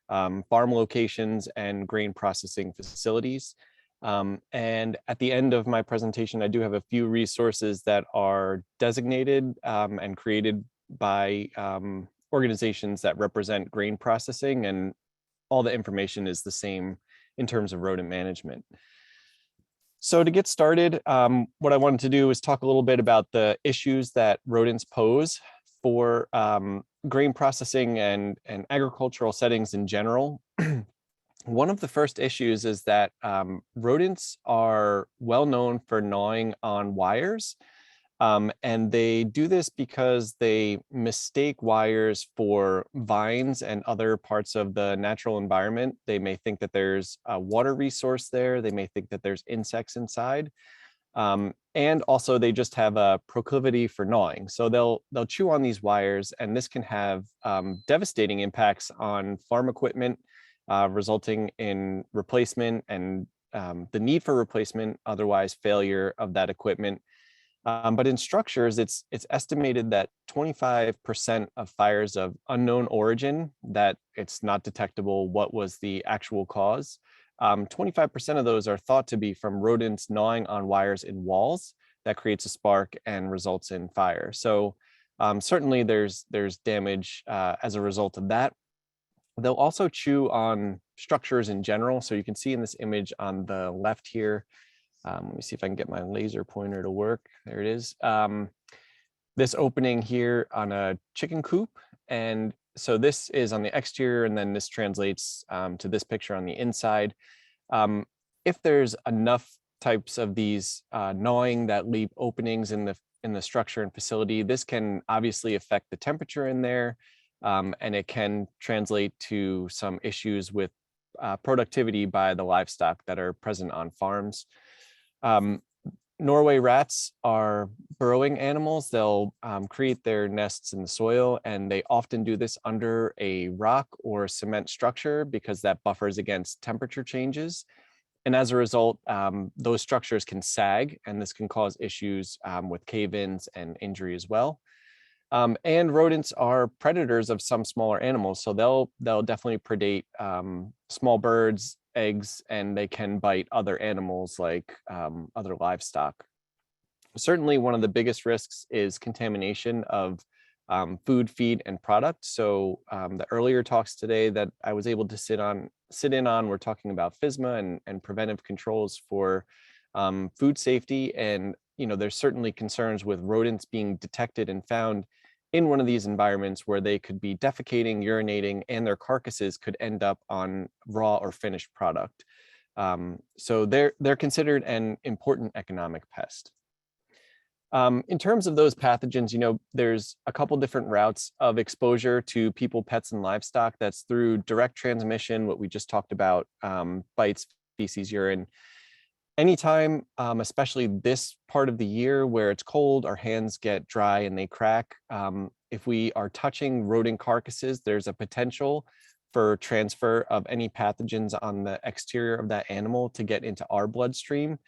farm locations and grain processing facilities. And at the end of my presentation, I do have a few resources that are designated and created by organizations that represent grain processing, and all the information is the same in terms of rodent management. So to get started, what I wanted to do is talk a little bit about the issues that rodents pose for grain processing and agricultural settings in general. One of the first issues is that rodents are well known for gnawing on wires. And they do this because they mistake wires for vines and other parts of the natural environment. They may think that there's a water resource there. They may think that there's insects inside. And also they just have a proclivity for gnawing. So they'll chew on these wires, and this can have devastating impacts on farm equipment, resulting in replacement and the need for replacement, otherwise failure of that equipment. But in structures, it's estimated that 25% of fires of unknown origin, that it's not detectable what was the actual cause, 25% of those are thought to be from rodents gnawing on wires in walls that creates a spark and results in fire. So certainly there's damage as a result of that. They'll also chew on structures in general. So you can see in this image on the left here, let me see if I can get my laser pointer to work. There it is. This opening here on a chicken coop. And so this is on the exterior, and then this translates to this picture on the inside. If there's enough types of these gnawing that leave openings in the structure and facility, this can obviously affect the temperature in there, and it can translate to some issues with productivity by the livestock that are present on farms. Norway rats are burrowing animals. They'll create their nests in the soil, and they often do this under a rock or cement structure because that buffers against temperature changes. And as a result, those structures can sag, and this can cause issues with cave-ins and injury as well. And rodents are predators of some smaller animals, so they'll definitely predate small birds, eggs, and they can bite other animals like other livestock. Certainly, one of the biggest risks is contamination of food, feed, and product. So the earlier talks today that I was able to sit in on, we're talking about FSMA and preventive controls for food safety. And there's certainly concerns with rodents being detected and found in one of these environments where they could be defecating, urinating, and their carcasses could end up on raw or finished product. So they're considered an important economic pest. In terms of those pathogens, there's a couple different routes of exposure to people, pets, and livestock. That's through direct transmission, what we just talked about, bites, feces, urine. Anytime, especially this part of the year where it's cold, our hands get dry and they crack. If we are touching rodent carcasses, there's a potential for transfer of any pathogens on the exterior of that animal to get into our bloodstream.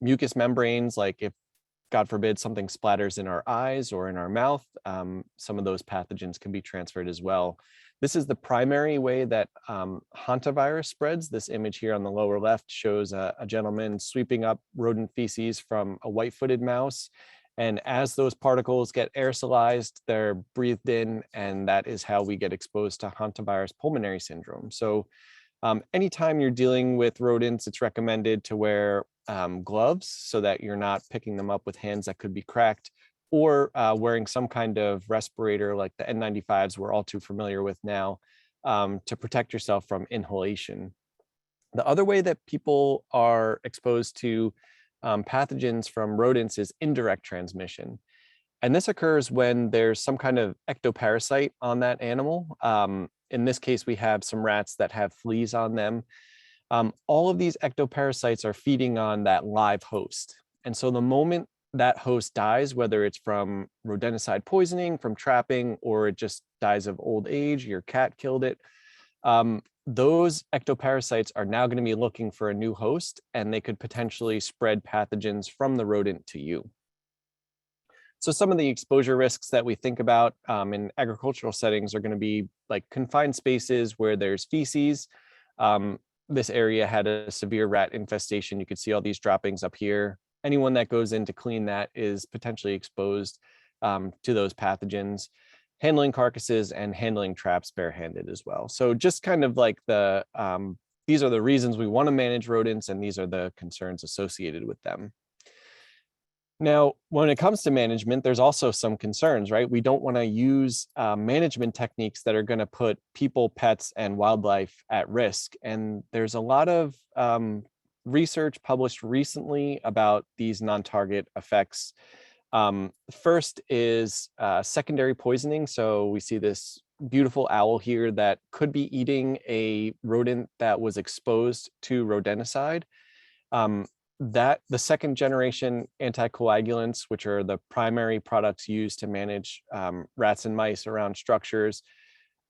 Mucous membranes, like if God forbid something splatters in our eyes or in our mouth, some of those pathogens can be transferred as well. This is the primary way that hantavirus spreads. This image here on the lower left shows a gentleman sweeping up rodent feces from a white-footed mouse. And as those particles get aerosolized, they're breathed in, and that is how we get exposed to hantavirus pulmonary syndrome. So anytime you're dealing with rodents, it's recommended to wear gloves so that you're not picking them up with hands that could be cracked, or wearing some kind of respirator like the N95s we're all too familiar with now, to protect yourself from inhalation. The other way that people are exposed to pathogens from rodents is indirect transmission. And this occurs when there's some kind of ectoparasite on that animal. In this case, we have some rats that have fleas on them. All of these ectoparasites are feeding on that live host. And so the moment that host dies, whether it's from rodenticide poisoning, from trapping, or it just dies of old age, your cat killed it, those ectoparasites are now going to be looking for a new host, and they could potentially spread pathogens from the rodent to you. So some of the exposure risks that we think about in agricultural settings are going to be like confined spaces where there's feces. This area had a severe rat infestation. You could see all these droppings up here. Anyone that goes in to clean that is potentially exposed to those pathogens. Handling carcasses and handling traps barehanded as well. So just kind of like these are the reasons we want to manage rodents, and these are the concerns associated with them. Now, when it comes to management, there's also some concerns, right? We don't want to use management techniques that are going to put people, pets, and wildlife at risk. And there's a lot of research published recently about these non-target effects. First is secondary poisoning. So we see this beautiful owl here that could be eating a rodent that was exposed to rodenticide. That the second generation anticoagulants, which are the primary products used to manage rats and mice around structures,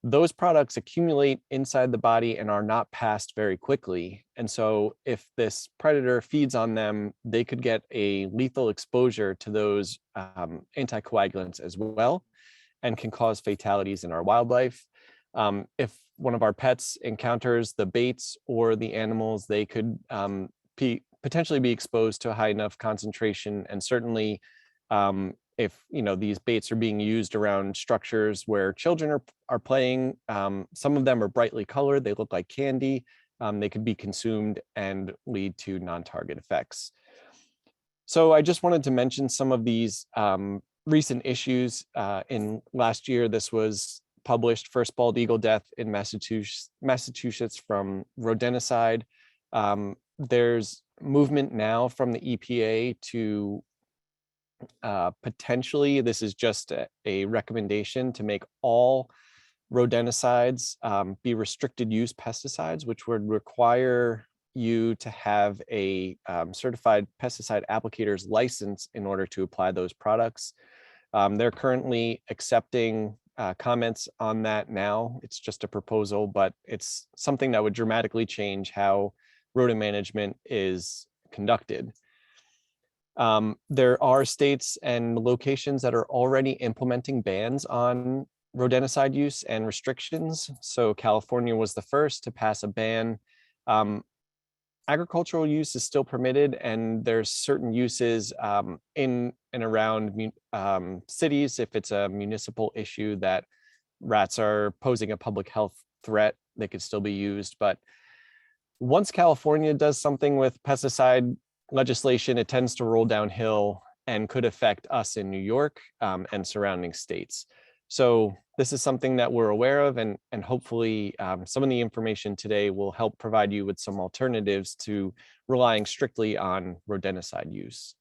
those products accumulate inside the body and are not passed very quickly. And so if this predator feeds on them, they could get a lethal exposure to those anticoagulants as well, and can cause fatalities in our wildlife. If one of our pets encounters the baits or the animals, they could potentially be exposed to a high enough concentration. And certainly if these baits are being used around structures where children are playing, some of them are brightly colored, they look like candy, they could be consumed and lead to non-target effects. So I just wanted to mention some of these recent issues. In last year, this was published, first bald eagle death in Massachusetts from rodenticide. There's movement now from the EPA to potentially, this is just a recommendation to make all rodenticides be restricted use pesticides, which would require you to have a certified pesticide applicator's license in order to apply those products. They're currently accepting comments on that now. It's just a proposal, but it's something that would dramatically change how rodent management is conducted. There are states and locations that are already implementing bans on rodenticide use and restrictions. So California was the first to pass a ban. Agricultural use is still permitted, and there's certain uses in and around cities. If it's a municipal issue that rats are posing a public health threat, they could still be used. But once California does something with pesticide legislation, it tends to roll downhill and could affect us in New York and surrounding states. So this is something that we're aware of, and hopefully some of the information today will help provide you with some alternatives to relying strictly on rodenticide use.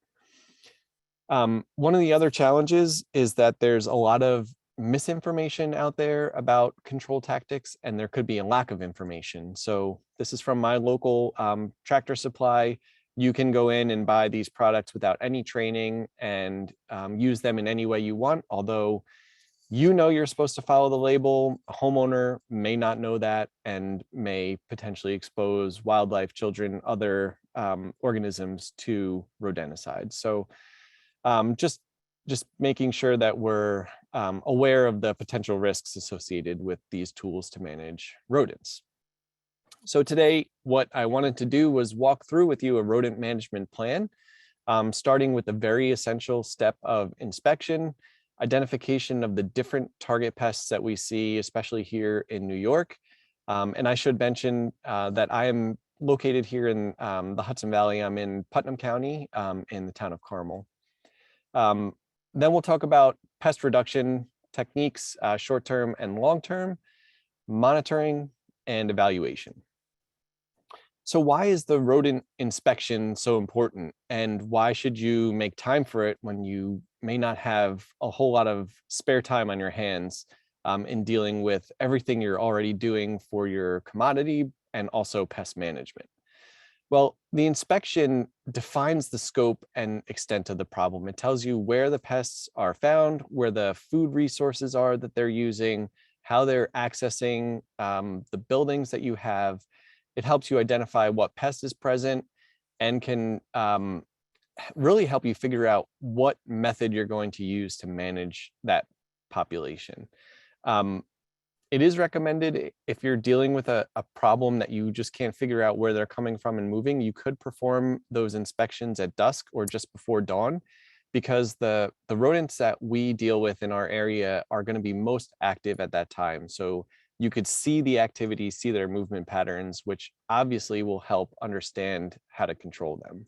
One of the other challenges is that there's a lot of misinformation out there about control tactics, and there could be a lack of information. So this is from my local Tractor Supply. You can go in and buy these products without any training and use them in any way you want, although you know you're supposed to follow the label. A homeowner may not know that and may potentially expose wildlife, children, other organisms to rodenticides. So just making sure that we're aware of the potential risks associated with these tools to manage rodents. So today, what I wanted to do was walk through with you a rodent management plan, starting with the very essential step of inspection, identification of the different target pests that we see, especially here in New York. And I should mention that I am located here in the Hudson Valley. I'm in Putnam County in the town of Carmel. Then we'll talk about pest reduction techniques, short-term and long-term, monitoring, and evaluation. So why is the rodent inspection so important, and why should you make time for it when you may not have a whole lot of spare time on your hands in dealing with everything you're already doing for your commodity and also pest management? Well, the inspection defines the scope and extent of the problem. It tells you where the pests are found, where the food resources are that they're using, how they're accessing the buildings that you have. It helps you identify what pest is present and can really help you figure out what method you're going to use to manage that population. It is recommended, if you're dealing with a problem that you just can't figure out where they're coming from and moving, you could perform those inspections at dusk or just before dawn, because the rodents that we deal with in our area are going to be most active at that time. So you could see the activity, see their movement patterns, which obviously will help understand how to control them.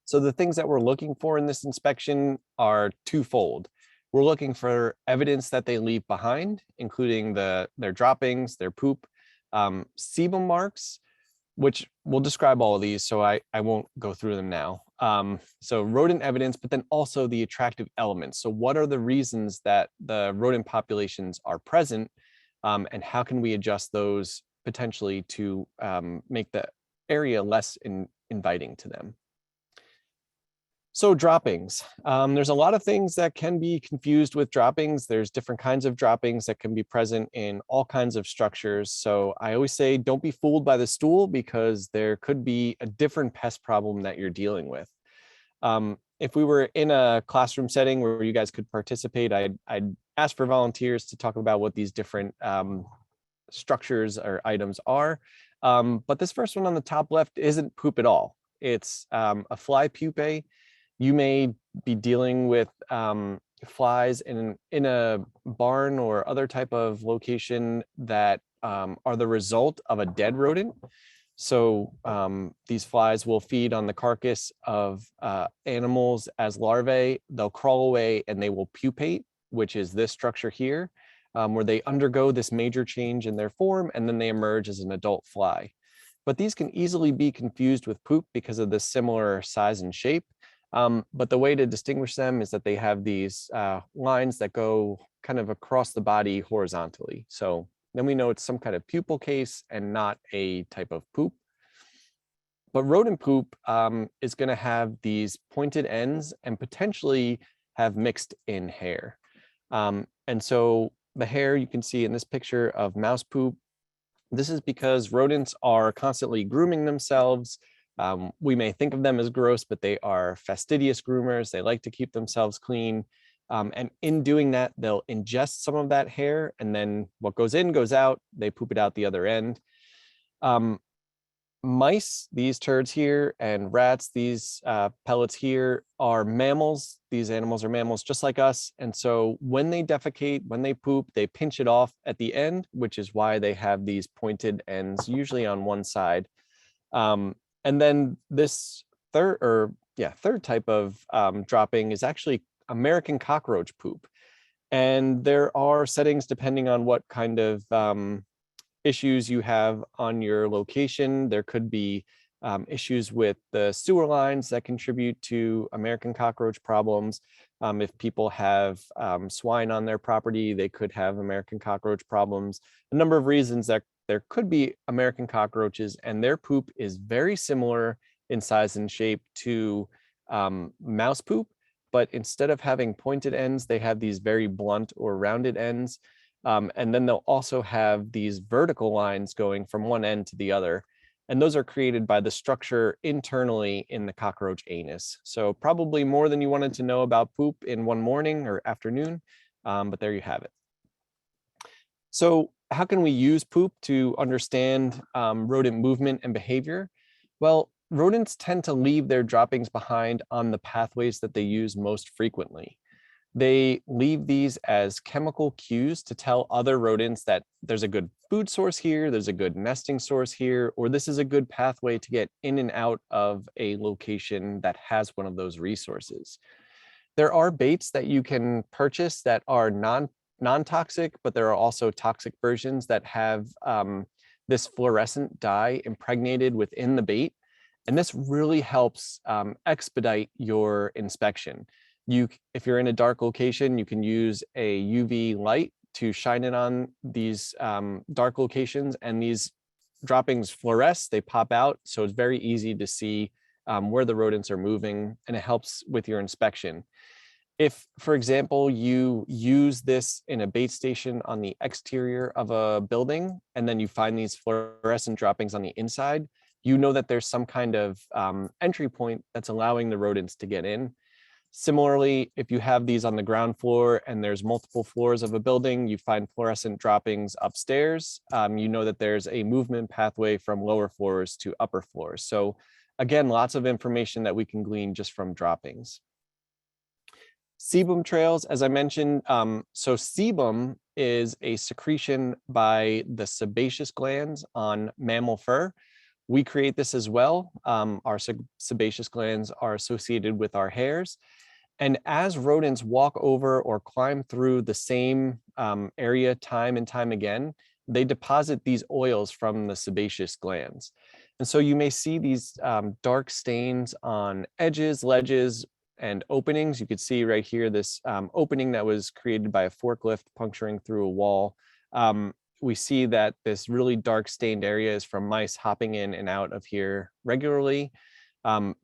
So the things that we're looking for in this inspection are twofold. We're looking for evidence that they leave behind, including their droppings, their poop, sebum marks, which we'll describe all of these, so I won't go through them now. So rodent evidence, but then also the attractive elements. So what are the reasons that the rodent populations are present, and how can we adjust those potentially to make the area less inviting to them? So droppings, there's a lot of things that can be confused with droppings. There's different kinds of droppings that can be present in all kinds of structures. So I always say, don't be fooled by the stool, because there could be a different pest problem that you're dealing with. If we were in a classroom setting where you guys could participate, I'd ask for volunteers to talk about what these different structures or items are. But this first one on the top left isn't poop at all. It's a fly pupae. You may be dealing with flies in a barn or other type of location that are the result of a dead rodent. So these flies will feed on the carcass of animals as larvae. They'll crawl away and they will pupate, which is this structure here, where they undergo this major change in their form and then they emerge as an adult fly. But these can easily be confused with poop because of the similar size and shape. But the way to distinguish them is that they have these lines that go kind of across the body horizontally. So then we know it's some kind of pupal case and not a type of poop. But rodent poop is going to have these pointed ends and potentially have mixed in hair. And so the hair you can see in this picture of mouse poop, this is because rodents are constantly grooming themselves, We may think of them as gross, but they are fastidious groomers. They like to keep themselves clean. And in doing that, they'll ingest some of that hair, and then what goes in goes out. They poop it out the other end. Mice, these turds here, and rats, these pellets here, are mammals. These animals are mammals just like us. And so when they defecate, when they poop, they pinch it off at the end, which is why they have these pointed ends, usually on one side. And then this third type of dropping is actually American cockroach poop. And there are settings depending on what kind of issues you have on your location. There could be issues with the sewer lines that contribute to American cockroach problems. If people have swine on their property, they could have American cockroach problems. A number of reasons that there could be American cockroaches, and their poop is very similar in size and shape to mouse poop, but instead of having pointed ends, they have these very blunt or rounded ends. And then they'll also have these vertical lines going from one end to the other. And those are created by the structure internally in the cockroach anus. So probably more than you wanted to know about poop in one morning or afternoon, but there you have it. So how can we use poop to understand rodent movement and behavior? Well, rodents tend to leave their droppings behind on the pathways that they use most frequently. They leave these as chemical cues to tell other rodents that there's a good food source here, there's a good nesting source here, or this is a good pathway to get in and out of a location that has one of those resources. There are baits that you can purchase that are non-toxic, but there are also toxic versions that have this fluorescent dye impregnated within the bait. And this really helps expedite your inspection. If you're in a dark location, you can use a UV light to shine it on these dark locations, and these droppings fluoresce, they pop out. So it's very easy to see where the rodents are moving, and it helps with your inspection. If, for example, you use this in a bait station on the exterior of a building, and then you find these fluorescent droppings on the inside, you know that there's some kind of entry point that's allowing the rodents to get in. Similarly, if you have these on the ground floor and there's multiple floors of a building, you find fluorescent droppings upstairs, you know that there's a movement pathway from lower floors to upper floors. So again, lots of information that we can glean just from droppings. Sebum trails, as I mentioned, so sebum is a secretion by the sebaceous glands on mammal fur. We create this as well. Our sebaceous glands are associated with our hairs. And as rodents walk over or climb through the same area time and time again, they deposit these oils from the sebaceous glands. And so you may see these dark stains on edges, ledges, and openings. You could see right here this opening that was created by a forklift puncturing through a wall. We see that this really dark stained area is from mice hopping in and out of here regularly.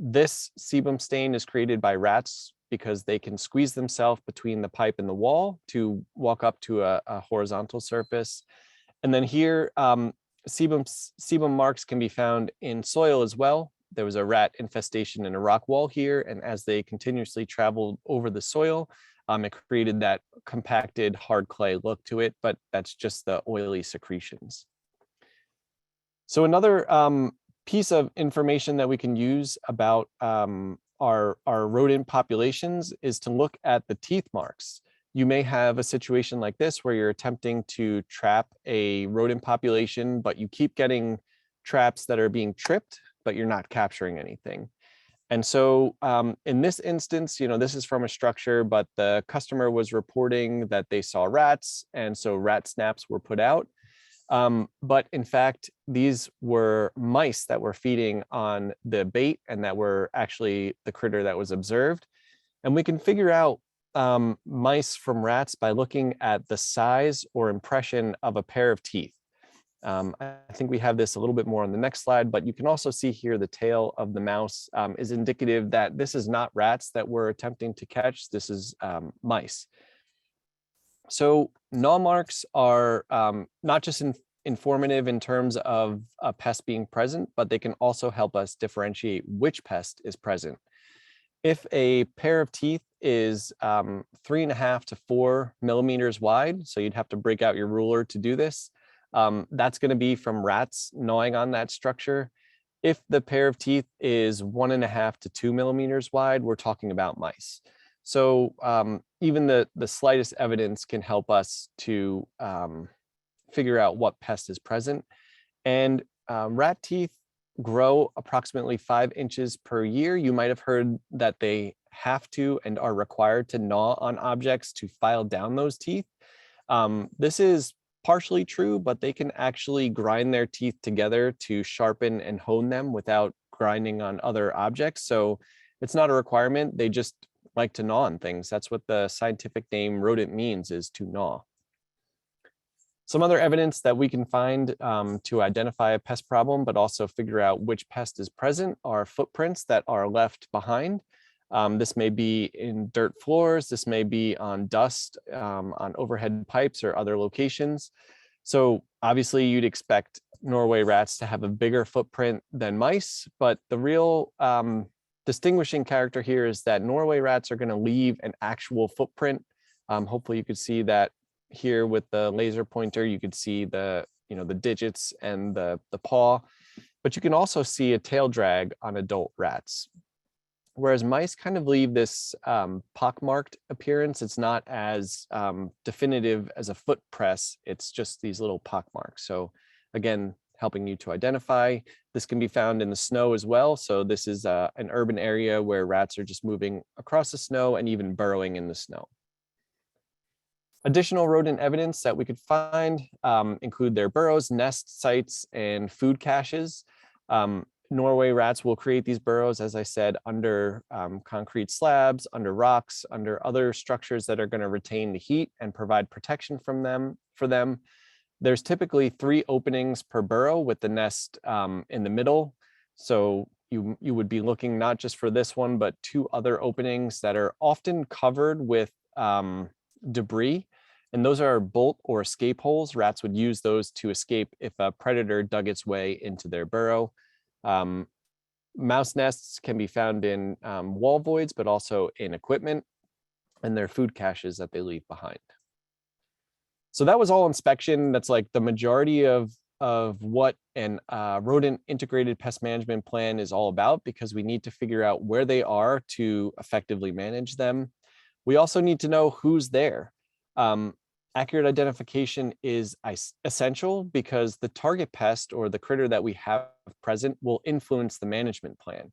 This sebum stain is created by rats because they can squeeze themselves between the pipe and the wall to walk up to a horizontal surface. And then here, sebum marks can be found in soil as well. There was a rat infestation in a rock wall here, and as they continuously traveled over the soil, it created that compacted hard clay look to it, but that's just the oily secretions. So another piece of information that we can use about our rodent populations is to look at the teeth marks. You may have a situation like this where you're attempting to trap a rodent population, but you keep getting traps that are being tripped, but you're not capturing anything. And so in this instance, this is from a structure, but the customer was reporting that they saw rats, and so rat snaps were put out. But in fact, these were mice that were feeding on the bait, and that were actually the critter that was observed. And we can figure out mice from rats by looking at the size or impression of a pair of teeth. I think we have this a little bit more on the next slide, but you can also see here the tail of the mouse is indicative that this is not rats that we're attempting to catch. This is mice. So gnaw marks are not just informative in terms of a pest being present, but they can also help us differentiate which pest is present. If a pair of teeth is 3.5 to 4 millimeters wide, so you'd have to break out your ruler to do this, that's going to be from rats gnawing on that structure. If the pair of teeth is 1.5 to 2 millimeters wide, we're talking about mice. So even the slightest evidence can help us to figure out what pest is present. And rat teeth grow approximately 5 inches per year. You might have heard that they have to and are required to gnaw on objects to file down those teeth. This is partially true, but they can actually grind their teeth together to sharpen and hone them without grinding on other objects. So it's not a requirement. They just like to gnaw on things. That's what the scientific name rodent means, is to gnaw. Some other evidence that we can find to identify a pest problem, but also figure out which pest is present, are footprints that are left behind. This may be in dirt floors, this may be on dust, on overhead pipes or other locations. So obviously you'd expect Norway rats to have a bigger footprint than mice, but the real distinguishing character here is that Norway rats are going to leave an actual footprint. Hopefully you could see that here with the laser pointer. You could see the digits and the paw, but you can also see a tail drag on adult rats. Whereas mice kind of leave this pockmarked appearance. It's not as definitive as a foot press. It's just these little pockmarks. So again, helping you to identify. This can be found in the snow as well. So this is an urban area where rats are just moving across the snow and even burrowing in the snow. Additional rodent evidence that we could find include their burrows, nest sites, and food caches. Norway rats will create these burrows, as I said, under concrete slabs, under rocks, under other structures that are going to retain the heat and provide protection for them. There's typically 3 openings per burrow with the nest in the middle. So you would be looking not just for this one, but 2 other openings that are often covered with debris. And those are bolt or escape holes. Rats would use those to escape if a predator dug its way into their burrow. Mouse nests can be found in wall voids, but also in equipment, and their food caches that they leave behind. So that was all inspection. That's like the majority of what an rodent integrated pest management plan is all about, because we need to figure out where they are to effectively manage them. We also need to know who's there. Accurate identification is essential because the target pest or the critter that we have present will influence the management plan.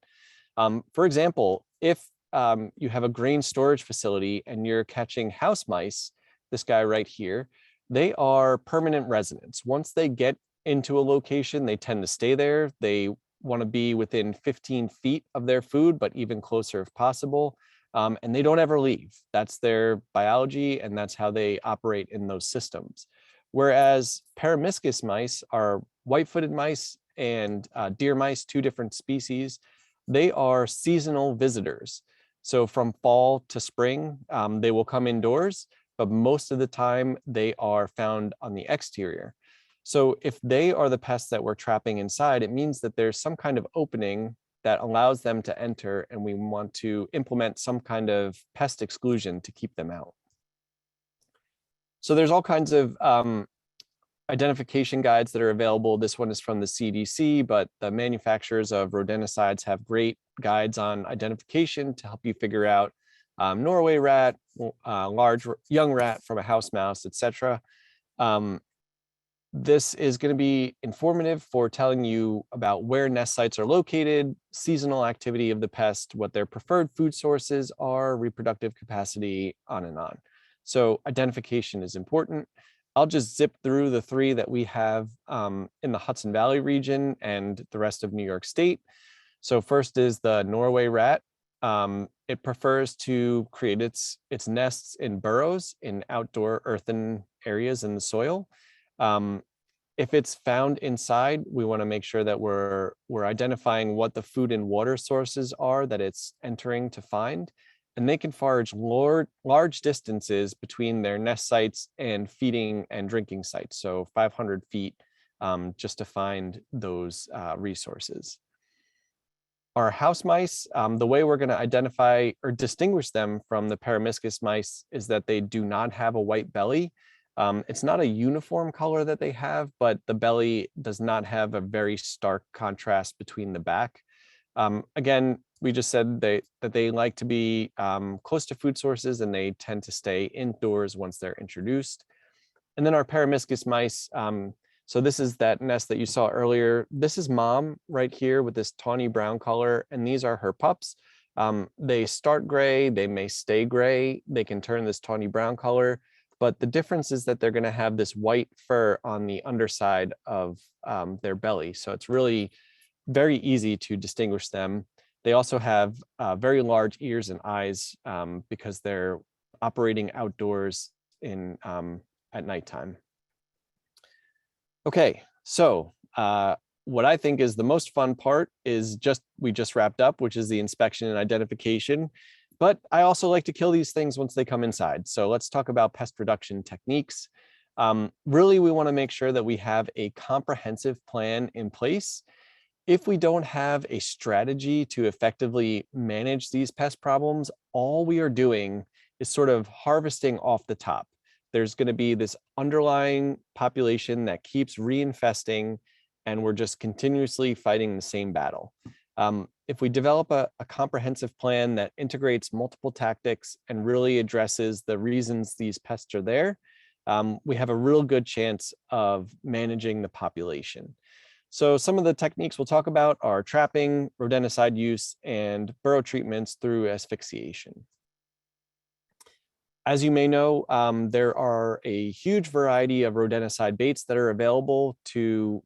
For example, if you have a grain storage facility and you're catching house mice, this guy right here, they are permanent residents. Once they get into a location, they tend to stay there. They want to be within 15 feet of their food, but even closer if possible. And they don't ever leave. That's their biology, and that's how they operate in those systems. Whereas peromyscus mice are white-footed mice and deer mice, 2 different species. They are seasonal visitors. So from fall to spring, they will come indoors, but most of the time they are found on the exterior. So if they are the pests that we're trapping inside, it means that there's some kind of opening that allows them to enter, and we want to implement some kind of pest exclusion to keep them out. So there's all kinds of identification guides that are available. This one is from the CDC, but the manufacturers of rodenticides have great guides on identification to help you figure out Norway rat, large young rat from a house mouse, etc. This is going to be informative for telling you about where nest sites are located, seasonal activity of the pest, what their preferred food sources are, reproductive capacity, on and on. So identification is important. I'll just zip through the 3 that we have in the Hudson Valley region and the rest of New York State. So first is the Norway rat. It prefers to create its nests in burrows in outdoor earthen areas in the soil. If it's found inside, we want to make sure that we're identifying what the food and water sources are that it's entering to find. And they can forage large distances between their nest sites and feeding and drinking sites. So 500 feet just to find those resources. Our house mice, the way we're going to identify or distinguish them from the Peromyscus mice is that they do not have a white belly. It's not a uniform color that they have, but the belly does not have a very stark contrast between the back. Again, we just said that they like to be close to food sources, and they tend to stay indoors once they're introduced. And then our Peromyscus mice, so this is that nest that you saw earlier. This is mom right here with this tawny brown color, and these are her pups. They start gray, they may stay gray, they can turn this tawny brown color, but the difference is that they're going to have this white fur on the underside of their belly. So it's really very easy to distinguish them. They also have very large ears and eyes because they're operating outdoors at nighttime. Okay, so what I think is the most fun part is we just wrapped up, which is the inspection and identification. But I also like to kill these things once they come inside. So let's talk about pest reduction techniques. Really, we want to make sure that we have a comprehensive plan in place. If we don't have a strategy to effectively manage these pest problems, all we are doing is sort of harvesting off the top. There's going to be this underlying population that keeps reinfesting, and we're just continuously fighting the same battle. If we develop a comprehensive plan that integrates multiple tactics and really addresses the reasons these pests are there, we have a real good chance of managing the population. So some of the techniques we'll talk about are trapping, rodenticide use, and burrow treatments through asphyxiation. As you may know, there are a huge variety of rodenticide baits that are available to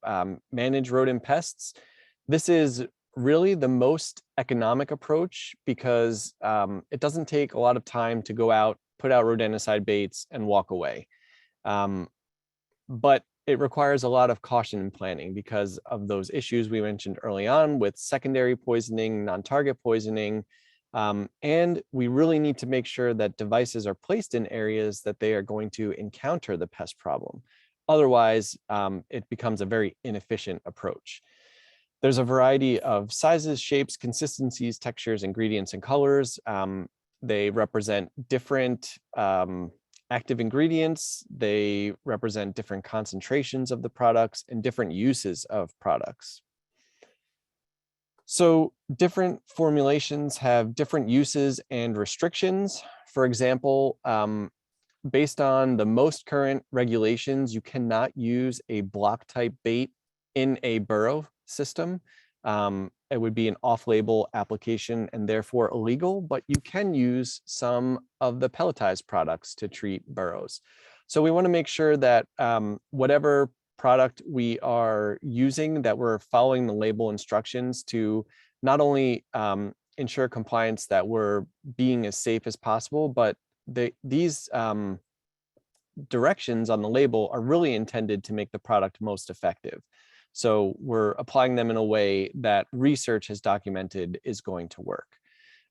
manage rodent pests. This is really the most economic approach because it doesn't take a lot of time to go out, put out rodenticide baits, and walk away. But it requires a lot of caution and planning because of those issues we mentioned early on with secondary poisoning, non-target poisoning, and we really need to make sure that devices are placed in areas that they are going to encounter the pest problem. Otherwise, it becomes a very inefficient approach. There's a variety of sizes, shapes, consistencies, textures, ingredients, and colors. They represent different active ingredients. They represent different concentrations of the products and different uses of products. So different formulations have different uses and restrictions. For example, based on the most current regulations, you cannot use a block type bait in a burrow system. It would be an off-label application and therefore illegal, but you can use some of the pelletized products to treat burrows. So we want to make sure that whatever product we are using, that we're following the label instructions to not only ensure compliance, that we're being as safe as possible, but these directions on the label are really intended to make the product most effective. So we're applying them in a way that research has documented is going to work.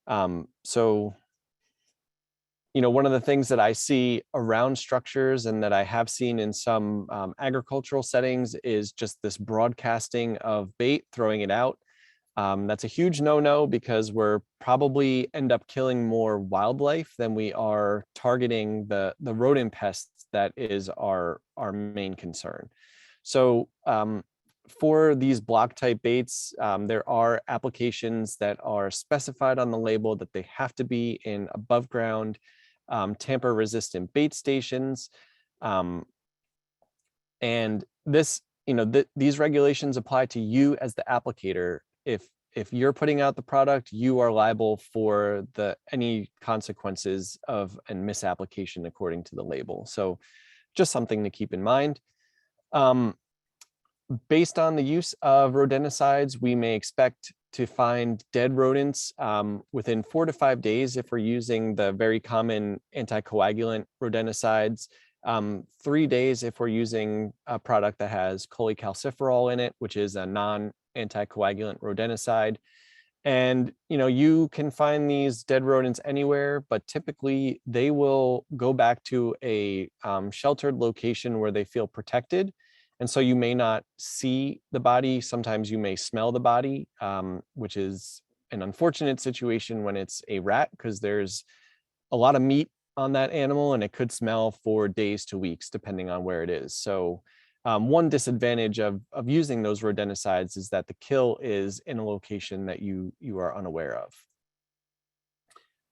One of the things that I see around structures and that I have seen in some agricultural settings is just this broadcasting of bait, throwing it out. That's a huge no-no because we're probably end up killing more wildlife than we are targeting the rodent pests that is our main concern. So for these block type baits, there are applications that are specified on the label that they have to be in above ground tamper resistant bait stations. And this, these regulations apply to you as the applicator. If you're putting out the product, you are liable for any consequences of a misapplication according to the label. So just something to keep in mind. Based on the use of rodenticides, we may expect to find dead rodents within 4 to 5 days if we're using the very common anticoagulant rodenticides. 3 days if we're using a product that has cholecalciferol in it, which is a non-anticoagulant rodenticide. And you can find these dead rodents anywhere, but typically they will go back to a sheltered location where they feel protected. And so you may not see the body. Sometimes you may smell the body, which is an unfortunate situation when it's a rat, because there's a lot of meat on that animal and it could smell for days to weeks, depending on where it is. So one disadvantage of using those rodenticides is that the kill is in a location that you are unaware of.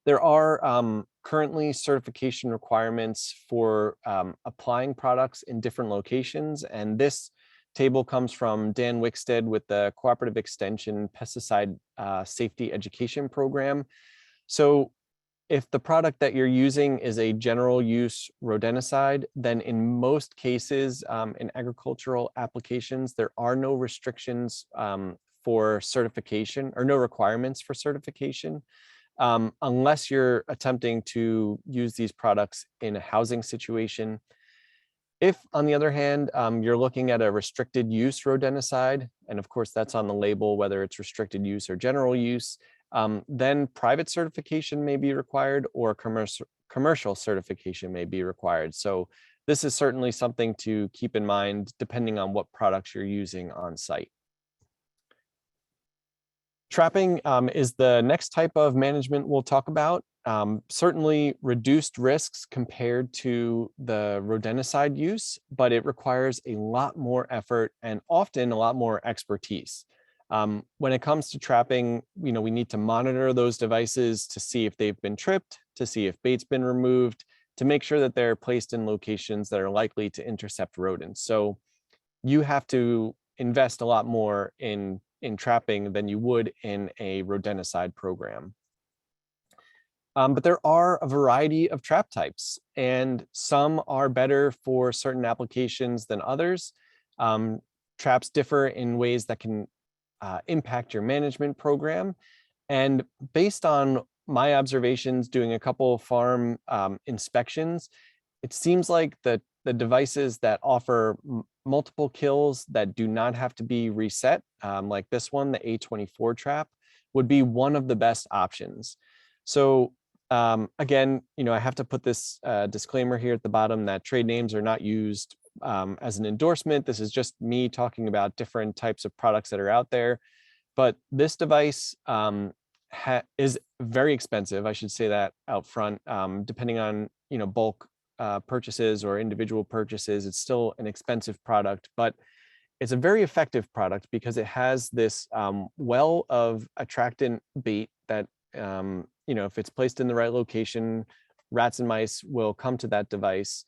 There are currently certification requirements for applying products in different locations. And this table comes from Dan Wickstead with the Cooperative Extension Pesticide Safety Education Program. So if the product that you're using is a general use rodenticide, then in most cases in agricultural applications, there are no restrictions for certification, or no requirements for certification, unless you're attempting to use these products in a housing situation. If, on the other hand, you're looking at a restricted use rodenticide, and of course that's on the label, whether it's restricted use or general use, then private certification may be required, or commercial certification may be required. So this is certainly something to keep in mind depending on what products you're using on site. Trapping is the next type of management we'll talk about. Certainly reduced risks compared to the rodenticide use, but it requires a lot more effort and often a lot more expertise. When it comes to trapping, we need to monitor those devices to see if they've been tripped, to see if bait's been removed, to make sure that they're placed in locations that are likely to intercept rodents. So you have to invest a lot more in trapping than you would in a rodenticide program. But there are a variety of trap types, and some are better for certain applications than others. Traps differ in ways that can impact your management program. And based on my observations doing a couple farm inspections, it seems like the devices that offer multiple kills that do not have to be reset, like this one, the A24 trap, would be one of the best options. So again, I have to put this disclaimer here at the bottom that trade names are not used as an endorsement. This is just me talking about different types of products that are out there. But this device is very expensive. I should say that out front. Depending on bulk purchases or individual purchases, it's still an expensive product, but it's a very effective product because it has this well of attractant bait that if it's placed in the right location, rats and mice will come to that device.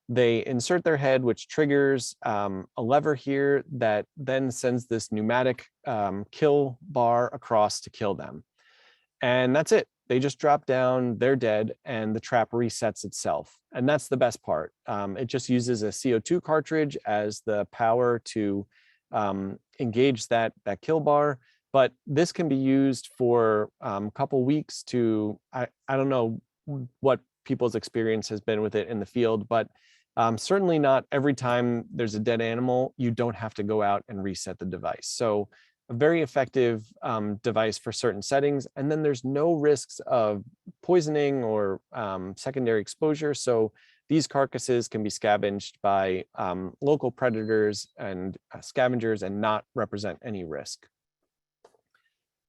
They insert their head, which triggers a lever here that then sends this pneumatic kill bar across to kill them. And that's it. They just drop down, they're dead, and the trap resets itself. And that's the best part. It just uses a CO2 cartridge as the power to engage that kill bar. But this can be used for a couple weeks to, I don't know what people's experience has been with it in the field, but certainly not every time there's a dead animal, you don't have to go out and reset the device. So a very effective device for certain settings. And then there's no risks of poisoning or secondary exposure. So these carcasses can be scavenged by local predators and scavengers and not represent any risk.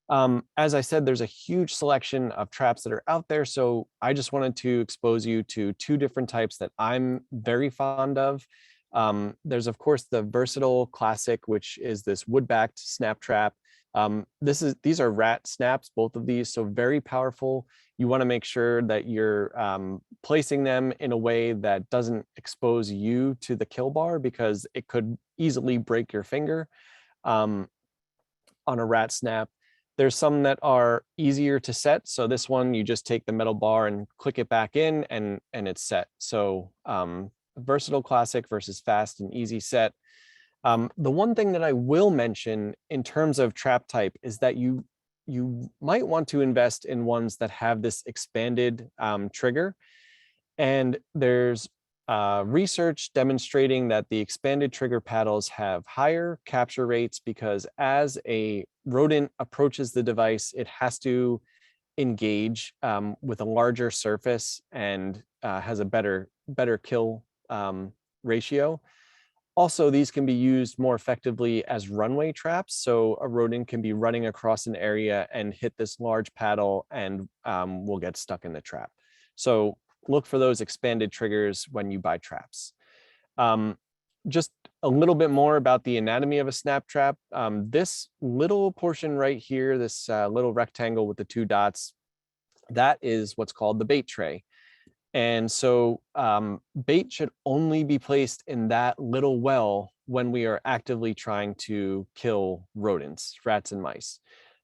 As I said, there's a huge selection of traps that are out there. So I just wanted to expose you to two different types that I'm very fond of. There's of course the versatile classic, which is this wood-backed snap trap. These are rat snaps, both of these, so very powerful. You want to make sure that you're placing them in a way that doesn't expose you to the kill bar, because it could easily break your finger on a rat snap. There's some that are easier to set. So this one, you just take the metal bar and click it back in and it's set. So versatile classic versus fast and easy set. The one thing that I will mention in terms of trap type is that you might want to invest in ones that have this expanded trigger. And there's research demonstrating that the expanded trigger paddles have higher capture rates because as a rodent approaches the device, it has to engage with a larger surface and has a better kill ratio. Also, these can be used more effectively as runway traps. So a rodent can be running across an area and hit this large paddle and will get stuck in the trap. So look for those expanded triggers when you buy traps. Just a little bit more about the anatomy of a snap trap. This little portion right here, this little rectangle with the 2 dots, that is what's called the bait tray. And so bait should only be placed in that little well when we are actively trying to kill rodents, rats and mice.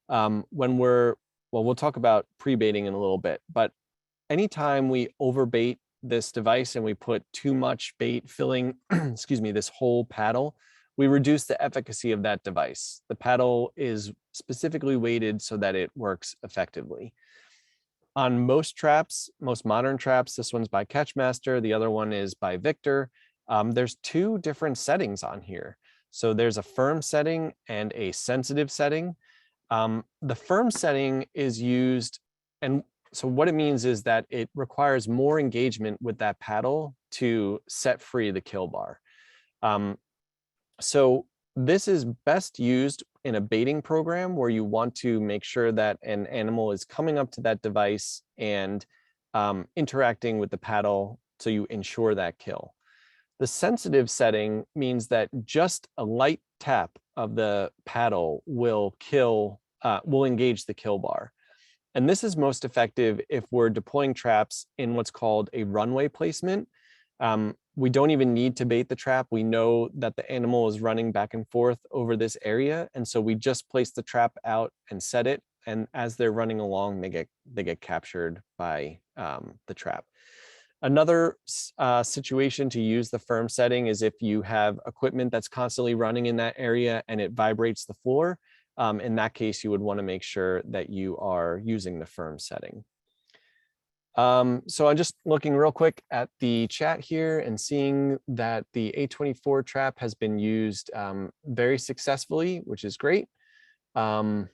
We'll talk about pre-baiting in a little bit, but anytime we overbait this device and we put too much bait filling, excuse me, this whole paddle, we reduce the efficacy of that device. The paddle is specifically weighted so that it works effectively. On most traps, most modern traps, this one's by Catchmaster, the other one is by Victor. There's 2 different settings on here. So there's a firm setting and a sensitive setting. The firm setting is used, and so what it means is that it requires more engagement with that paddle to set free the kill bar. So this is best used in a baiting program where you want to make sure that an animal is coming up to that device and interacting with the paddle so you ensure that kill. The sensitive setting means that just a light tap of the paddle will engage the kill bar. And this is most effective if we're deploying traps in what's called a runway placement. We don't even need to bait the trap. We know that the animal is running back and forth over this area. And so we just place the trap out and set it. And as they're running along, they get captured by the trap. Another situation to use the firm setting is if you have equipment that's constantly running in that area and it vibrates the floor. In that case, you would want to make sure that you are using the firm setting. So I'm just looking real quick at the chat here and seeing that the A24 trap has been used very successfully, which is great. And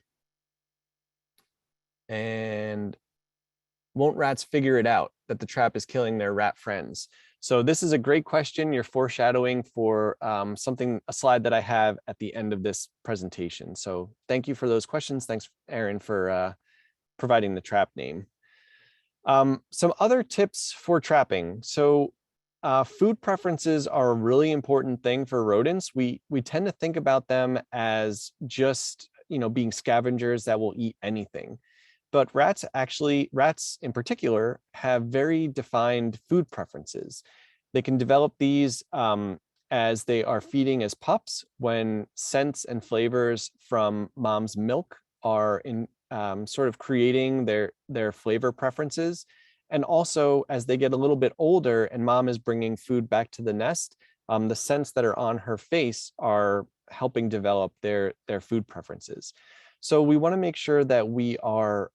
won't rats figure it out that the trap is killing their rat friends? So this is a great question. You're foreshadowing for a slide that I have at the end of this presentation. So thank you for those questions. Thanks, Aaron, for providing the trap name. Some other tips for trapping. So food preferences are a really important thing for rodents. We tend to think about them as just, being scavengers that will eat anything. But rats in particular, have very defined food preferences. They can develop these as they are feeding as pups when scents and flavors from mom's milk are sort of creating their flavor preferences. And also as they get a little bit older and mom is bringing food back to the nest, the scents that are on her face are helping develop their food preferences. So we want to make sure that we are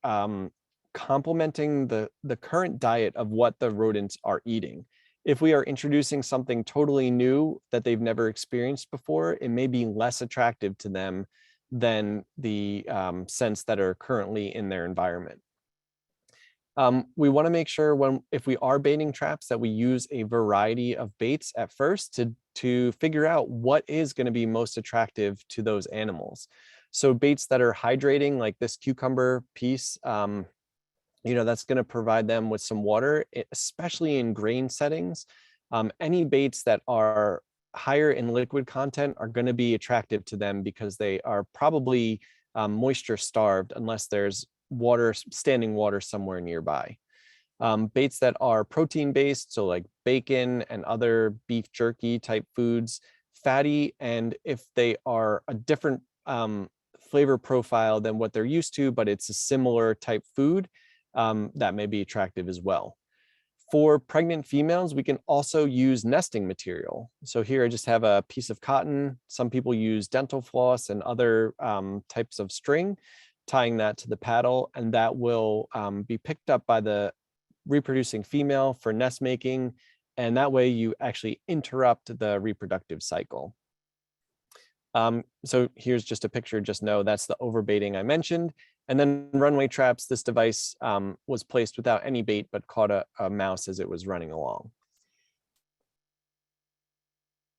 complementing the current diet of what the rodents are eating. If we are introducing something totally new that they've never experienced before, it may be less attractive to them than the scents that are currently in their environment. We want to make sure if we are baiting traps that we use a variety of baits at first to figure out what is going to be most attractive to those animals. So baits that are hydrating, like this cucumber piece, that's going to provide them with some water, especially in grain settings. Any baits that are higher in liquid content are going to be attractive to them because they are probably moisture starved unless there's standing water somewhere nearby. Baits that are protein based, so like bacon and other beef jerky type foods, fatty, and if they are a different flavor profile than what they're used to, but it's a similar type food, that may be attractive as well. For pregnant females, we can also use nesting material. So here I just have a piece of cotton. Some people use dental floss and other types of string, tying that to the paddle, and that will be picked up by the reproducing female for nest making. And that way you actually interrupt the reproductive cycle. So here's just a picture, just know that's the overbaiting I mentioned. And then runway traps, this device was placed without any bait, but caught a mouse as it was running along.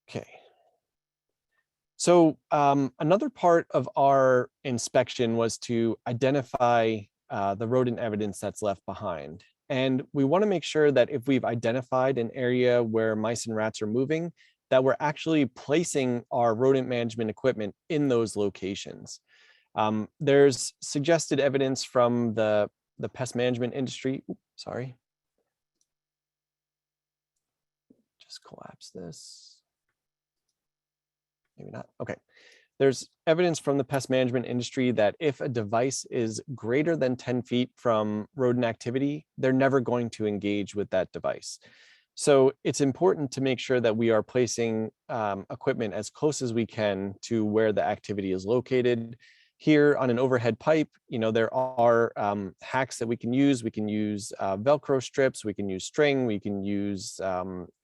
Okay, So another part of our inspection was to identify the rodent evidence that's left behind. And we want to make sure that if we've identified an area where mice and rats are moving, that we're actually placing our rodent management equipment in those locations. There's suggested evidence from the pest management industry. Oops, sorry. Just collapse this. Maybe not. Okay. There's evidence from the pest management industry that if a device is greater than 10 feet from rodent activity, they're never going to engage with that device. So it's important to make sure that we are placing equipment as close as we can to where the activity is located. Here on an overhead pipe, there are hacks that we can use. We can use Velcro strips, we can use string, we can use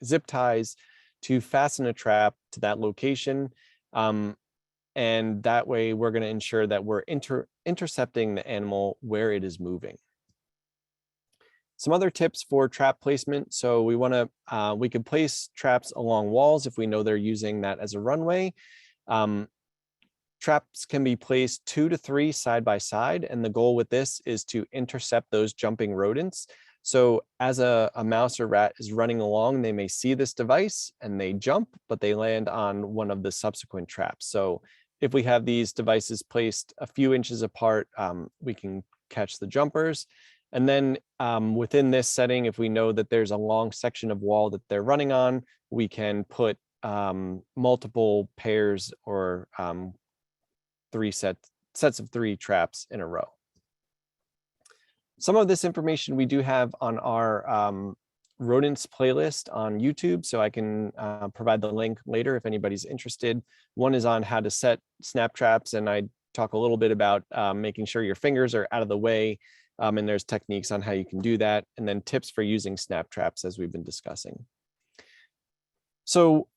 zip ties to fasten a trap to that location. And that way we're going to ensure that we're intercepting the animal where it is moving. Some other tips for trap placement. So we can place traps along walls if we know they're using that as a runway. Traps can be placed 2 to 3 side by side. And the goal with this is to intercept those jumping rodents. So as a mouse or rat is running along, they may see this device and they jump, but they land on one of the subsequent traps. So if we have these devices placed a few inches apart, we can catch the jumpers. And then within this setting, if we know that there's a long section of wall that they're running on, we can put multiple pairs or 3 sets of 3 traps in a row. Some of this information we do have on our rodents playlist on YouTube, so I can provide the link later if anybody's interested. One is on how to set snap traps, and I talk a little bit about making sure your fingers are out of the way, and there's techniques on how you can do that, and then tips for using snap traps as we've been discussing. So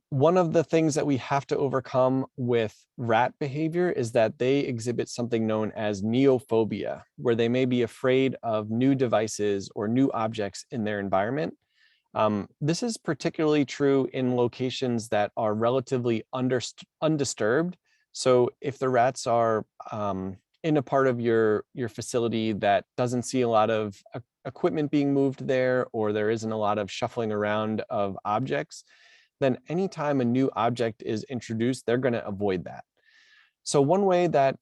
one of the things that we have to overcome with rat behavior is that they exhibit something known as neophobia, where they may be afraid of new devices or new objects in their environment. This is particularly true in locations that are relatively undisturbed. So if the rats are in a part of your facility that doesn't see a lot of equipment being moved there, or there isn't a lot of shuffling around of objects, then anytime a new object is introduced, they're going to avoid that. So one way that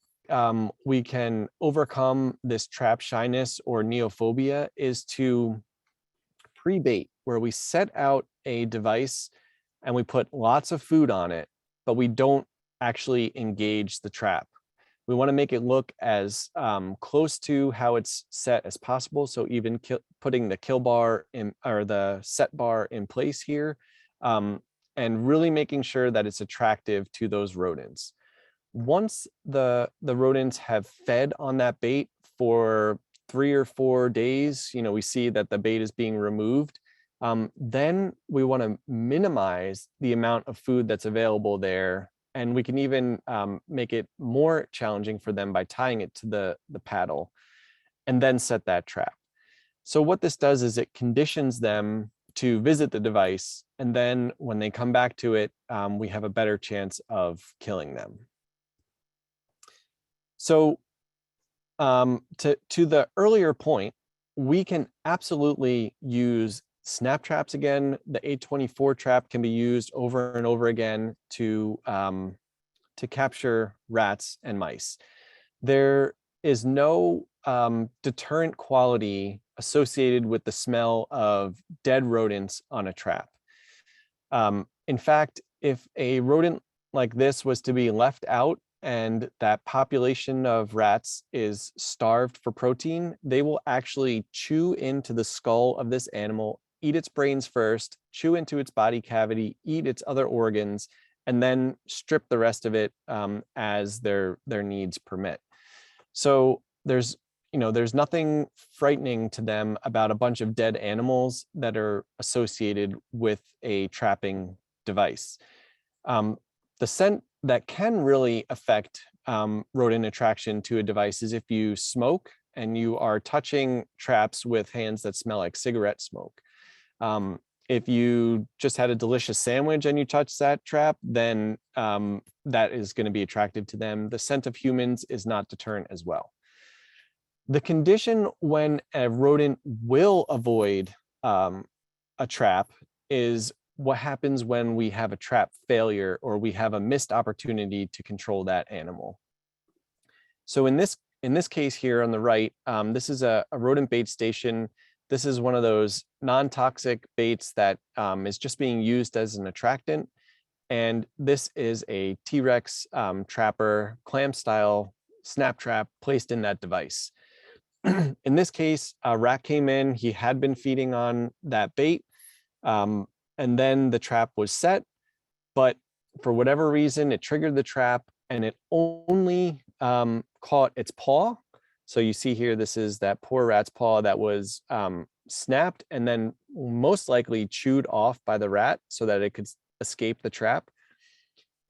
we can overcome this trap shyness or neophobia is to pre-bait, where we set out a device and we put lots of food on it, but we don't actually engage the trap. We want to make it look as close to how it's set as possible. So even putting the kill bar in, or the set bar in place here, and really making sure that it's attractive to those rodents. Once the rodents have fed on that bait for 3 or 4 days, we see that the bait is being removed. Then we want to minimize the amount of food that's available there. And we can even make it more challenging for them by tying it to the paddle and then set that trap. So what this does is it conditions them to visit the device. And then when they come back to it, we have a better chance of killing them. So to the earlier point, we can absolutely use snap traps again. The 824 trap can be used over and over again to capture rats and mice. There is no deterrent quality associated with the smell of dead rodents on a trap. In fact, if a rodent like this was to be left out and that population of rats is starved for protein, they will actually chew into the skull of this animal, eat its brains first, chew into its body cavity, eat its other organs, and then strip the rest of it as their needs permit. So there's nothing frightening to them about a bunch of dead animals that are associated with a trapping device. The scent that can really affect rodent attraction to a device is if you smoke and you are touching traps with hands that smell like cigarette smoke. If you just had a delicious sandwich and you touch that trap, then that is going to be attractive to them. The scent of humans is not deterrent as well. The condition when a rodent will avoid a trap is what happens when we have a trap failure or we have a missed opportunity to control that animal. So in this case here on the right, this is a rodent bait station. This is one of those non-toxic baits that is just being used as an attractant. And this is a T-Rex trapper clam style snap trap placed in that device. In this case, a rat came in, he had been feeding on that bait, and then the trap was set, but for whatever reason, it triggered the trap and it only caught its paw. So you see here, this is that poor rat's paw that was snapped and then most likely chewed off by the rat so that it could escape the trap.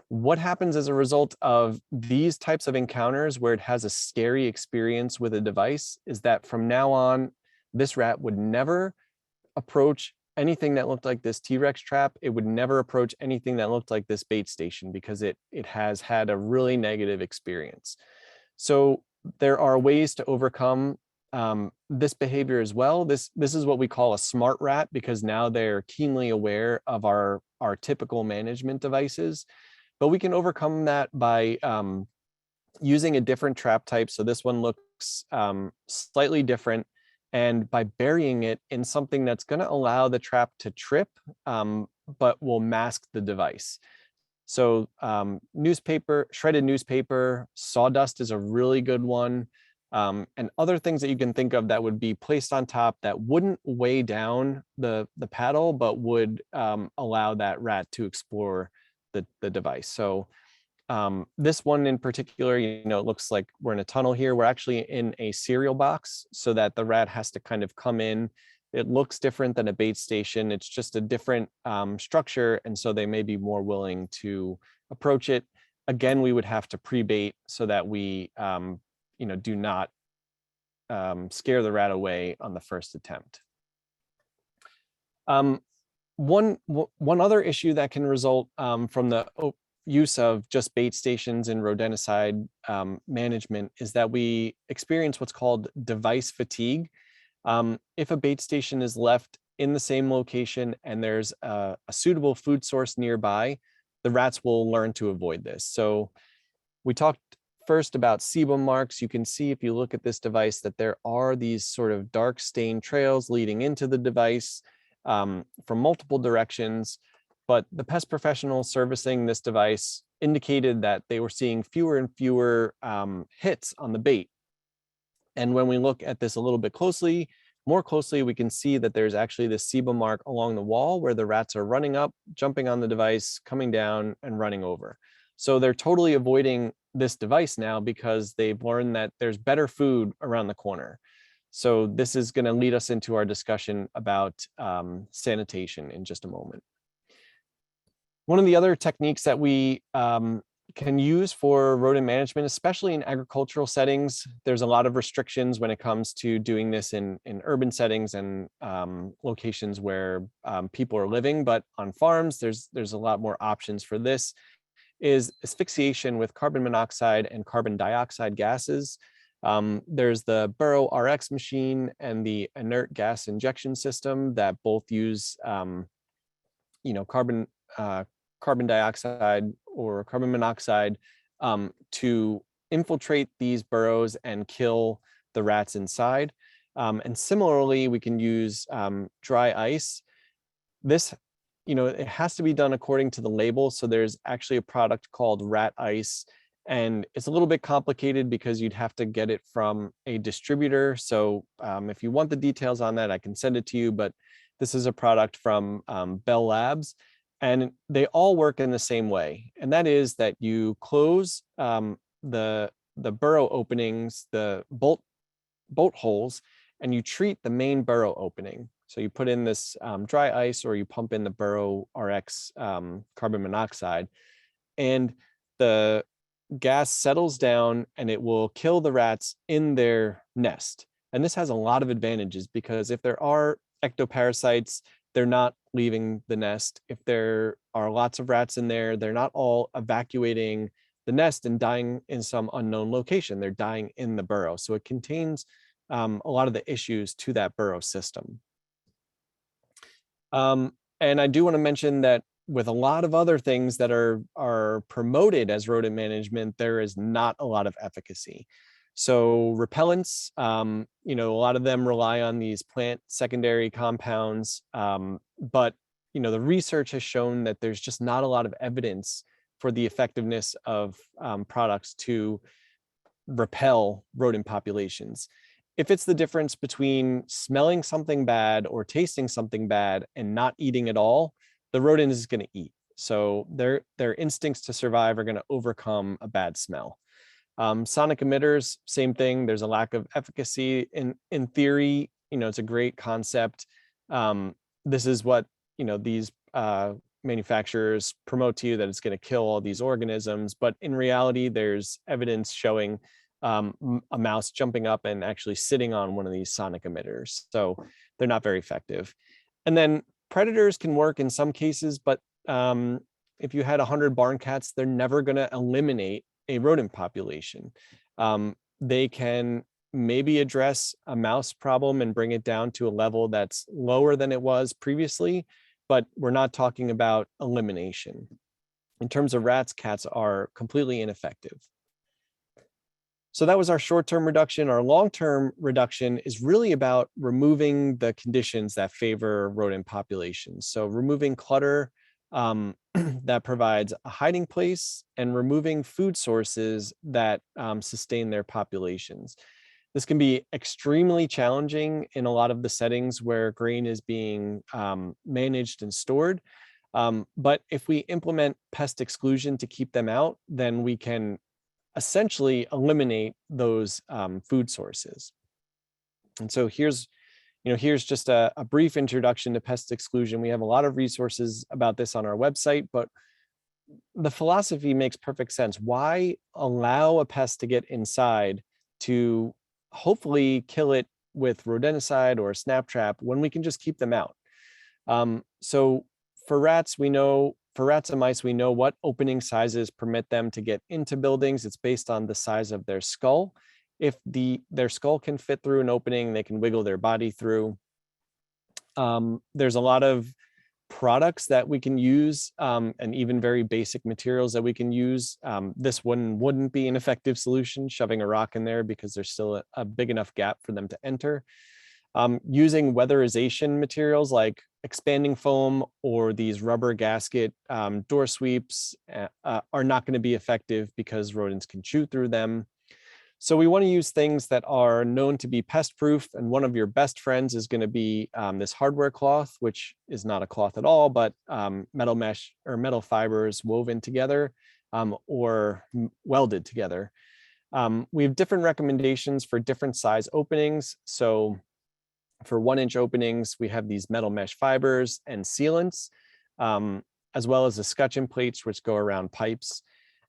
What happens as a result of these types of encounters where it has a scary experience with a device is that from now on, this rat would never approach anything that looked like this T-Rex trap. It would never approach anything that looked like this bait station because it has had a really negative experience. So there are ways to overcome this behavior as well. This is what we call a smart rat because now they're keenly aware of our typical management devices. But we can overcome that by using a different trap type. So this one looks slightly different. And by burying it in something that's going to allow the trap to trip, but will mask the device. So newspaper, shredded newspaper, sawdust is a really good one. And other things that you can think of that would be placed on top that wouldn't weigh down the paddle, but would allow that rat to explore the device. So this one in particular, it looks like we're in a tunnel here. We're actually in a cereal box so that the rat has to kind of come in. It looks different than a bait station. It's just a different structure. And so they may be more willing to approach it. Again, we would have to pre-bait so that we, do not scare the rat away on the first attempt. One other issue that can result from the use of just bait stations and rodenticide management is that we experience what's called device fatigue. If a bait station is left in the same location and there's a suitable food source nearby, the rats will learn to avoid this. So we talked first about sebum marks. You can see if you look at this device that there are these sort of dark stain trails leading into the device from multiple directions, but the pest professional servicing this device indicated that they were seeing fewer and fewer hits on the bait. And when we look at this a little bit more closely, we can see that there's actually this sebum mark along the wall where the rats are running up, jumping on the device, coming down, and running over. So they're totally avoiding this device now because they've learned that there's better food around the corner. So this is going to lead us into our discussion about sanitation in just a moment. One of the other techniques that we can use for rodent management, especially in agricultural settings, there's a lot of restrictions when it comes to doing this in urban settings and locations where people are living, but on farms, there's a lot more options for this, is asphyxiation with carbon monoxide and carbon dioxide gases. There's the Burrow RX machine and the inert gas injection system that both use, carbon dioxide or carbon monoxide to infiltrate these burrows and kill the rats inside. And similarly, we can use dry ice. This, it has to be done according to the label. So there's actually a product called rat ice. And it's a little bit complicated because you'd have to get it from a distributor. So if you want the details on that, I can send it to you. But this is a product from Bell Labs. And they all work in the same way. And that is that you close the burrow openings, the bolt holes, and you treat the main burrow opening. So you put in this dry ice or you pump in the Burrow RX carbon monoxide, and the gas settles down and it will kill the rats in their nest. And this has a lot of advantages because if there are ectoparasites, they're not leaving the nest. If there are lots of rats in there, they're not all evacuating the nest and dying in some unknown location. They're dying in the burrow. So it contains a lot of the issues to that burrow system. And I do want to mention that with a lot of other things that are promoted as rodent management, there is not a lot of efficacy. So repellents, you know, a lot of them rely on these plant secondary compounds, but you know, the research has shown that there's just not a lot of evidence for the effectiveness of products to repel rodent populations. If it's the difference between smelling something bad or tasting something bad and not eating at all, the rodent is going to eat. So their instincts to survive are going to overcome a bad smell. Sonic emitters, same thing. There's a lack of efficacy in theory. You know, it's a great concept. This is what, you know, these manufacturers promote to you, that it's going to kill all these organisms. But in reality, there's evidence showing a mouse jumping up and actually sitting on one of these sonic emitters. So they're not very effective. And then predators can work in some cases, but if you had 100 barn cats, they're never going to eliminate a rodent population. They can maybe address a mouse problem and bring it down to a level that's lower than it was previously, but we're not talking about elimination. In terms of rats, cats are completely ineffective. So that was our short-term reduction. Our long-term reduction is really about removing the conditions that favor rodent populations. So removing clutter that provides a hiding place, and removing food sources that sustain their populations. This can be extremely challenging in a lot of the settings where grain is being managed and stored. But if we implement pest exclusion to keep them out, then we can essentially eliminate those food sources. And so here's just a brief introduction to pest exclusion. We have a lot of resources about this on our website, but the philosophy makes perfect sense. Why allow a pest to get inside to hopefully kill it with rodenticide or a snap trap when we can just keep them out? So for rats and mice, we know what opening sizes permit them to get into buildings. It's based on the size of their skull. If their skull can fit through an opening, they can wiggle their body through. There's a lot of products that we can use, and even very basic materials that we can use. This one wouldn't be an effective solution, shoving a rock in there, because there's still a big enough gap for them to enter. Using weatherization materials like expanding foam or these rubber gasket door sweeps are not going to be effective because rodents can chew through them. So we want to use things that are known to be pest proof, and one of your best friends is going to be this hardware cloth, which is not a cloth at all, but metal mesh or metal fibers woven together or welded together. We have different recommendations for different size openings. So for 1-inch openings, we have these metal mesh fibers and sealants, as well as the scutcheon plates, which go around pipes.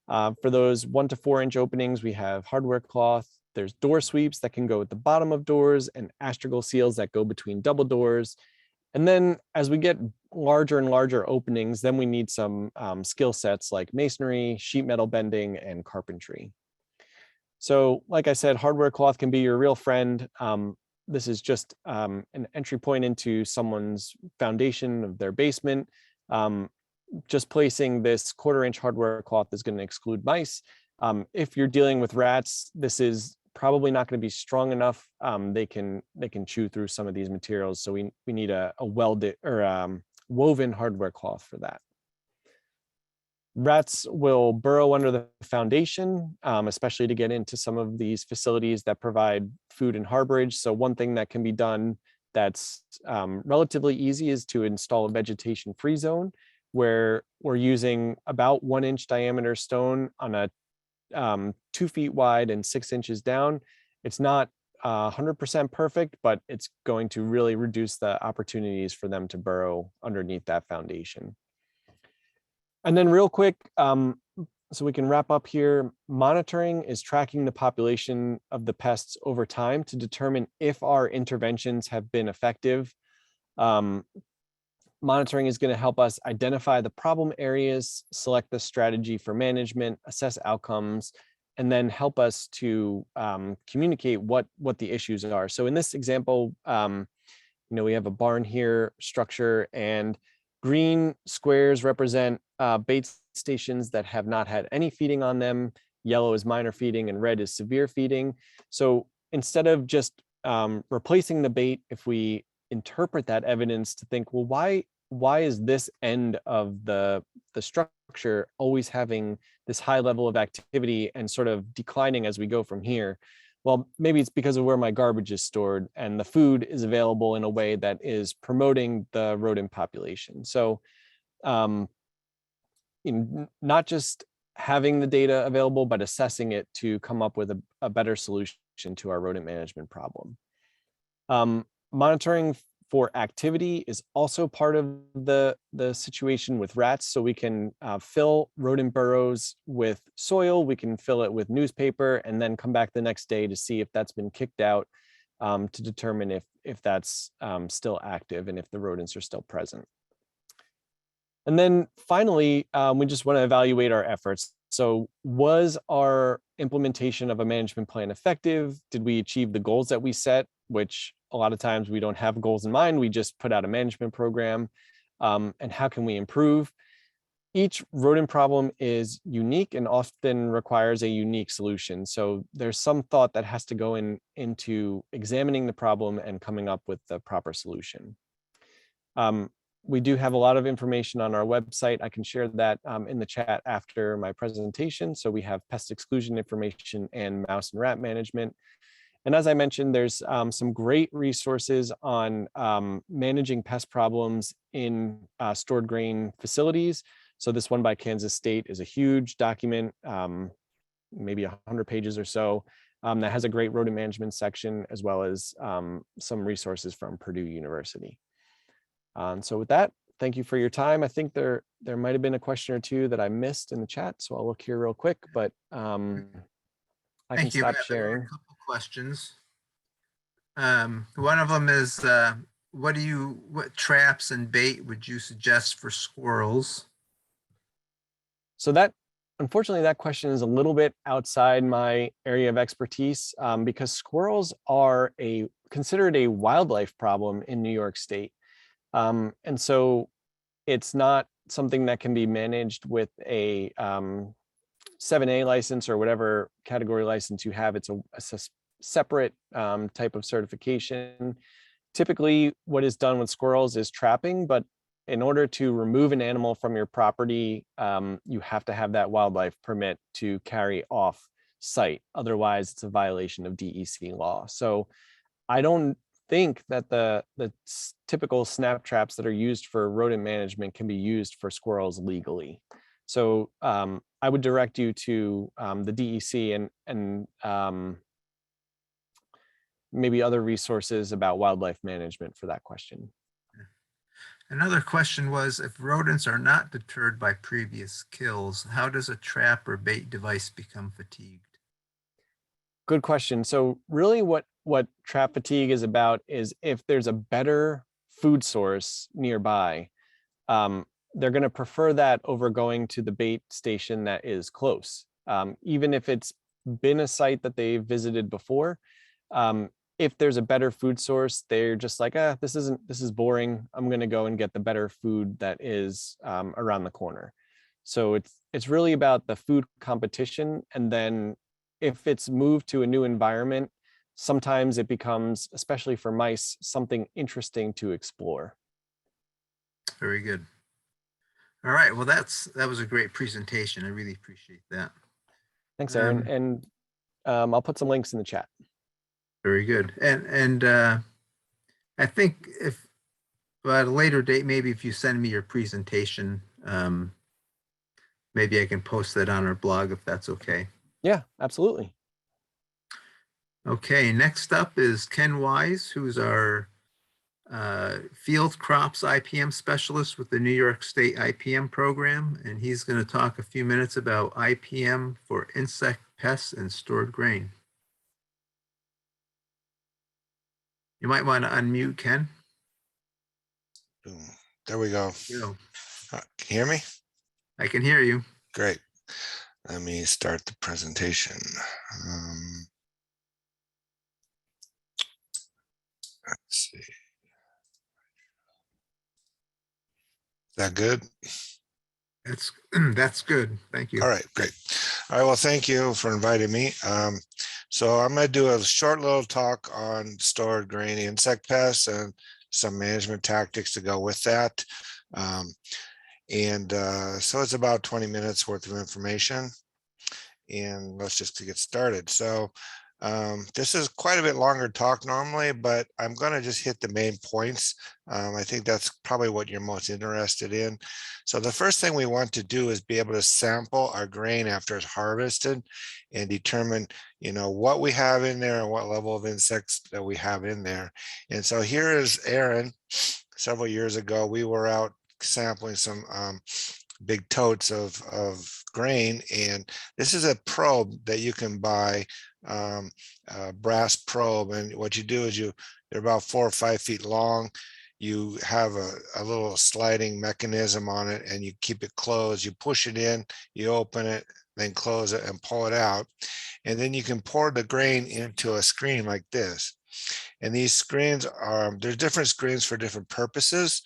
For those 1 to 4-inch openings, we have hardware cloth. There's door sweeps that can go at the bottom of doors, and astragal seals that go between double doors. And then as we get larger and larger openings, then we need some skill sets like masonry, sheet metal bending, and carpentry. So like I said, hardware cloth can be your real friend. This is just an entry point into someone's foundation of their basement. Just placing this 1/4-inch hardware cloth is going to exclude mice. If you're dealing with rats, this is probably not going to be strong enough. They can chew through some of these materials. So we need a welded or woven hardware cloth for that. Rats will burrow under the foundation, especially to get into some of these facilities that provide food and harborage. So one thing that can be done that's relatively easy is to install a vegetation-free zone, where we're using about 1-inch diameter stone on a 2 feet wide and 6 inches down. It's not 100% perfect, but it's going to really reduce the opportunities for them to burrow underneath that foundation. And then real quick, so we can wrap up here, monitoring is tracking the population of the pests over time to determine if our interventions have been effective. Monitoring is going to help us identify the problem areas, select the strategy for management, assess outcomes, and then help us to communicate what the issues are. So in this example, we have a barn here structure, and green squares represent bait stations that have not had any feeding on them. Yellow is minor feeding and red is severe feeding. So instead of just replacing the bait, if we interpret that evidence to think, well, why is this end of the structure always having this high level of activity and sort of declining as we go from here? Well, maybe it's because of where my garbage is stored and the food is available in a way that is promoting the rodent population. So not just having the data available, but assessing it to come up with a better solution to our rodent management problem. Monitoring for activity is also part of the situation with rats. So we can fill rodent burrows with soil, we can fill it with newspaper, and then come back the next day to see if that's been kicked out, to determine if that's still active and if the rodents are still present. And then finally, we just want to evaluate our efforts. So was our implementation of a management plan effective? Did we achieve the goals that we set? Which a lot of times we don't have goals in mind. We just put out a management program. And how can we improve? Each rodent problem is unique and often requires a unique solution. So there's some thought that has to go into examining the problem and coming up with the proper solution. We do have a lot of information on our website. I can share that in the chat after my presentation. So we have pest exclusion information and mouse and rat management. And as I mentioned, there's some great resources on managing pest problems in stored grain facilities. So this one by Kansas State is a huge document, maybe 100 pages or so, that has a great rodent management section, as well as some resources from Purdue University. So with that, thank you for your time. I think there might have been a question or two that I missed in the chat, so I'll look here real quick, but I can stop sharing. There were a couple questions. One of them is, what traps and bait would you suggest for squirrels? So unfortunately, that question is a little bit outside my area of expertise, because squirrels are considered a wildlife problem in New York State. And so it's not something that can be managed with a 7A license or whatever category license you have. It's a separate type of certification. Typically, what is done with squirrels is trapping, but in order to remove an animal from your property, you have to have that wildlife permit to carry off site. Otherwise, it's a violation of DEC law. So I don't think that the typical snap traps that are used for rodent management can be used for squirrels legally. So I would direct you to the DEC and maybe other resources about wildlife management for that question. Another question was, if rodents are not deterred by previous kills, how does a trap or bait device become fatigued? Good question. So really what trap fatigue is about is if there's a better food source nearby, they're going to prefer that over going to the bait station that is close. Even if it's been a site that they've visited before, if there's a better food source, they're just like, this is boring. I'm going to go and get the better food that is around the corner. So it's really about the food competition. And then if it's moved to a new environment, sometimes it becomes, especially for mice, something interesting to explore. Very good. All right. Well, that was a great presentation. I really appreciate that. Thanks, Aaron. And I'll put some links in the chat. Very good. And I think if at a later date, maybe if you send me your presentation, maybe I can post that on our blog if that's okay. Yeah, absolutely. Okay, next up is Ken Wise, who's our field crops IPM specialist with the New York State IPM program, and he's going to talk a few minutes about IPM for insect pests and stored grain. You might want to unmute, Ken. There we go. You know, Can you hear me? I can hear you. Great. Let me start the presentation. Let's see. Is that good? That's good. Thank you. All right, great. All right, well, thank you for inviting me. So I'm going to do a short little talk on stored grain insect pests and some management tactics to go with that. So it's about 20 minutes worth of information. And let's just get started. So this is quite a bit longer talk normally, but I'm going to just hit the main points. I think that's probably what you're most interested in. So the first thing we want to do is be able to sample our grain after it's harvested and determine, what we have in there and what level of insects that we have in there. And so here is Aaron. Several years ago, we were out sampling some big totes of grain, and this is a probe that you can buy, a brass probe, and what you do is they're about 4 or 5 feet long. You have a little sliding mechanism on it, and you keep it closed. You push it in, you open it, then close it and pull it out, and then you can pour the grain into a screen like this. And these screens there's different screens for different purposes.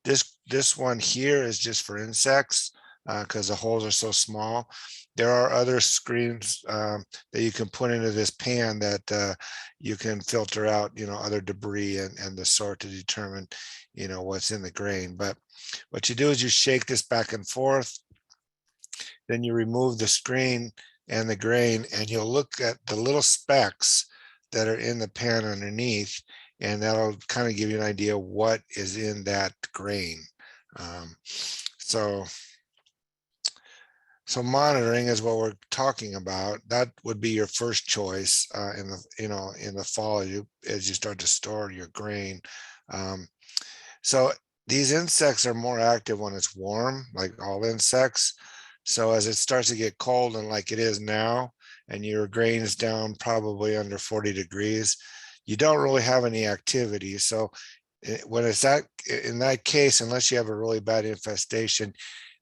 This one here is just for insects because the holes are so small. There are other screens that you can put into this pan that you can filter out, other debris and the sort to determine, what's in the grain. But what you do is you shake this back and forth, then you remove the screen and the grain, and you'll look at the little specks that are in the pan underneath, and that'll kind of give you an idea what is in that grain. So monitoring is what we're talking about. That would be your first choice in the fall as you start to store your grain. So these insects are more active when it's warm, like all insects. So as it starts to get cold, and like it is now, and your grain is down probably under 40 degrees, you don't really have any activity. So when it's in that case, unless you have a really bad infestation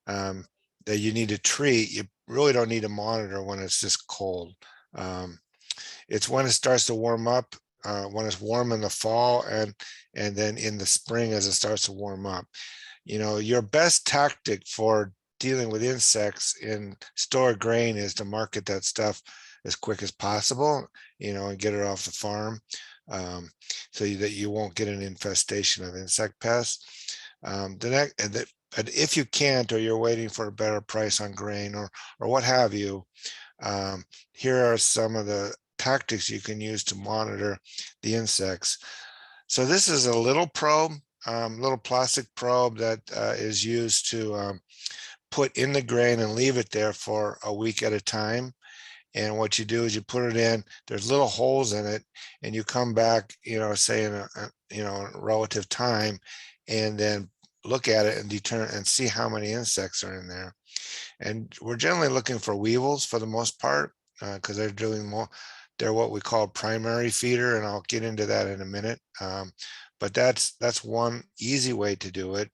that you need to treat, you really don't need to monitor when it's just cold. It's when it starts to warm up, when it's warm in the fall and then in the spring as it starts to warm up. Your best tactic for dealing with insects in stored grain is to market that stuff as quick as possible, and get it off the farm so that you won't get an infestation of insect pests. But if you can't, or you're waiting for a better price on grain or what have you, here are some of the tactics you can use to monitor the insects. So this is a little probe, little plastic probe that is used to put in the grain and leave it there for a week at a time. And what you do is you put it in, there's little holes in it, and you come back, say in a relative time, and then look at it and determine and see how many insects are in there. And we're generally looking for weevils for the most part, because they're what we call primary feeder, and I'll get into that in a minute. But that's one easy way to do it.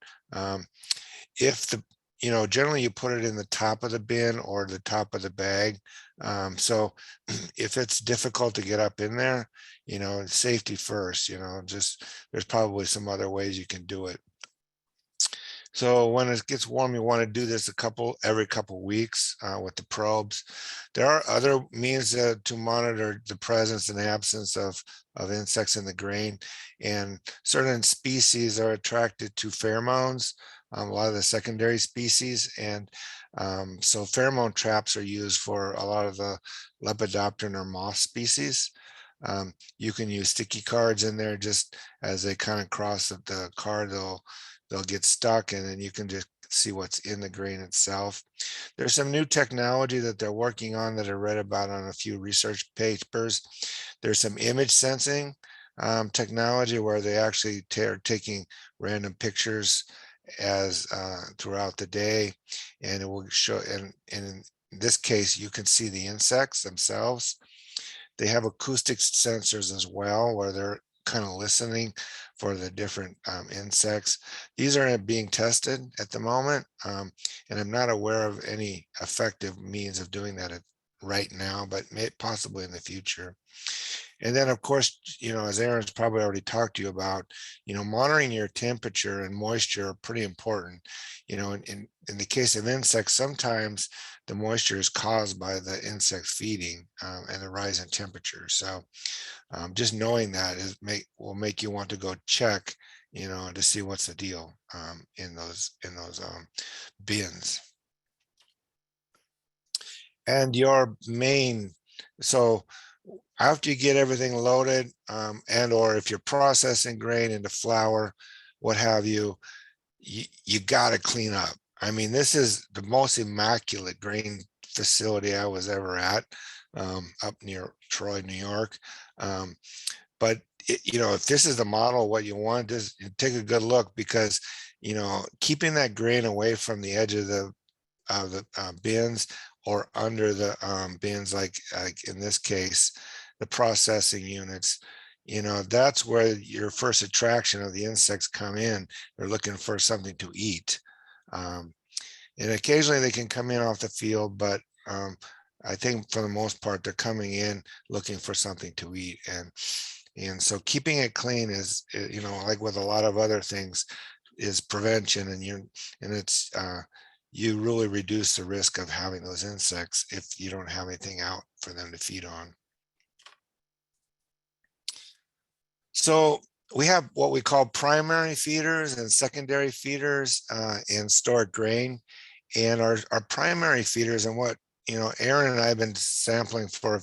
Generally you put it in the top of the bin or the top of the bag. So if it's difficult to get up in there, safety first, there's probably some other ways you can do it. So when it gets warm, you want to do this every couple weeks with the probes. There are other means to monitor the presence and absence of insects in the grain, and certain species are attracted to pheromones, a lot of the secondary species, and so pheromone traps are used for a lot of the Lepidopteran or moth species. You can use sticky cards in there, just as they kind of cross the card, they'll get stuck, and then you can just see what's in the grain itself. There's some new technology that they're working on that I read about on a few research papers. There's some image sensing technology where they actually are taking random pictures as throughout the day, and it will show, and in this case you can see the insects themselves. They have acoustic sensors as well, where they're kind of listening for the different insects. These are being tested at the moment, and I'm not aware of any effective means of doing that right now, but possibly in the future. And then, of course, as Aaron's probably already talked to you about, monitoring your temperature and moisture are pretty important. In the case of insects, sometimes the moisture is caused by the insects feeding and the rise in temperature. So just knowing that will make you want to go check, to see what's the deal in those bins. And your main, so after you get everything loaded, and or if you're processing grain into flour, what have you, you got to clean up. I mean, this is the most immaculate grain facility I was ever at, up near Troy, New York. But if this is the model, what you want, just take a good look, because keeping that grain away from the edge of the bins or under the bins, like in this case, the processing units, that's where your first attraction of the insects come in. They're looking for something to eat. And occasionally they can come in off the field, but I think for the most part, they're coming in looking for something to eat. And so keeping it clean is, like with a lot of other things, is prevention, and it's you really reduce the risk of having those insects if you don't have anything out for them to feed on. So we have what we call primary feeders and secondary feeders in stored grain. And our primary feeders, and what Aaron and I have been sampling for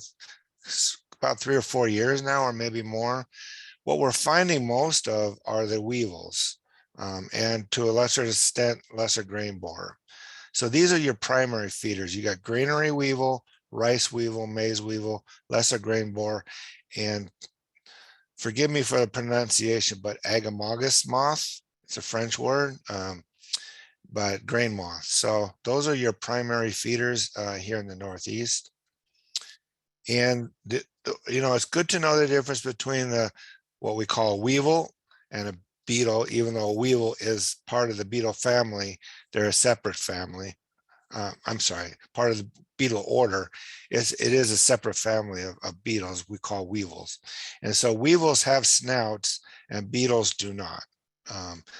about 3 or 4 years now, or maybe more. What we're finding most of are the weevils, and to a lesser extent, lesser grain borer. So these are your primary feeders. You got granary weevil, rice weevil, maize weevil, lesser grain borer, and forgive me for the pronunciation, but agamogus moth. It's a French word, but grain moth. So those are your primary feeders here in the Northeast. And it's good to know the difference between what we call a weevil and a beetle. Even though a weevil is part of the beetle family, they're a separate family. I'm sorry, part of the beetle order. It is a separate family of beetles we call weevils. And so weevils have snouts and beetles do not.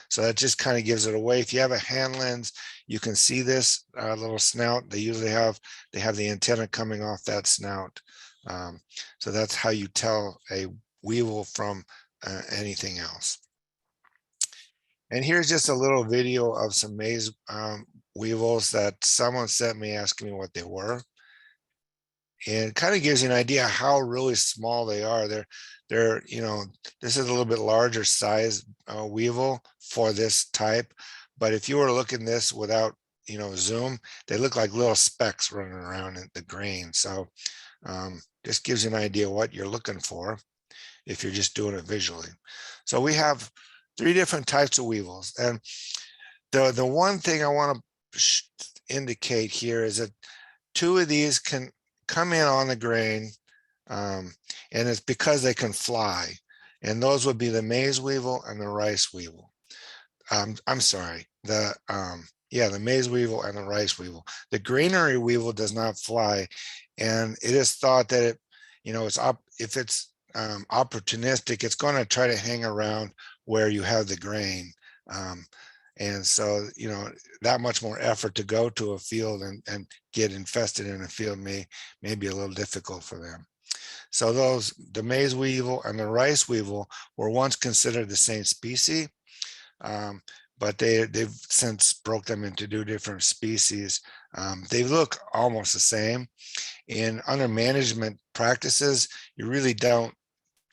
So that just kind of gives it away. If you have a hand lens, you can see this little snout. They have the antenna coming off that snout. So that's how you tell a weevil from anything else. And here's just a little video of some maize weevils that someone sent me asking me what they were. And it kind of gives you an idea how really small they are. They're this is a little bit larger size weevil for this type. But if you were looking this without, zoom, they look like little specks running around in the grain. So just gives you an idea what you're looking for if you're just doing it visually. So we have 3 different types of weevils. And the one thing I want to indicate here is that 2 of these can come in on the grain, and it's because they can fly. And those would be the maize weevil and the rice weevil. I'm sorry, the maize weevil and the rice weevil. The granary weevil does not fly, and it is thought that if it's opportunistic, it's going to try to hang around where you have the grain. And so, that much more effort to go to a field and get infested in a field may be a little difficult for them. So the maize weevil and the rice weevil were once considered the same species, but they've since broke them into 2 different species. They look almost the same. And under management practices, you really don't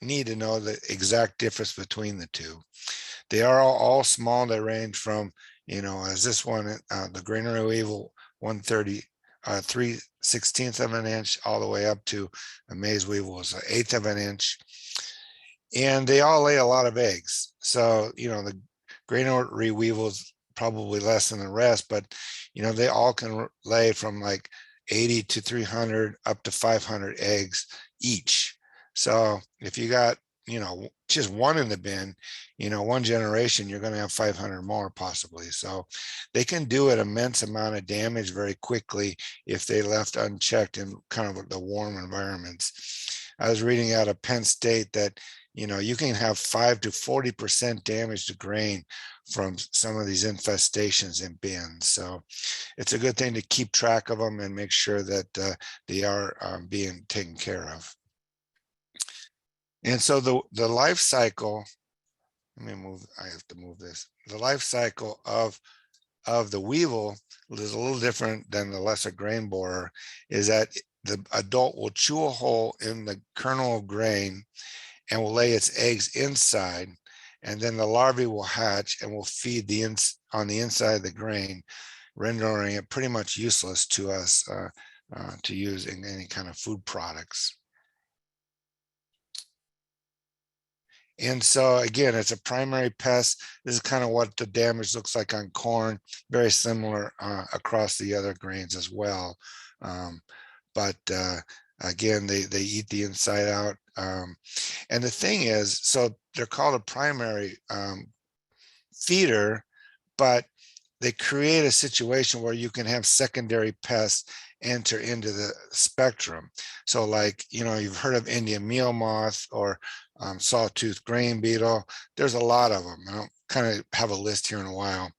need to know the exact difference between the 2. They are all small. They range from, as this one, the granary weevil, 3/16 of an inch, all the way up to a maize weevil is 1/8 of an inch. And they all lay a lot of eggs. So, the granary weevils probably less than the rest, but, they all can lay from like 80 to 300 up to 500 eggs each. So if you got just one in the bin, one generation, you're going to have 500 more possibly. So they can do an immense amount of damage very quickly if they left unchecked in kind of the warm environments. I was reading out of Penn State that, you can have 5 to 40% damage to grain from some of these infestations in bins. So it's a good thing to keep track of them and make sure that they are being taken care of. And so the life cycle, I have to move this. The life cycle of the weevil is a little different than the lesser grain borer, is that the adult will chew a hole in the kernel of grain and will lay its eggs inside, and then the larvae will hatch and will feed on the inside of the grain, rendering it pretty much useless to us to use in any kind of food products. And so again, it's a primary pest. This is kind of what the damage looks like on corn, very similar across the other grains as well. But again, they eat the inside out. And the thing is, so they're called a primary feeder, but they create a situation where you can have secondary pests enter into the spectrum. So like, you've heard of Indian meal moth or sawtooth grain beetle. There's a lot of them. I'll kind of have a list here in a while.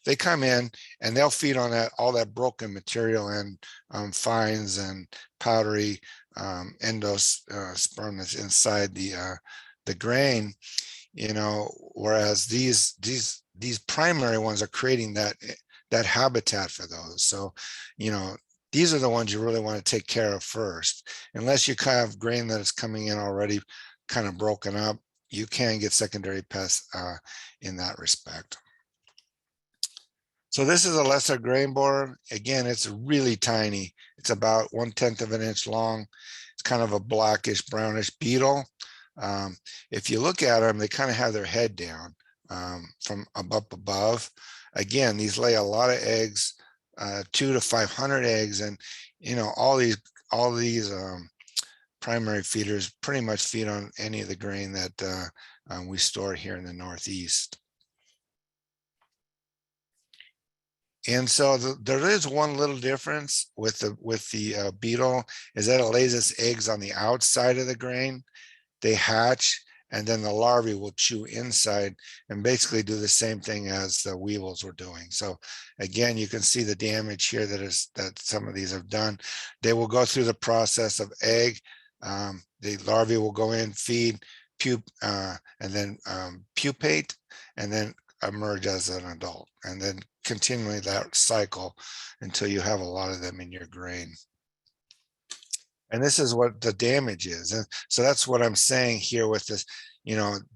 They come in and they'll feed on all that broken material and fines and powdery endosperm that's inside the grain, whereas these primary ones are creating that habitat for those. So, these are the ones you really want to take care of first. Unless you kind of grain that is coming in already kind of broken up, you can get secondary pests in that respect. So this is a lesser grain borer. Again, it's really tiny. It's about 1/10 of an inch long. It's kind of a blackish, brownish beetle. If you look at them, they kind of have their head down from up above. Again, these lay a lot of eggs, 200 to 500 eggs, and all these primary feeders pretty much feed on any of the grain that we store here in the Northeast. And so there is one little difference with the beetle, is that it lays its eggs on the outside of the grain. They hatch, and then the larvae will chew inside and basically do the same thing as the weevils were doing. So again, you can see the damage here that some of these have done. They will go through the process of egg. The larvae will go in, feed, and then pupate, and then emerge as an adult, and then continually that cycle until you have a lot of them in your grain. And this is what the damage is. And so that's what I'm saying here with this,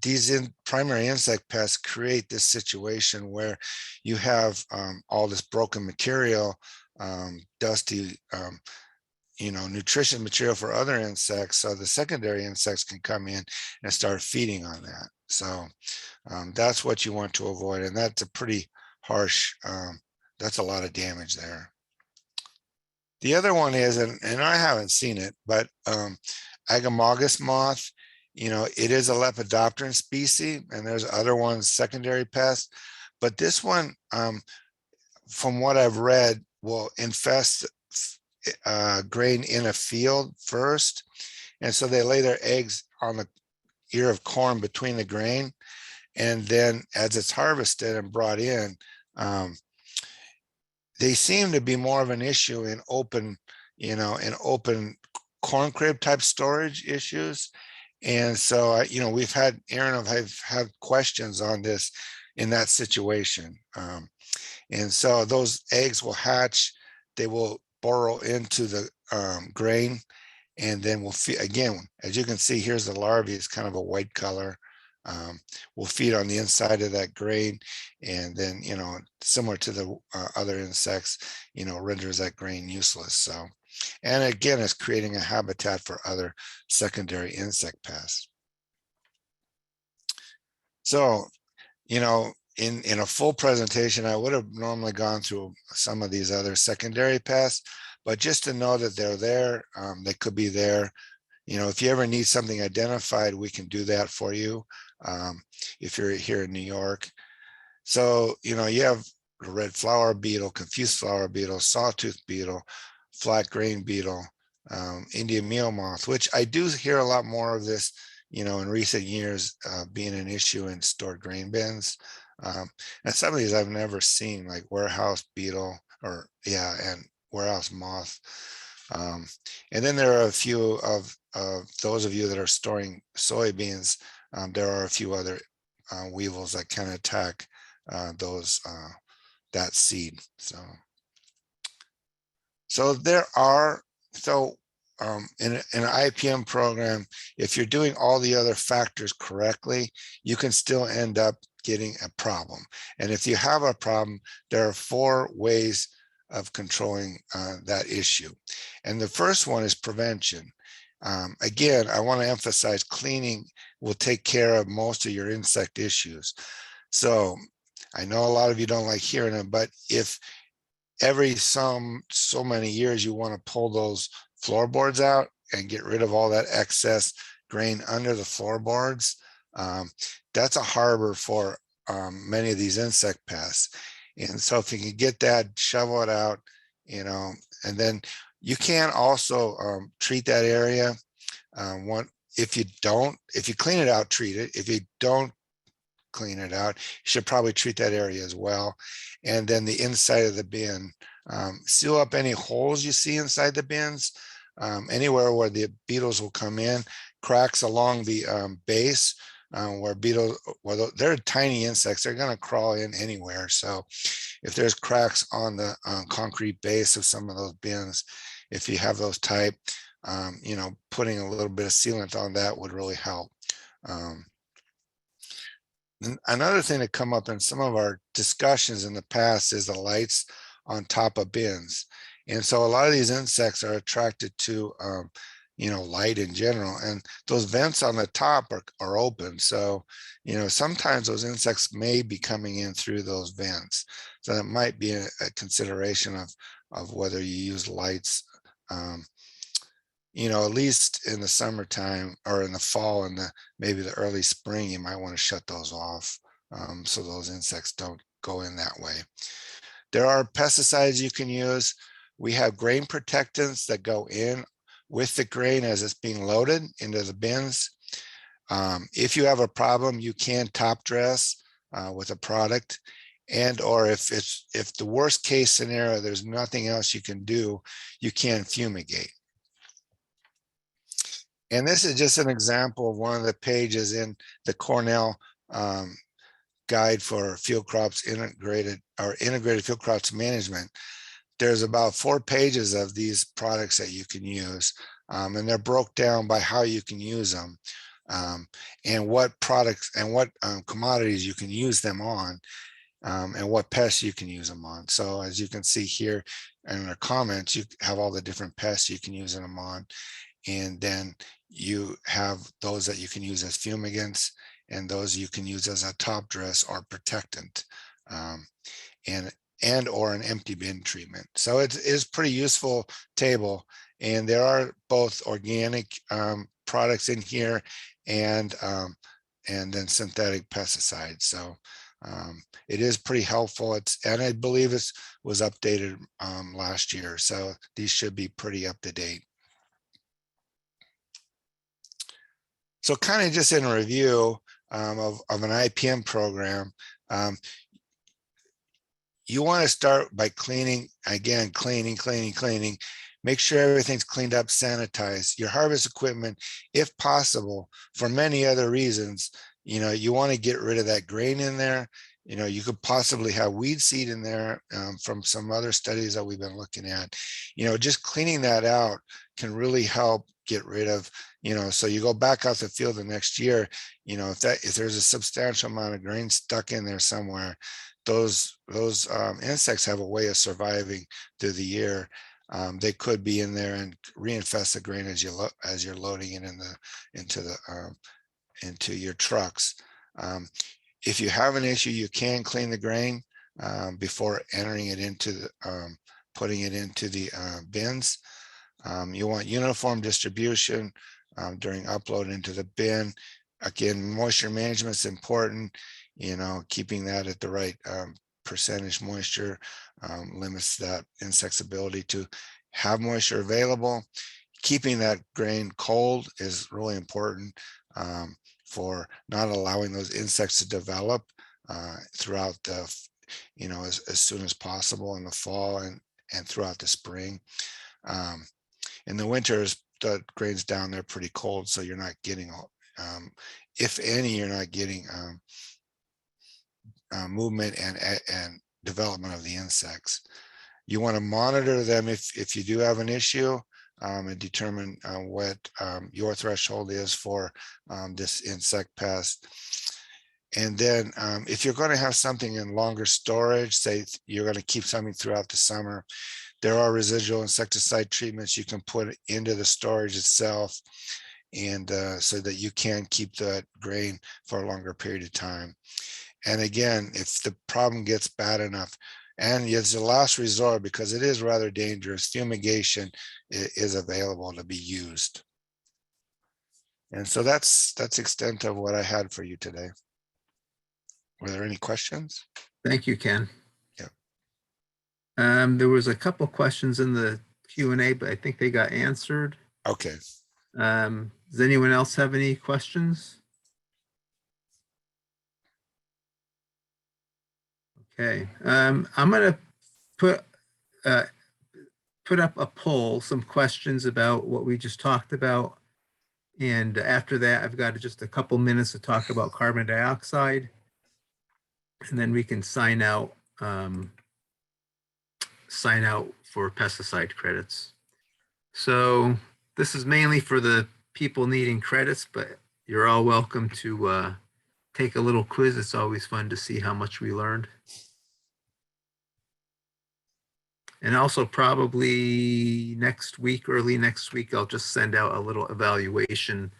these primary insect pests create this situation where you have all this broken material, dusty, nutrition material for other insects. So the secondary insects can come in and start feeding on that. So that's what you want to avoid. And that's a pretty harsh, that's a lot of damage there. The other one is, and I haven't seen it, but Agamogus moth, it is a lepidopteran species, and there's other ones, secondary pests. But this one, from what I've read, will infest grain in a field first. And so they lay their eggs on the ear of corn between the grain. And then as it's harvested and brought in, they seem to be more of an issue in open corn crib type storage issues. And so, we've had, Aaron, I've had questions on this in that situation. And so those eggs will hatch, they will burrow into the grain, and then we'll feed, again, as you can see, here's the larvae, it's kind of a white color. Will feed on the inside of that grain, and then, similar to the other insects, renders that grain useless. So, and again, it's creating a habitat for other secondary insect pests. So, in a full presentation, I would have normally gone through some of these other secondary pests, but just to know that they're there, they could be there. if you ever need something identified, we can do that for you. If you're here in New York. So, you have red flower beetle, confused flower beetle, sawtooth beetle, flat grain beetle, Indian meal moth, which I do hear a lot more of this, in recent years, being an issue in stored grain bins. And some of these I've never seen, like warehouse beetle and warehouse moth. And then there are a few of those of you that are storing soybeans. There are a few other weevils that can attack that seed. So there are, in an IPM program, if you're doing all the other factors correctly, you can still end up getting a problem. And if you have a problem, there are 4 ways of controlling that issue. And the first one is prevention. Again, I want to emphasize cleaning will take care of most of your insect issues. So I know a lot of you don't like hearing them, but if every so many years you want to pull those floorboards out and get rid of all that excess grain under the floorboards, that's a harbor for many of these insect pests. And so if you can get that, shovel it out, and then you can also treat that area. If you clean it out, treat it. If you don't clean it out, you should probably treat that area as well. And then the inside of the bin, seal up any holes you see inside the bins, anywhere where the beetles will come in, cracks along the base, where they're tiny insects, they're going to crawl in anywhere. So if there's cracks on the concrete base of some of those bins, if you have those type, putting a little bit of sealant on that would really help. Another thing that come up in some of our discussions in the past is the lights on top of bins. And so a lot of these insects are attracted to, light in general, and those vents on the top are open. So, sometimes those insects may be coming in through those vents. So that might be a consideration of whether you use lights, at least in the summertime or in the fall and maybe the early spring, you might want to shut those off so those insects don't go in that way. There are pesticides you can use. We have grain protectants that go in with the grain as it's being loaded into the bins. If you have a problem, you can top dress with a product, or if the worst case scenario, there's nothing else you can do, you can fumigate. And this is just an example of one of the pages in the Cornell guide for field crops integrated field crops management. There's about 4 pages of these products that you can use, and they're broke down by how you can use them, and what products and what commodities you can use them on, and what pests you can use them on. So as you can see here in the comments, you have all the different pests you can use them on, and then you have those that you can use as fumigants, and those you can use as a top dress or protectant, and or an empty bin treatment. So it is pretty useful table, and there are both organic products in here and then synthetic pesticides. So it is pretty helpful. And I believe it was updated last year, so these should be pretty up to date. So kind of just in review of an IPM program, you want to start by cleaning, again, cleaning. Make sure everything's cleaned up, sanitized. Your harvest equipment, if possible, for many other reasons, you want to get rid of that grain in there. You could possibly have weed seed in there from some other studies that we've been looking at. Just cleaning that out can really help get rid of, so you go back out the field the next year, if there's a substantial amount of grain stuck in there somewhere, those insects have a way of surviving through the year. They could be in there and reinfest the grain as you're loading it into your trucks. If you have an issue, you can clean the grain before entering it into putting it into the bins. You want uniform distribution. during upload into the bin. Again, moisture management is important, keeping that at the right percentage moisture limits that insect's ability to have moisture available. Keeping that grain cold is really important for not allowing those insects to develop throughout the, as soon as possible in the fall and throughout the spring. In the winters, the grain's down there pretty cold, so you're not getting, if any, you're not getting movement and development of the insects. You want to monitor them if you do have an issue and determine what your threshold is for this insect pest. And then if you're going to have something in longer storage, say you're going to keep something throughout the summer, there are residual insecticide treatments you can put into the storage itself, and so that you can keep that grain for a longer period of time. And again, if the problem gets bad enough, and it's a last resort because it is rather dangerous, fumigation is available to be used. And so that's the extent of what I had for you today. Were there any questions? Thank you, Ken. Yeah. There was a couple questions in the Q&A, but I think they got answered. Okay. Does anyone else have any questions? Okay, I'm going to put up a poll, some questions about what we just talked about. And after that, I've got just a couple minutes to talk about carbon dioxide. And then we can sign out for pesticide credits. So this is mainly for the people needing credits, but you're all welcome to take a little quiz. It's always fun to see how much we learned. And also probably next week, early next week, I'll just send out a little evaluation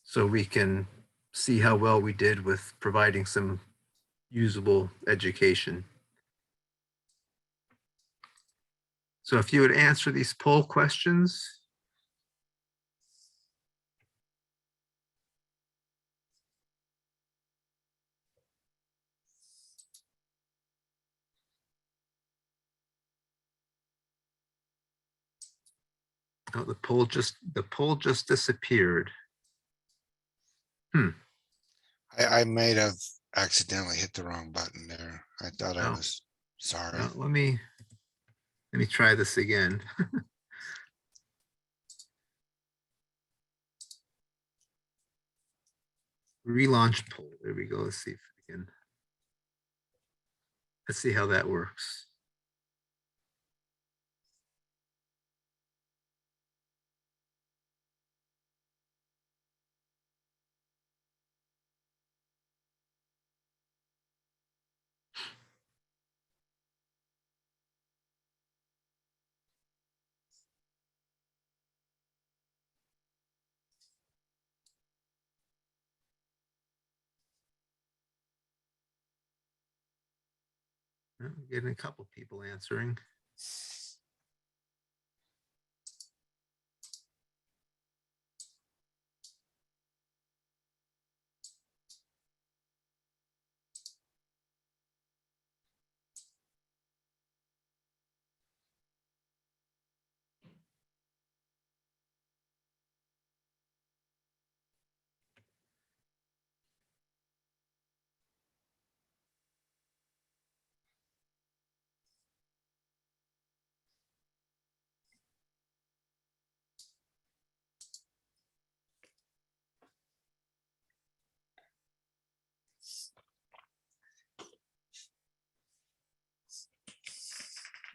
so we can see how well we did with providing some usable education. So if you would answer these poll questions. Oh, the poll just disappeared. I might have accidentally hit the wrong button there. I thought I Oh. was sorry. Well, let me try this again. Relaunch poll. There we go. Let's see if we can. Let's see how that works. I'm getting a couple people answering.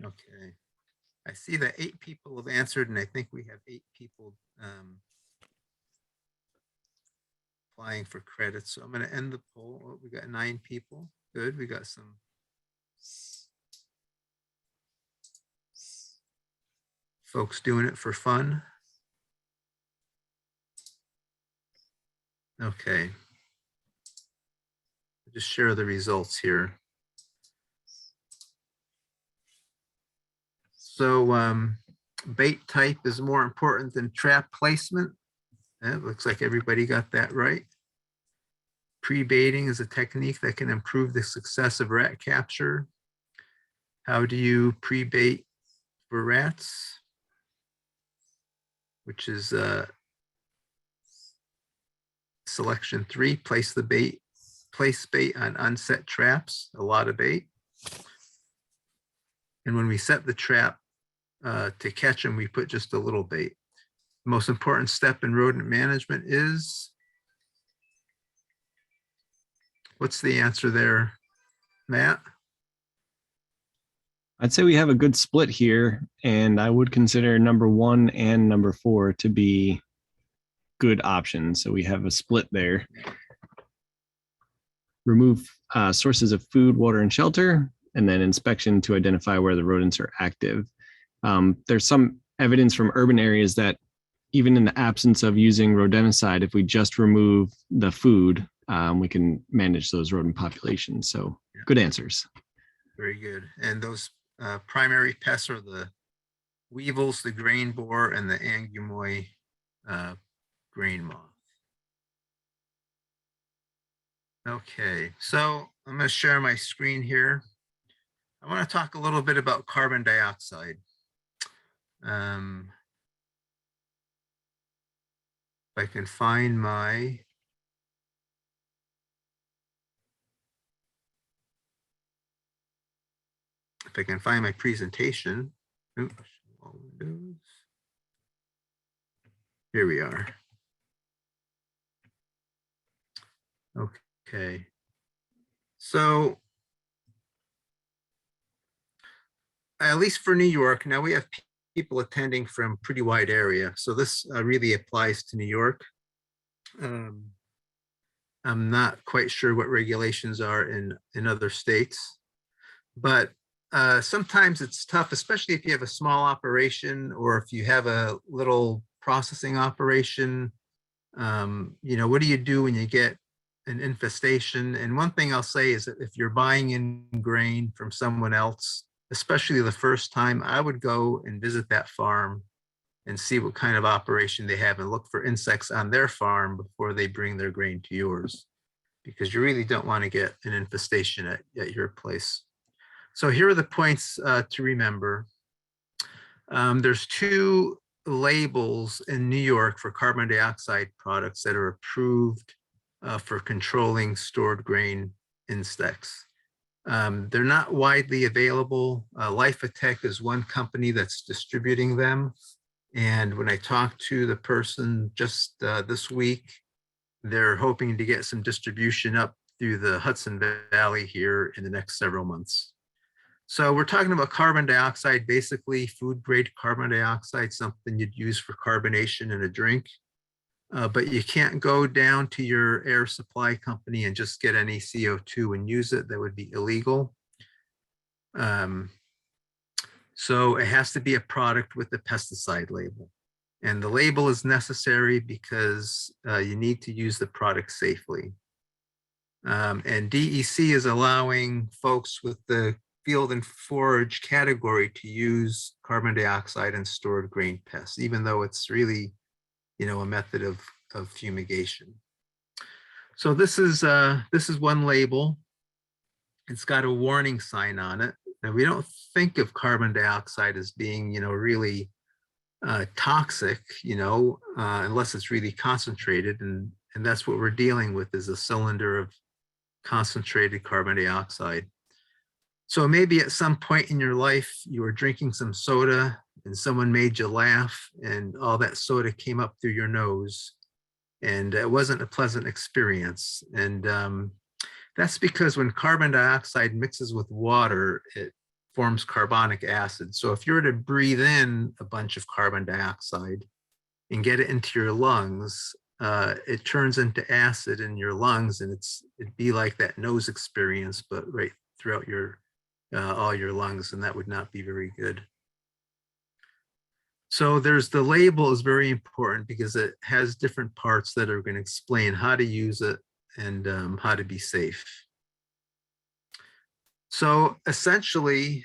Okay. I see that 8 people have answered, and I think we have 8 people applying for credits. So I'm going to end the poll. Oh, we got 9 people. Good. We got some folks doing it for fun. Okay. I'll just share the results here. So bait type is more important than trap placement. It looks like everybody got that right. Pre-baiting is a technique that can improve the success of rat capture. How do you pre-bait for rats? Which is selection 3, place bait on unset traps, a lot of bait. And when we set the trap to catch them, we put just a little bait. The most important step in rodent management is, what's the answer there, Matt? I'd say we have a good split here, and I would consider number 1 and number 4 to be good options. So we have a split there. Remove sources of food, water, and shelter, and then inspection to identify where the rodents are active. There's some evidence from urban areas that even in the absence of using rodenticide, if we just remove the food, we can manage those rodent populations. So good answers. Very good. And those primary pests are the weevils, the grain borer, and the angumoy grain moth. Okay, so I'm going to share my screen here. I want to talk a little bit about carbon dioxide. If I can find my presentation. Oops, all windows. Here we are. Okay. So at least for New York, now we have people attending from pretty wide area. So this really applies to New York. I'm not quite sure what regulations are in other states, but sometimes it's tough, especially if you have a small operation or if you have a little processing operation. What do you do when you get an infestation? And one thing I'll say is that if you're buying in grain from someone else, especially the first time, I would go and visit that farm and see what kind of operation they have and look for insects on their farm before they bring their grain to yours, because you really don't want to get an infestation at your place. So here are the points to remember. There's 2 labels in New York for carbon dioxide products that are approved for controlling stored grain insects. They're not widely available. Lifetech is one company that's distributing them. And when I talked to the person just this week, they're hoping to get some distribution up through the Hudson Valley here in the next several months. So we're talking about carbon dioxide, basically food grade carbon dioxide, something you'd use for carbonation in a drink. But you can't go down to your air supply company and just get any CO2 and use it. That would be illegal. So it has to be a product with a pesticide label. And the label is necessary because you need to use the product safely. And DEC is allowing folks with the field and forage category to use carbon dioxide and stored grain pests, even though it's really, a method of fumigation. So this is one label. It's got a warning sign on it. Now we don't think of carbon dioxide as being, really toxic, unless it's really concentrated, and that's what we're dealing with, is a cylinder of concentrated carbon dioxide. So maybe at some point in your life, you were drinking some soda and someone made you laugh and all that soda came up through your nose, and it wasn't a pleasant experience. And that's because when carbon dioxide mixes with water, it forms carbonic acid. So if you were to breathe in a bunch of carbon dioxide and get it into your lungs, it turns into acid in your lungs, and it'd be like that nose experience, but right throughout your all your lungs, and that would not be very good. So the label is very important because it has different parts that are going to explain how to use it and how to be safe. So essentially,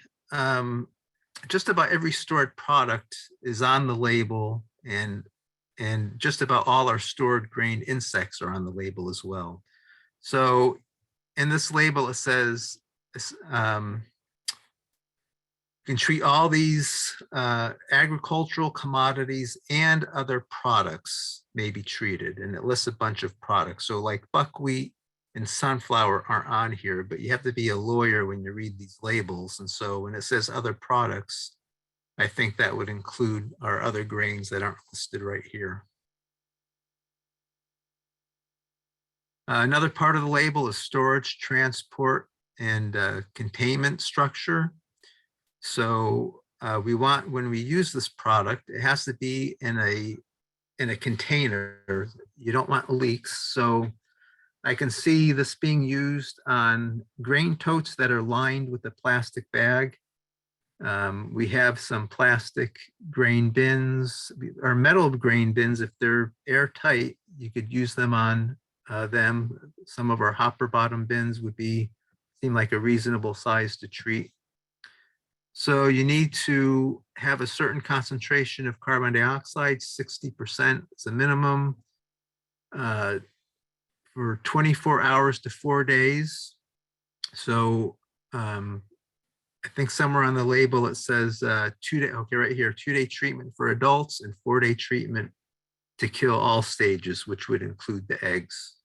just about every stored product is on the label, and And just about all our stored grain insects are on the label as well. So in this label, it says, you can treat all these agricultural commodities and other products may be treated, and it lists a bunch of products. So like buckwheat and sunflower aren't on here, but you have to be a lawyer when you read these labels. And so when it says other products, I think that would include our other grains that aren't listed right here. Another part of the label is storage, transport, and containment structure. So we want, when we use this product, it has to be in a container. You don't want leaks. So I can see this being used on grain totes that are lined with a plastic bag. We have some plastic grain bins or metal grain bins. If they're airtight, you could use them on them. Some of our hopper bottom bins would seem like a reasonable size to treat. So you need to have a certain concentration of carbon dioxide, 60% is a minimum, for 24 hours to 4 days. So I think somewhere on the label it says 2 day, okay, right here, 2-day treatment for adults and 4-day treatment to kill all stages, which would include the eggs.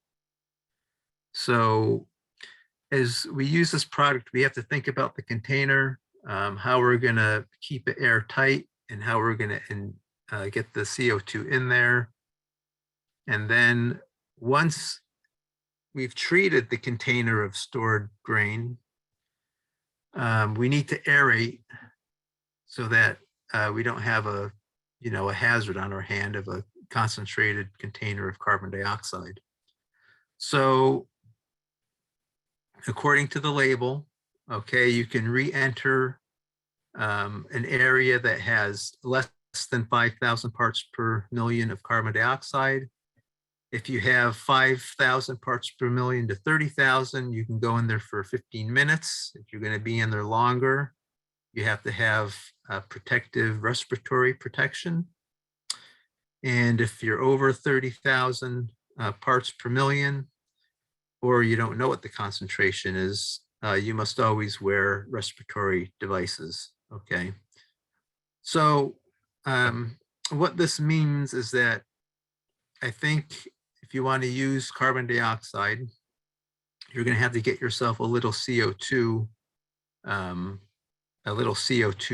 So as we use this product, we have to think about the container, how we're going to keep it airtight, and how we're going to get the CO2 in there. And then once we've treated the container of stored grain, we need to aerate so that we don't have a hazard on our hand of a concentrated container of carbon dioxide. So according to the label, okay, you can re-enter an area that has less than 5,000 parts per million of carbon dioxide. If you have 5,000 parts per million to 30,000, you can go in there for 15 minutes. If you're going to be in there longer, you have to have protective respiratory protection. And if you're over 30,000 parts per million, or you don't know what the concentration is, you must always wear respiratory devices, okay? So what this means is that I think if you want to use carbon dioxide, you're going to have to get yourself a little CO2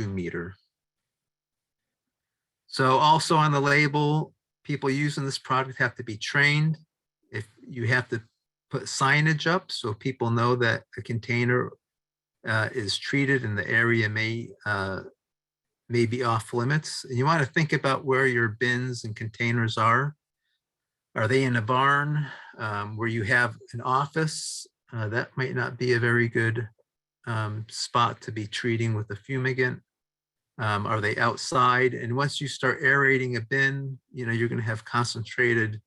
meter. So also on the label, people using this product have to be trained. If you have to put signage up so people know that a container is treated and the area may be off limits. And you want to think about where your bins and containers are. Are they in a barn where you have an office? That might not be a very good spot to be treating with a fumigant. Are they outside? And once you start aerating a bin, you're going to have concentrated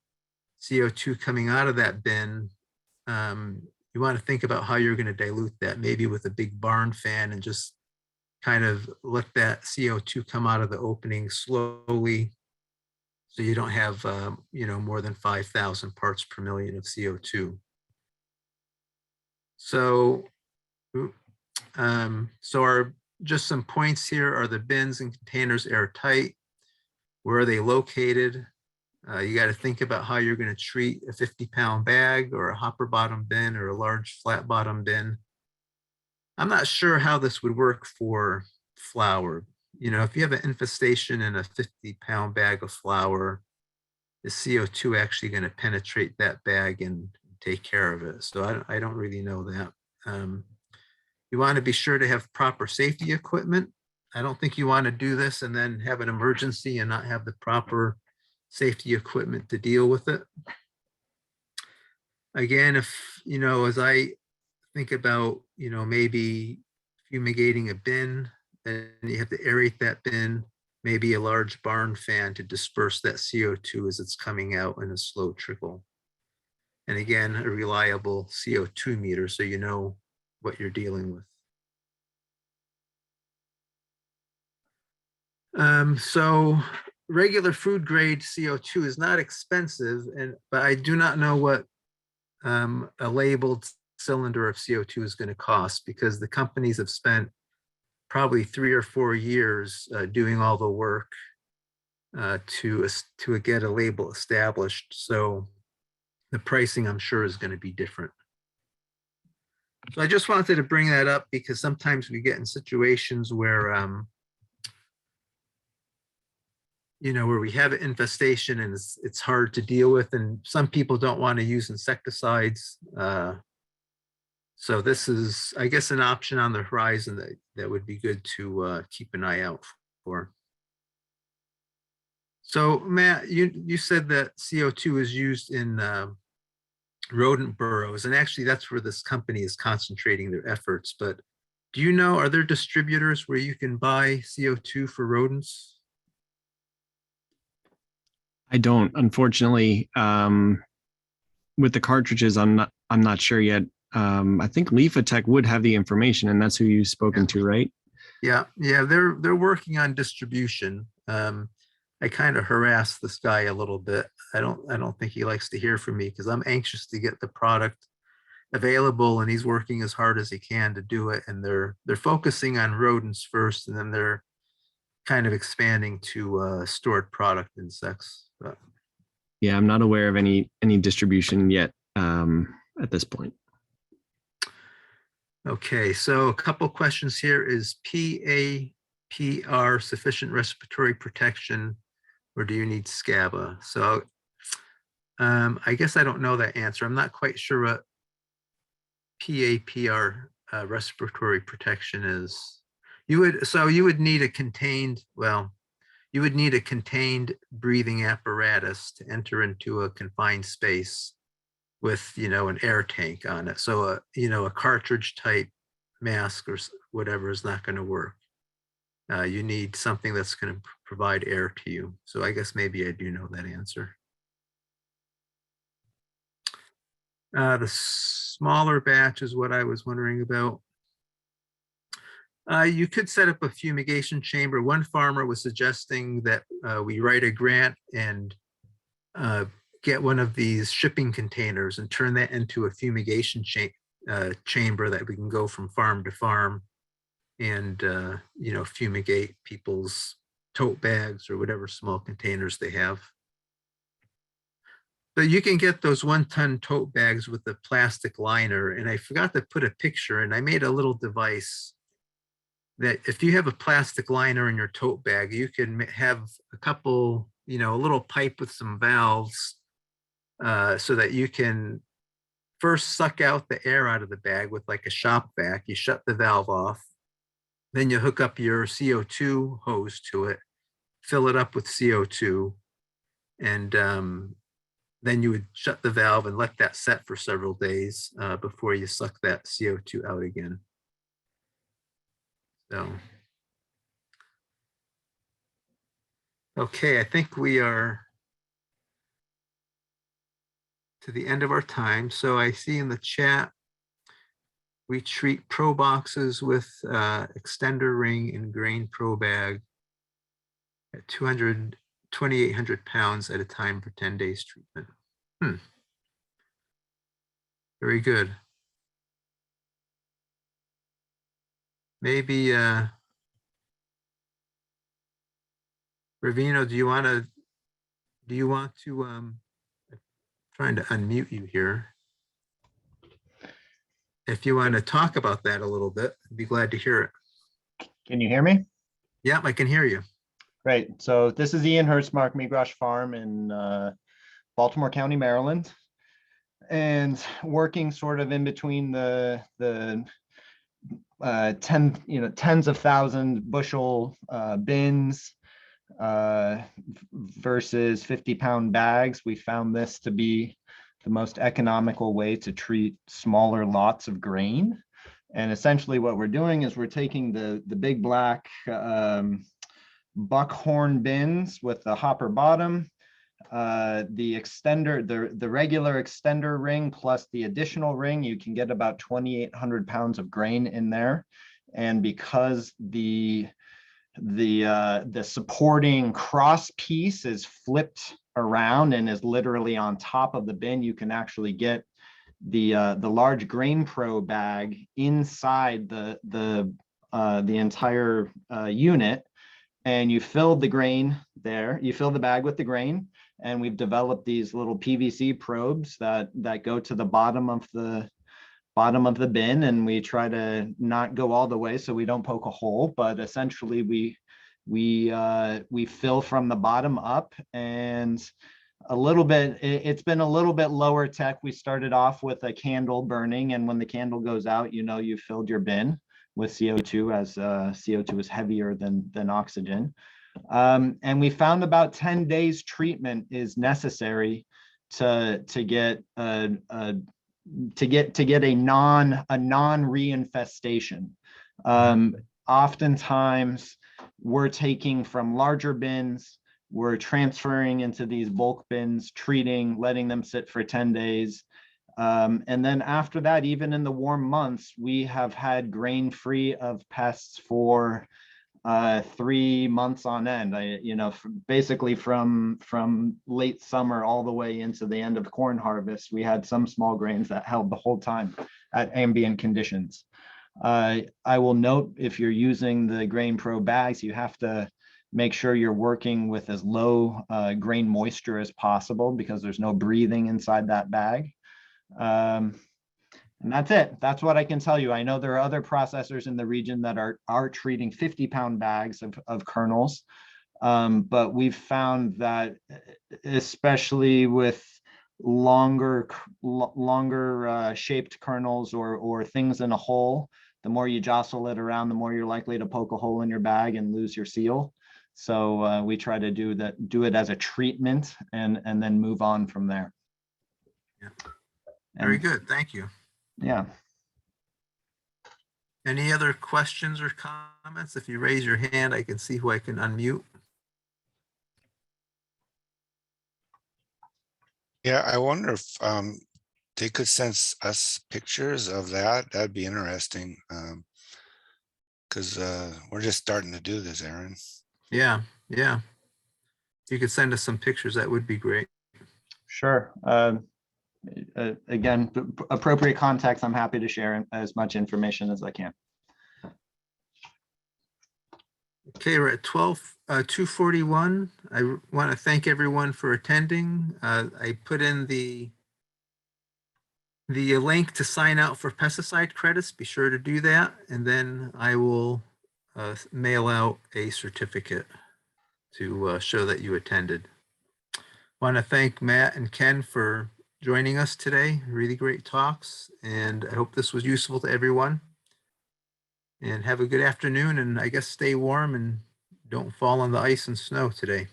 CO2 coming out of that bin. You want to think about how you're going to dilute that, maybe with a big barn fan, and just kind of let that CO2 come out of the opening slowly, so you don't have more than 5,000 parts per million of CO2. So just some points here are: the bins and containers airtight? Where are they located? You got to think about how you're going to treat a 50-pound bag or a hopper bottom bin or a large flat bottom bin. I'm not sure how this would work for flour. If you have an infestation in a 50-pound bag of flour, is CO2 actually going to penetrate that bag and take care of it? So I don't really know that. You want to be sure to have proper safety equipment. I don't think you want to do this and then have an emergency and not have the proper safety equipment to deal with it. Again, as I think about, maybe fumigating a bin, then you have to aerate that bin, maybe a large barn fan to disperse that CO2 as it's coming out in a slow trickle. And again, a reliable CO2 meter so you know what you're dealing with. So regular food grade CO2 is not expensive, but I do not know what a labeled cylinder of CO2 is going to cost, because the companies have spent probably 3 or 4 years doing all the work to get a label established. So the pricing, I'm sure, is going to be different. So I just wanted to bring that up because sometimes we get in situations where, where we have an infestation and it's hard to deal with, and some people don't want to use insecticides. So this is, I guess, an option on the horizon that would be good to keep an eye out for. So Matt, you said that CO2 is used in rodent burrows, and actually that's where this company is concentrating their efforts. But do you know, are there distributors where you can buy CO2 for rodents? I don't, unfortunately. With the cartridges, I'm not sure yet. I think Leafitech would have the information, and that's who you've spoken to, right? Yeah, they're working on distribution. I kind of harassed this guy a little bit. I don't think he likes to hear from me because I'm anxious to get the product available, and he's working as hard as he can to do it. And they're focusing on rodents first, and then they're kind of expanding to stored product insects. But Yeah, I'm not aware of any distribution yet at this point. okay, so a couple questions here. Is PAPR sufficient respiratory protection, or do you need SCABA? So I guess I don't know that answer. I'm not quite sure what PAPR respiratory protection is. You would need a contained, you would need a contained breathing apparatus to enter into a confined space with, an air tank on it. So a cartridge type mask or whatever is not going to work. You need something that's going to provide air to you. So I guess maybe I do know that answer. The smaller batch is what I was wondering about. You could set up a fumigation chamber. One farmer was suggesting that we write a grant and get one of these shipping containers and turn that into a fumigation chamber that we can go from farm to farm and fumigate people's tote bags or whatever small containers they have. But you can get those 1-ton tote bags with a plastic liner, and I forgot to put a picture, and I made a little device that if you have a plastic liner in your tote bag, you can have a couple, a little pipe with some valves so that you can first suck out the air out of the bag with like a shop vac. You shut the valve off. Then you hook up your CO2 hose to it, fill it up with CO2, and then you would shut the valve and let that set for several days before you suck that CO2 out again. So, okay, I think we are to the end of our time. So I see in the chat, we treat pro boxes with extender ring and grain pro bag at 2,800 pounds at a time for 10 days treatment. Very good. Maybe, Ravino, do you want to, I'm trying to unmute you here. If you want to talk about that a little bit, I'd be glad to hear it. Can you hear me? Yeah, I can hear you. Great. So this is Ian Hertzmark, Megrosh Farm in Baltimore County, Maryland, and working sort of in between the tens of thousand bushel bins versus 50-pound bags. We found this to be the most economical way to treat smaller lots of grain. And essentially what we're doing is we're taking the big black buckhorn bins with the hopper bottom, the extender, the regular extender ring plus the additional ring. You can get about 2,800 pounds of grain in there. And because the the supporting cross piece is flipped around and is literally on top of the bin. You can actually get the large grain pro bag inside the entire unit, and you fill the grain there. You fill the bag with the grain, and we've developed these little PVC probes that go to the bottom of the bin, and we try to not go all the way so we don't poke a hole, but essentially we fill from the bottom up. And it's been a little bit lower tech. We started off with a candle burning, and when the candle goes out, you filled your bin with CO2, as CO2 is heavier than oxygen. And we found about 10 days treatment is necessary to get a non-reinfestation. Oftentimes we're taking from larger bins, we're transferring into these bulk bins, treating, letting them sit for 10 days. And then after that, even in the warm months, we have had grain free of pests for 3 months on end. Basically from late summer all the way into the end of corn harvest, we had some small grains that held the whole time at ambient conditions. I will note, if you're using the Grain Pro bags, you have to make sure you're working with as low grain moisture as possible, because there's no breathing inside that bag. And that's it. That's what I can tell you. I know there are other processors in the region that are treating 50-pound bags of kernels, but we've found that, especially with longer shaped kernels or things in a hole, the more you jostle it around, the more you're likely to poke a hole in your bag and lose your seal. So we try to do it as a treatment and then move on from there. Yeah. Very good. Thank you. Yeah. Any other questions or comments? If you raise your hand, I can see who I can unmute. Yeah, I wonder if they could send us pictures of that. That'd be interesting. Because we're just starting to do this, Aaron. Yeah. If you could send us some pictures, that would be great. Sure. Again, appropriate context, I'm happy to share as much information as I can. Okay, we're at 2:41. I want to thank everyone for attending. I put in the link to sign out for pesticide credits. Be sure to do that, and then I will mail out a certificate to show that you attended. Want to thank Matt and Ken for joining us today. Really great talks, and I hope this was useful to everyone. And have a good afternoon, and I guess stay warm and don't fall on the ice and snow today.